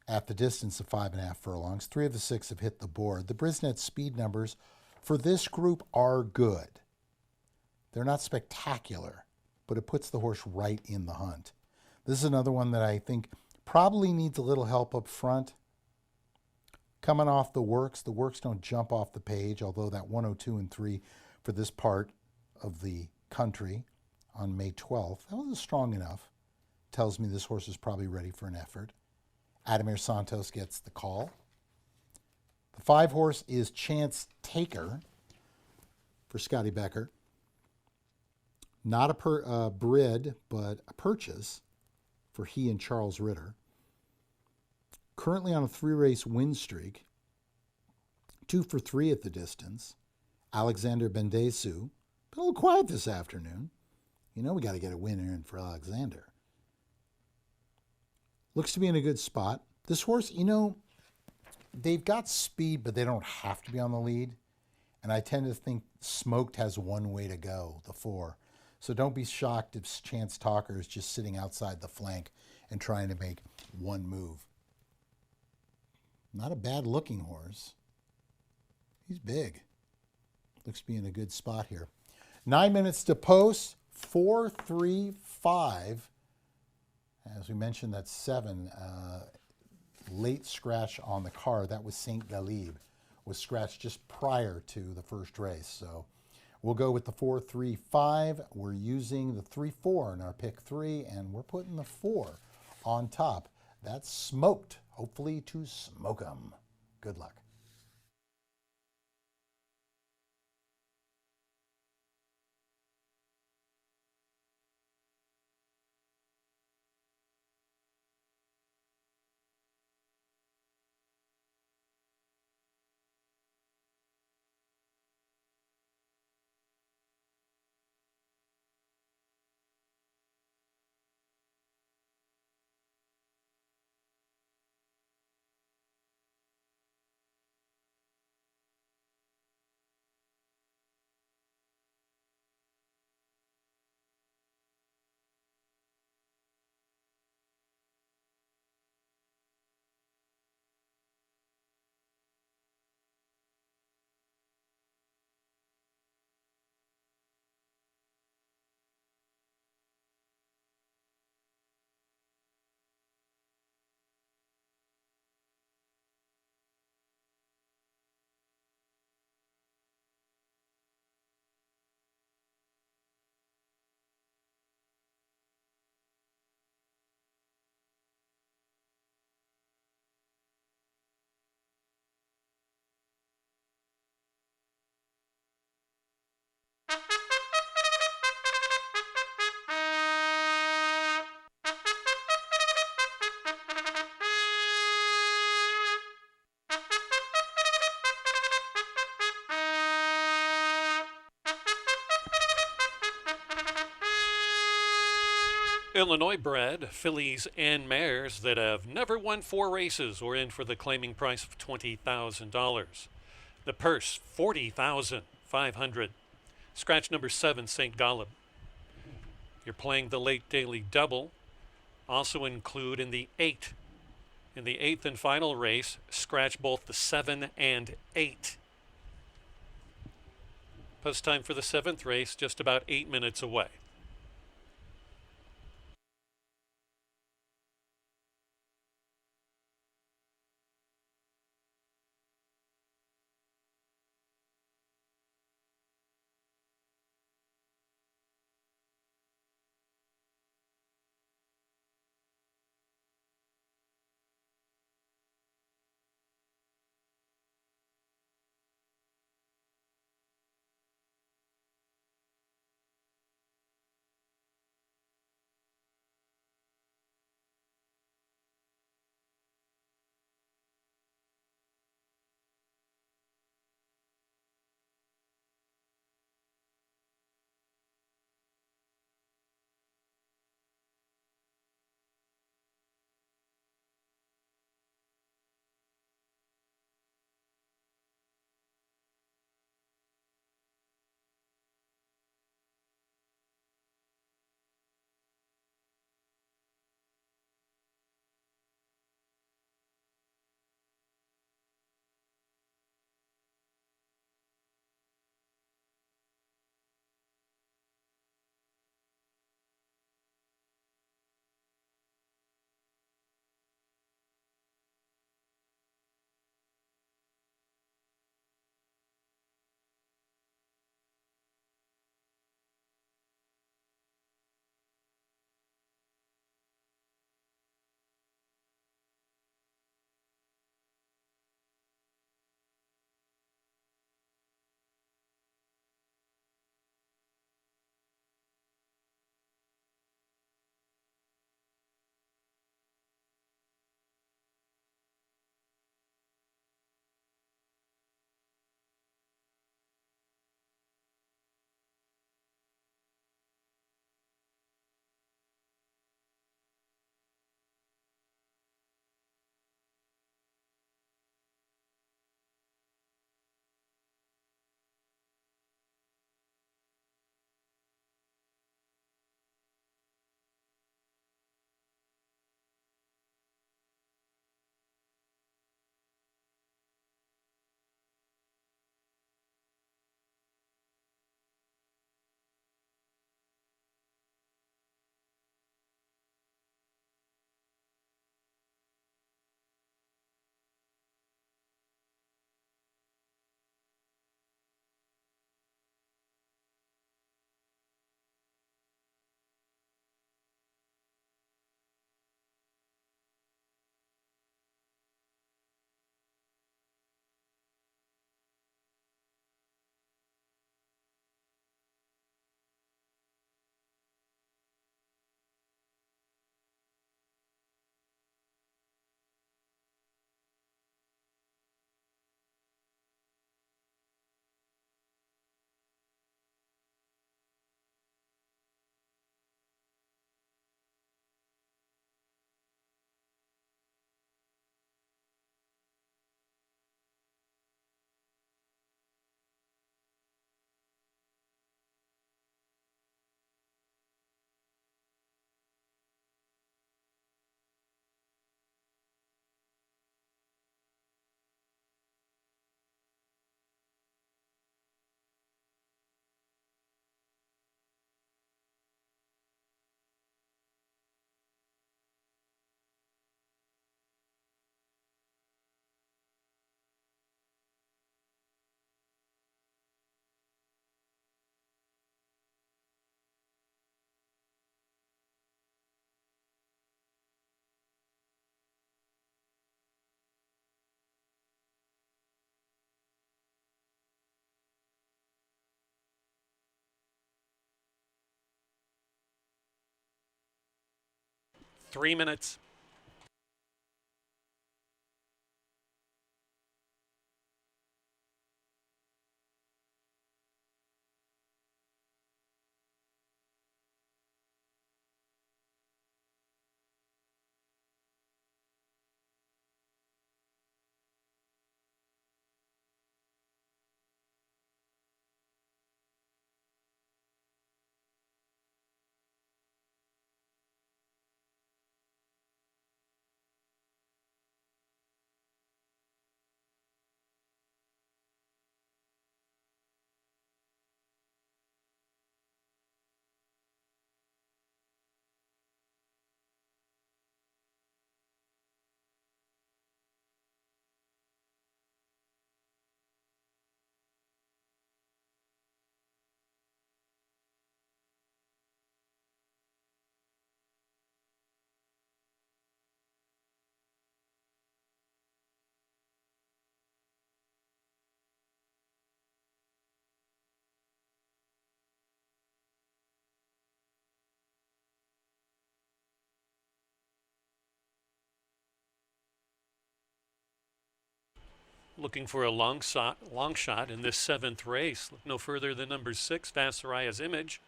at the distance of 5.5 furlongs. 3 of the 6 have hit the board. The Brisnet speed numbers for this group are good. They're not spectacular, but it puts the horse right in the hunt. This is another one that I think probably needs a little help up front. Coming off the works don't jump off the page, although that 102 and 3 for this part of the country on May 12th, that wasn't strong enough. Tells me this horse is probably ready for an effort. Ademir Santos gets the call. The 5-horse is Chance Taker for Scotty Becker. Not a brid, but a purchase for he and Charles Ritter. Currently on a 3-race win streak. 2 for 3 at the distance. Alexander Bendesu. Been a little quiet this afternoon. You know we got to get a winner in for Alexander. Looks to be in a good spot. This horse, you know, they've got speed, but they don't have to be on the lead. And I tend to think Smoked has one way to go, the 4. So don't be shocked if Chance Taker is just sitting outside the flank and trying to make one move. Not a bad looking horse. He's big. Looks to be in a good spot here. 9 minutes to post. 4, 3, 5. As we mentioned, that's 7. Late scratch on the car. That was St. Galib. Was scratched just prior to the first race. So we'll go with the 4, 3, 5. We're using the 3, 4 in our pick 3, and we're putting the 4 on top. That's Smoked. Hopefully to smoke 'em. Good luck.
Illinois bred fillies and mares that have never won 4 races or in for the claiming price of $20,000. The purse, $40,500. Scratch number 7, St. Gallen. You're playing the late daily double. Also include in the 8. In the 8th and final race, scratch both the 7 and 8. Post time for the 7th race, just about 8 minutes away. Three minutes. looking for a long shot in this seventh race. Look no further than number 6, Vassaraya's Image.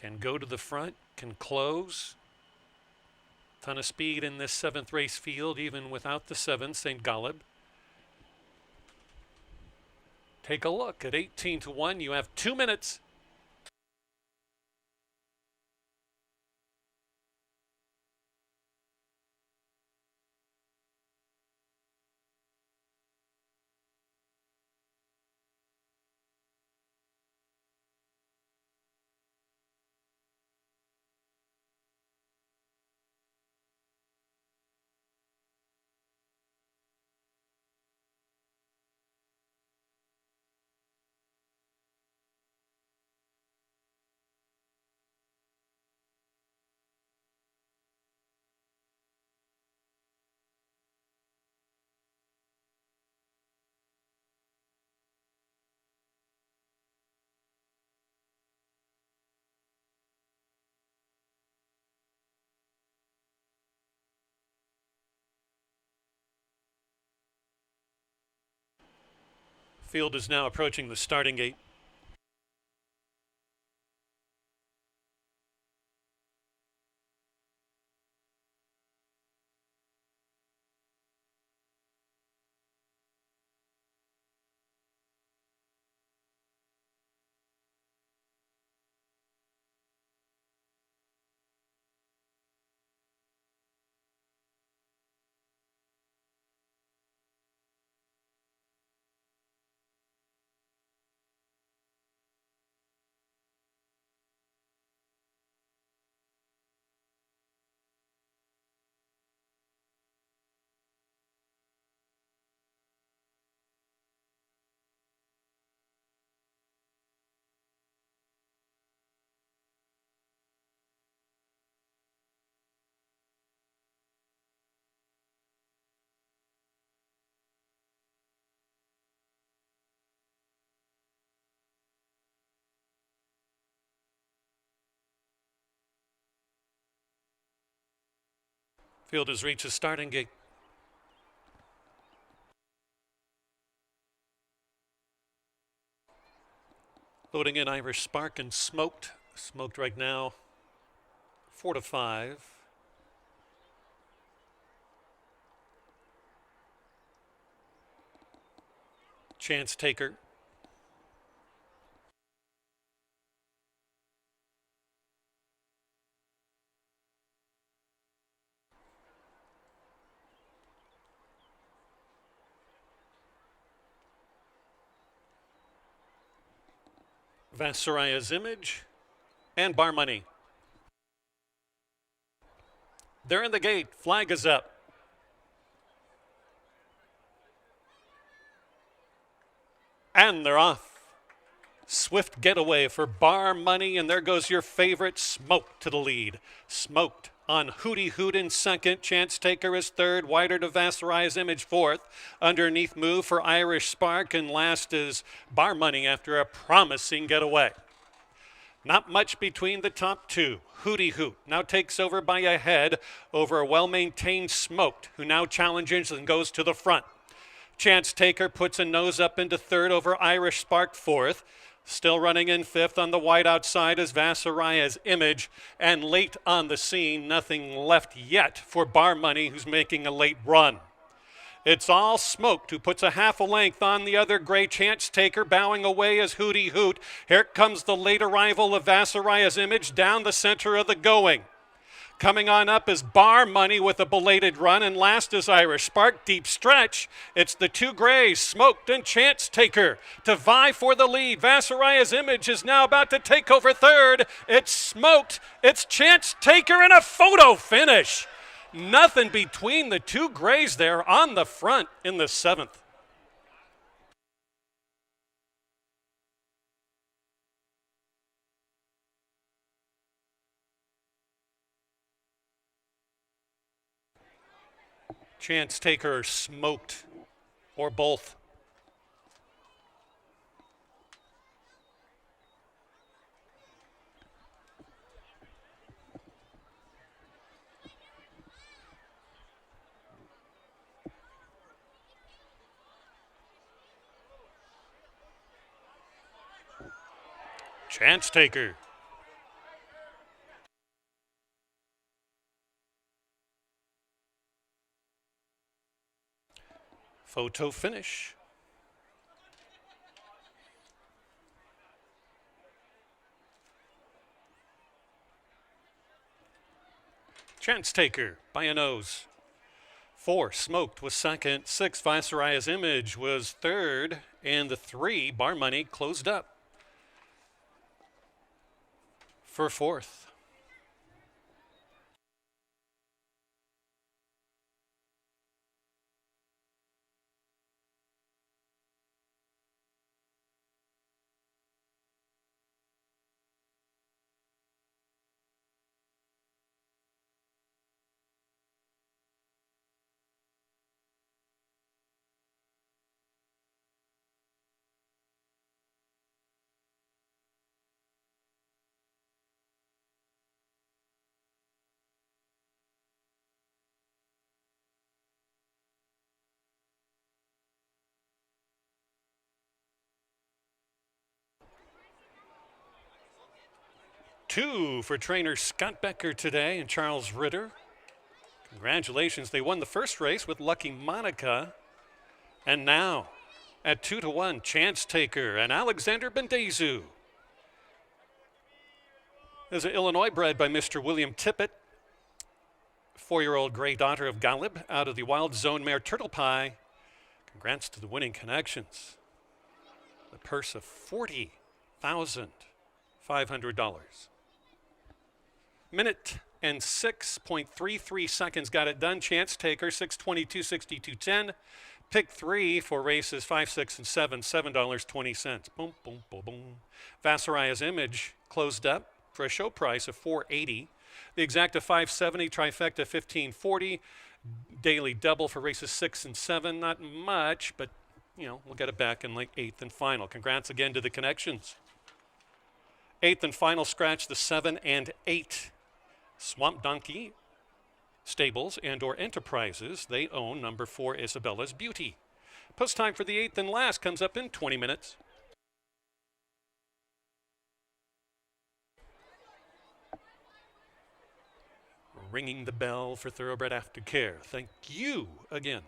Can go to the front, can close. Ton of speed in this seventh race field, even without the 7, St. Galib. Take a look at 18-1. You have 2 minutes. Field is now approaching the starting gate. Field has reached the starting gate. Loading in Irish Spark and Smoked. Smoked right now, 4-5. Chance Taker. Vassaraya's Image and Bar Money. They're in the gate. Flag is up. And they're off. Swift getaway for Bar Money, and there goes your favorite Smoked to the lead. Smoked on Hootie Hoot in second. Chance Taker is third. Wider to Vassaraya's Image fourth. Underneath move for Irish Spark, and last is Bar Money after a promising getaway. Not much between the top two. Hootie Hoot now takes over by a head over a well-maintained Smoked, who now challenges and goes to the front. Chance Taker puts a nose up into third over Irish Spark fourth. Still running in fifth on the wide outside is Vassaraya's Image. And late on the scene, nothing left yet for Bar Money, who's making a late run. It's all Smoked, who puts a half a length on the other gray. Chance Taker bowing away as Hootie Hoot. Here comes the late arrival of Vassaraya's Image down the center of the going. Coming on up is Bar Money with a belated run, and last is Irish Spark. Deep stretch. It's the two grays, Smoked and Chance Taker, to vie for the lead. Vassaraya's Image is now about to take over third. It's Smoked, it's Chance Taker, and a photo finish. Nothing between the two grays there on the front in the seventh. Chance Taker, Smoked, or both. Chance taker. Photo finish. Chance taker by a nose. 4, Smoked was second. 6, Viceroy's Image was third. And the 3, Bar Money, closed up for fourth. Two for trainer Scott Becker today and Charles Ritter. Congratulations, they won the first race with Lucky Monica. And now, at 2-1, Chance Taker and Alexander Bendezu. There's an Illinois bred by Mr. William Tippett. 4-year-old gray daughter of Galib out of the Wild Zone mare Turtle Pie. Congrats to the winning connections. The purse of $40,500. Minute and 6.33 seconds got it done. Chance Taker, 6:22:62:10. Pick 3 for races 5, 6, and 7, $7.20. Boom, boom, boom, boom. Viceroy's Image closed up for a show price of $4.80. The Exacta 570, Trifecta 1540. Daily double for races 6 and 7. Not much, but we'll get it back in like 8th and final. Congrats again to the connections. 8th and final scratch, the 7 and 8. Swamp Donkey Stables and/or Enterprises. They own number 4, Isabella's Beauty. Post time for the 8th and last comes up in 20 minutes. Ringing the bell for Thoroughbred Aftercare. Thank you again.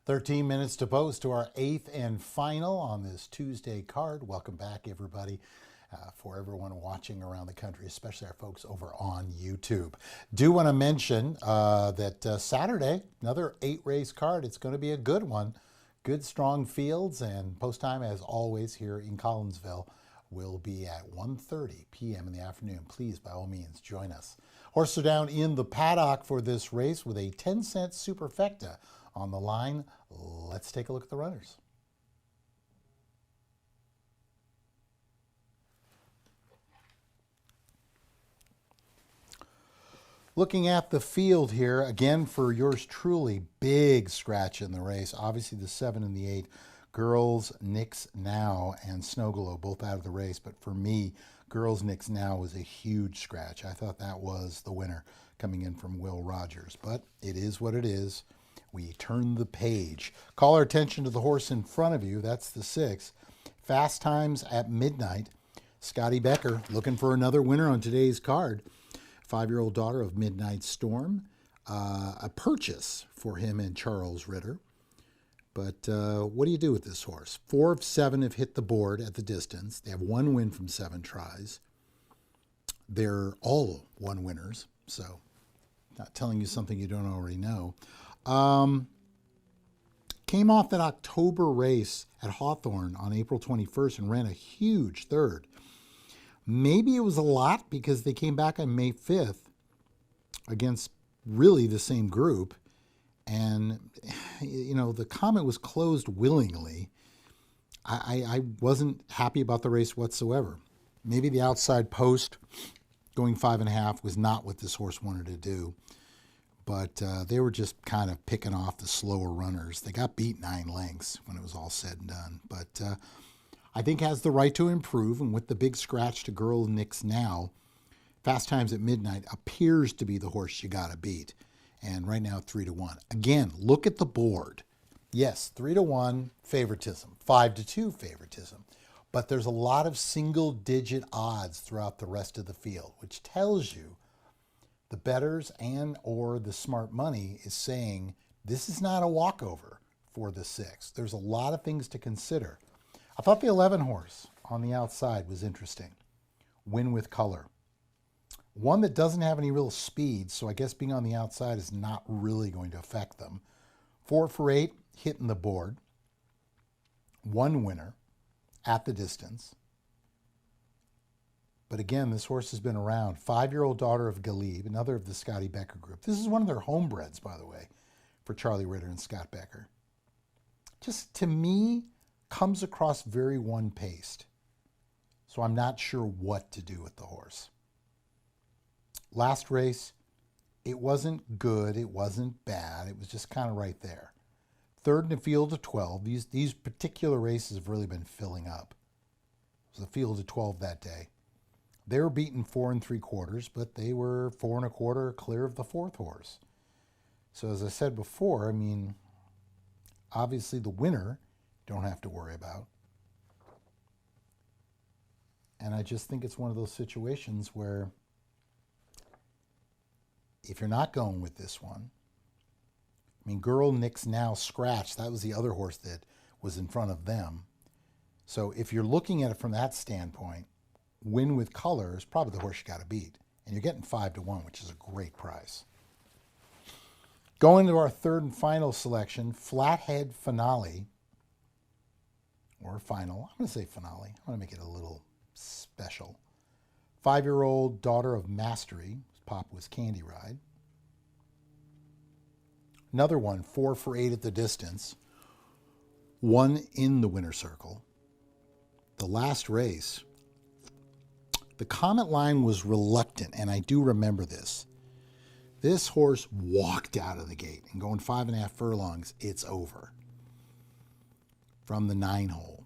13 minutes to post to our eighth and final on this Tuesday card. Welcome back, everybody. For everyone watching around the country, especially our folks over on YouTube. Do want to mention that Saturday, another 8-race card. It's going to be a good one. Good, strong fields, and post time, as always, here in Collinsville will be at 1:30 p.m. in the afternoon. Please, by all means, join us. Horses are down in the paddock for this race with a 10-cent superfecta on the line. Let's take a look at the runners. Looking at the field here, again, for yours truly, big scratch in the race. Obviously, the 7 and the 8, Girls, Nix Now, and Snowglow, both out of the race. But for me, Girls, Nix Now was a huge scratch. I thought that was the winner coming in from Will Rogers. But it is what it is. We turn the page. Call our attention to the horse in front of you. That's the 6. Fast Times at Midnight. Scotty Becker looking for another winner on today's card. 5-year-old daughter of Midnight Storm. A purchase for him and Charles Ritter. But what do you do with this horse? 4 of 7 have hit the board at the distance. They have 1 win from 7 tries. They're all 1 winners, so not telling you something you don't already know. Came off that October race at Hawthorne on April 21st and ran a huge 3rd. Maybe it was a lot because they came back on May 5th against really the same group. And, you know, the comment was closed willingly. I wasn't happy about the race whatsoever. Maybe the outside post going 5.5 was not what this horse wanted to do. But they were just kind of picking off the slower runners. They got beat 9 lengths when it was all said and done. But I think has the right to improve, and with the big scratch to Girl Nix Now, Fast Times at Midnight appears to be the horse you got to beat. And right now, 3-1. Again, look at the board. Yes, 3-1 favoritism, 5-2 favoritism. But there's a lot of single-digit odds throughout the rest of the field, which tells you the bettors and or the smart money is saying this is not a walkover for the 6. There's a lot of things to consider. I thought the 11 horse on the outside was interesting. Win with Color. One that doesn't have any real speed, so I guess being on the outside is not really going to affect them. 4 for 8, hitting the board. 1 winner at the distance. But again, this horse has been around. 5-year-old daughter of Galib, another of the Scotty Becker group. This is one of their homebreds, by the way, for Charlie Ritter and Scott Becker. Just, to me, comes across very one-paced. So I'm not sure what to do with the horse. Last race, it wasn't good, it wasn't bad, it was just kind of right there. 3rd in a field of 12. These particular races have really been filling up. It was a field of 12 that day. They were beaten 4 3/4, but they were 4 1/4 clear of the 4th horse. So as I said before, I mean, obviously the winner don't have to worry about. And I just think it's one of those situations where if you're not going with this one, I mean, Girl Nix Now scratched. That was the other horse that was in front of them. So if you're looking at it from that standpoint, Win with Color is probably the horse you got to beat. And you're getting 5-1, which is a great price. Going to our 3rd and final selection, Flathead Finale. Or final. I'm going to say finale. I want to make it a little special. 5-year-old daughter of Mastery. Pop was Candy Ride. Another one, 4 for 8 at the distance. 1 in the winner circle. The last race, the comment line was reluctant, and I do remember this. This horse walked out of the gate, and going 5.5 furlongs, it's over. From the 9 hole.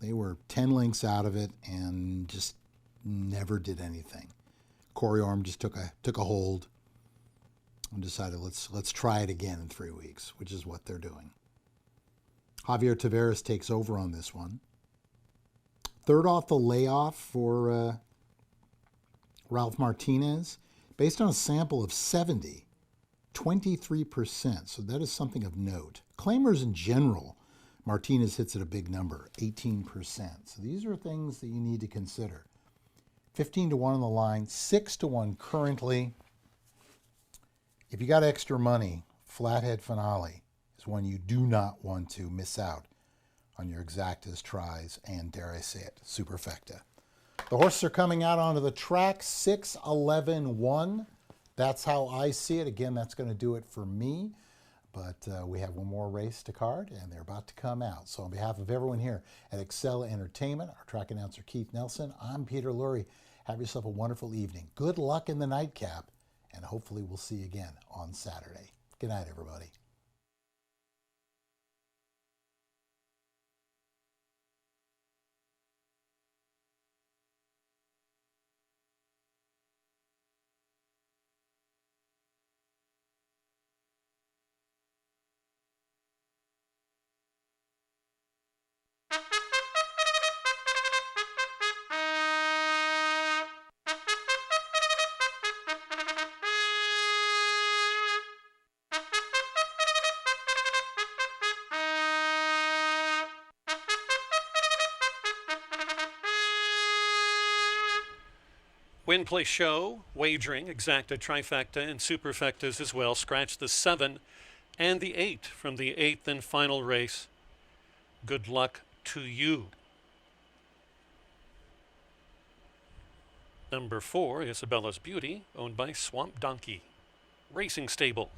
They were 10 lengths out of it and just never did anything. Corey Orm just took a hold and decided let's try it again in 3 weeks, which is what they're doing. Javier Tavares takes over on this one. 3rd off the layoff for Ralph Martinez, based on a sample of 70. 23%. So that is something of note. Claimers in general, Martinez hits at a big number, 18%. So these are things that you need to consider. 15 to 1 on the line, 6 to 1 currently. If you got extra money, Flathead Finale is one you do not want to miss out on your exactas, tries, and dare I say it, superfecta. The horses are coming out onto the track, 6, 11, 1. That's how I see it. Again, that's going to do it for me. But we have one more race to card, and they're about to come out. So on behalf of everyone here at Excel Entertainment, our track announcer Keith Nelson, I'm Peter Lurie. Have yourself a wonderful evening. Good luck in the nightcap, and hopefully we'll see you again on Saturday. Good night, everybody.
Win, play, show, wagering, exacta, trifecta, and superfectas as well. Scratch the 7 and the 8 from the 8th and final race. Good luck to you. Number 4, Isabella's Beauty, owned by Swamp Donkey Racing Stable.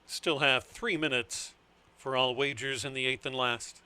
Still have 3 minutes for all wagers in the 8th and last.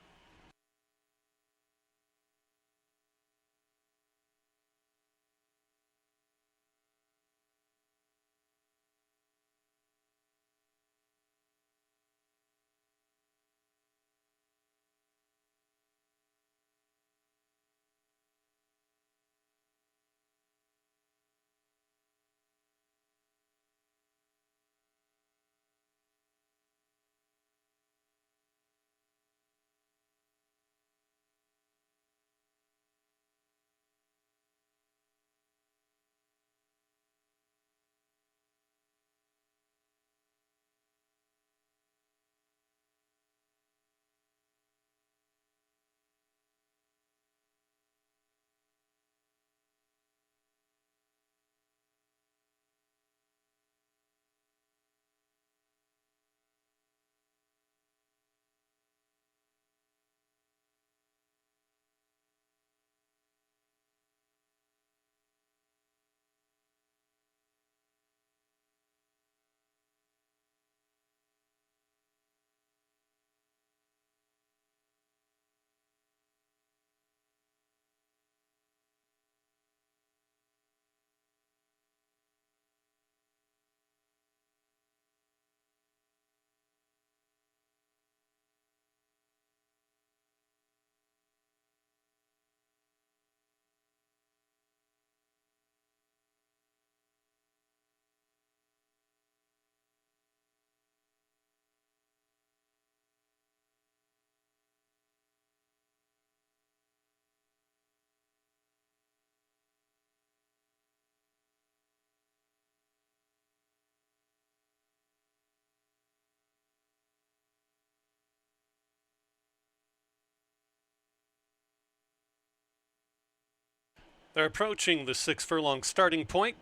They're approaching the 6 furlong starting point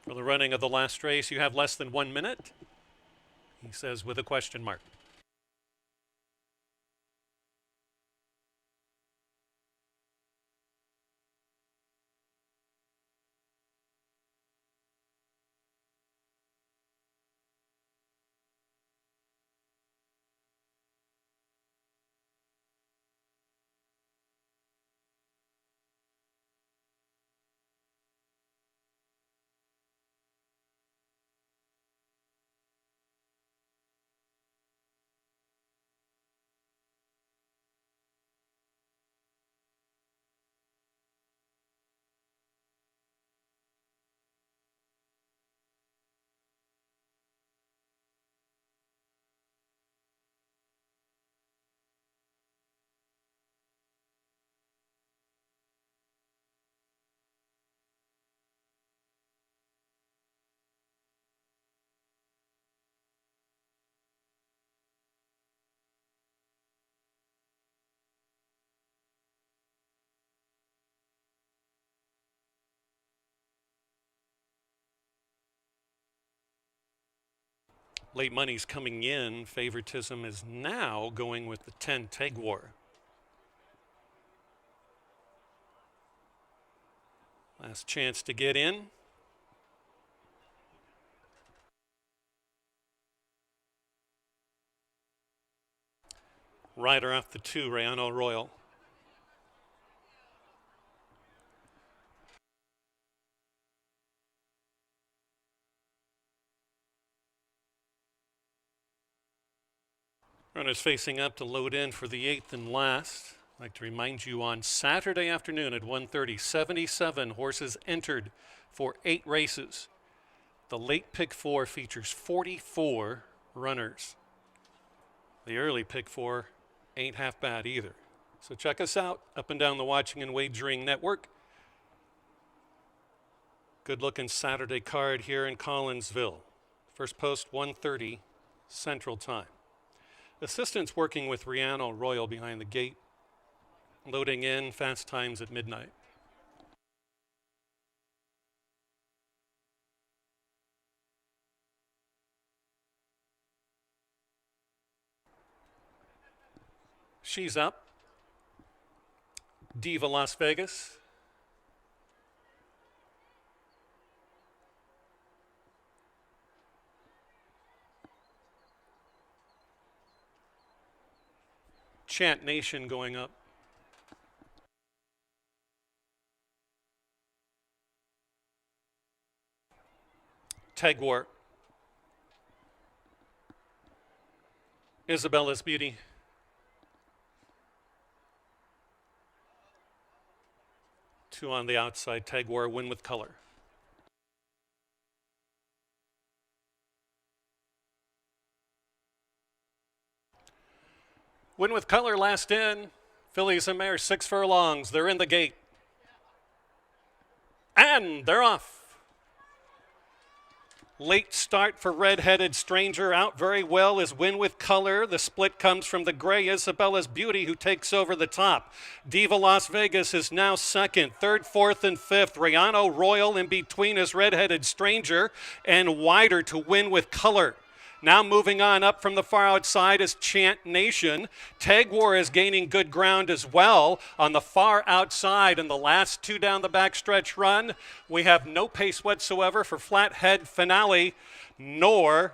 for the running of the last race. You have less than 1 minute, he says with a question mark. Late money's coming in. Favoritism is now going with the 10 Tegwar. Last chance to get in. Rider off the 2, Rayano Royal. Runners facing up to load in for the 8th and last. I'd like to remind you on Saturday afternoon at 1:30, 77 horses entered for 8 races. The late pick 4 features 44 runners. The early pick 4 ain't half bad either. So check us out up and down the Watching and Wagering Network. Good looking Saturday card here in Collinsville. First post 1:30 Central Time. Assistants working with Riano Royal behind the gate. Loading in, fast times at midnight. She's up. Diva Las Vegas. Chant Nation going up. Tegwar. Isabella's Beauty. Two on the outside. Tegwar, Win with Color. Win with Color, last in. Fillies and Mares, 6 furlongs. They're in the gate. And they're off. Late start for Red-Headed Stranger. Out very well is Win with Color. The split comes from the gray Isabella's Beauty, who takes over the top. Diva Las Vegas is now second. Third, fourth, and fifth. Rayano Royal in between is Red-Headed Stranger, and wider to Win with Color. Now moving on up from the far outside is Chant Nation. Tegwar is gaining good ground as well on the far outside. In the last two down the backstretch run, we have no pace whatsoever for Flathead Finale, nor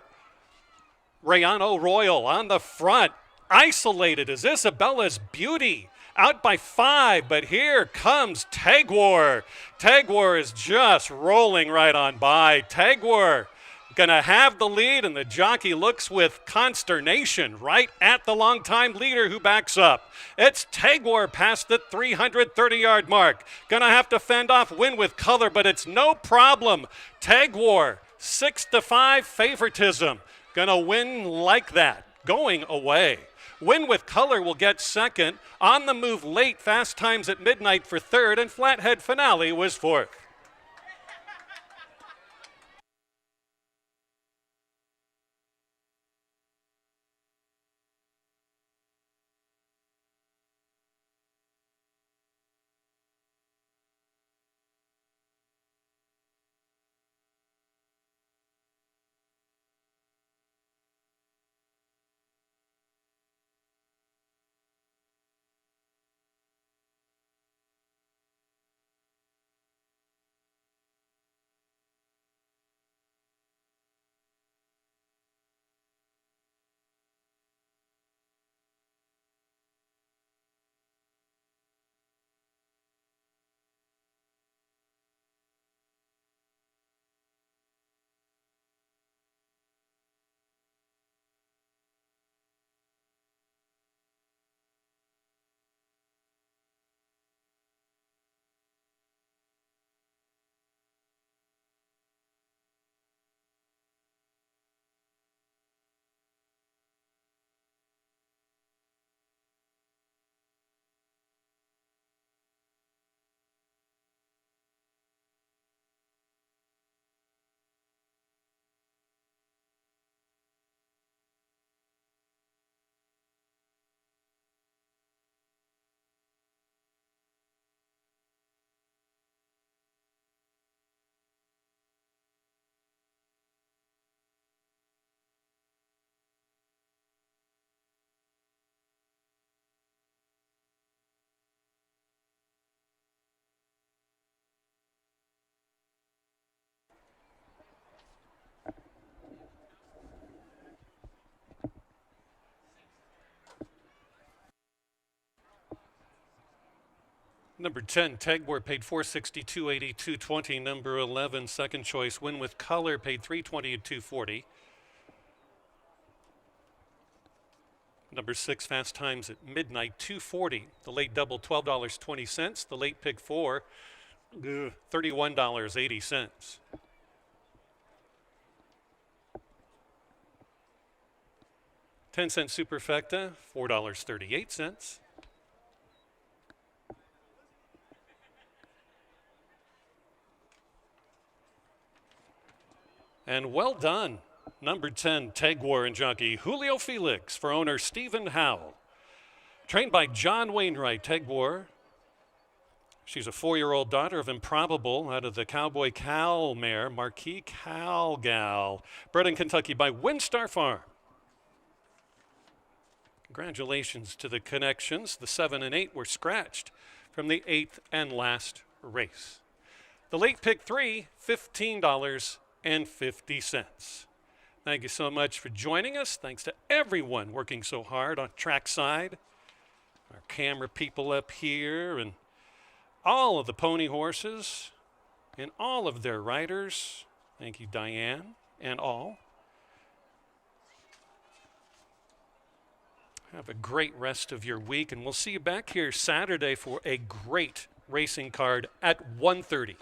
Rayano Royal. On the front, isolated is Isabella's Beauty. Out by 5, but here comes Tegwar. Tegwar is just rolling right on by. Tegwar going to have the lead, and the jockey looks with consternation right at the longtime leader who backs up. It's Tegwar past the 330-yard mark. Going to have to fend off Win with Color, but it's no problem. Tegwar, 6-5 favoritism. Going to win like that, going away. Win with Color will get second. On the move late, Fast Times at Midnight for third, and Flathead Finale was fourth. Number 10, Tegwar paid $462.82.20. Number 11, second choice, Win with Color, paid $320 at $240. Number 6, Fast Times at Midnight, $240. The late double, $12.20. The late pick 4, $31.80. 10-cent Superfecta, $4.38. And well done, number 10, Tegwar and jockey Julio Felix for owner Stephen Howell. Trained by John Wainwright, Tegwar. She's a 4-year-old daughter of Improbable out of the Cowboy Cal mare, Marquis Cal Gal, bred in Kentucky by Windstar Farm. Congratulations to the connections. The 7 and 8 were scratched from the 8th and last race. The late pick 3, $15.50. Thank you so much for joining us. Thanks to everyone working so hard on trackside Our camera people up here and all of the pony horses and all of their riders. Thank you, Diane, and all. Have a great rest of your week, and we'll see you back here Saturday for a great racing card at 1:30.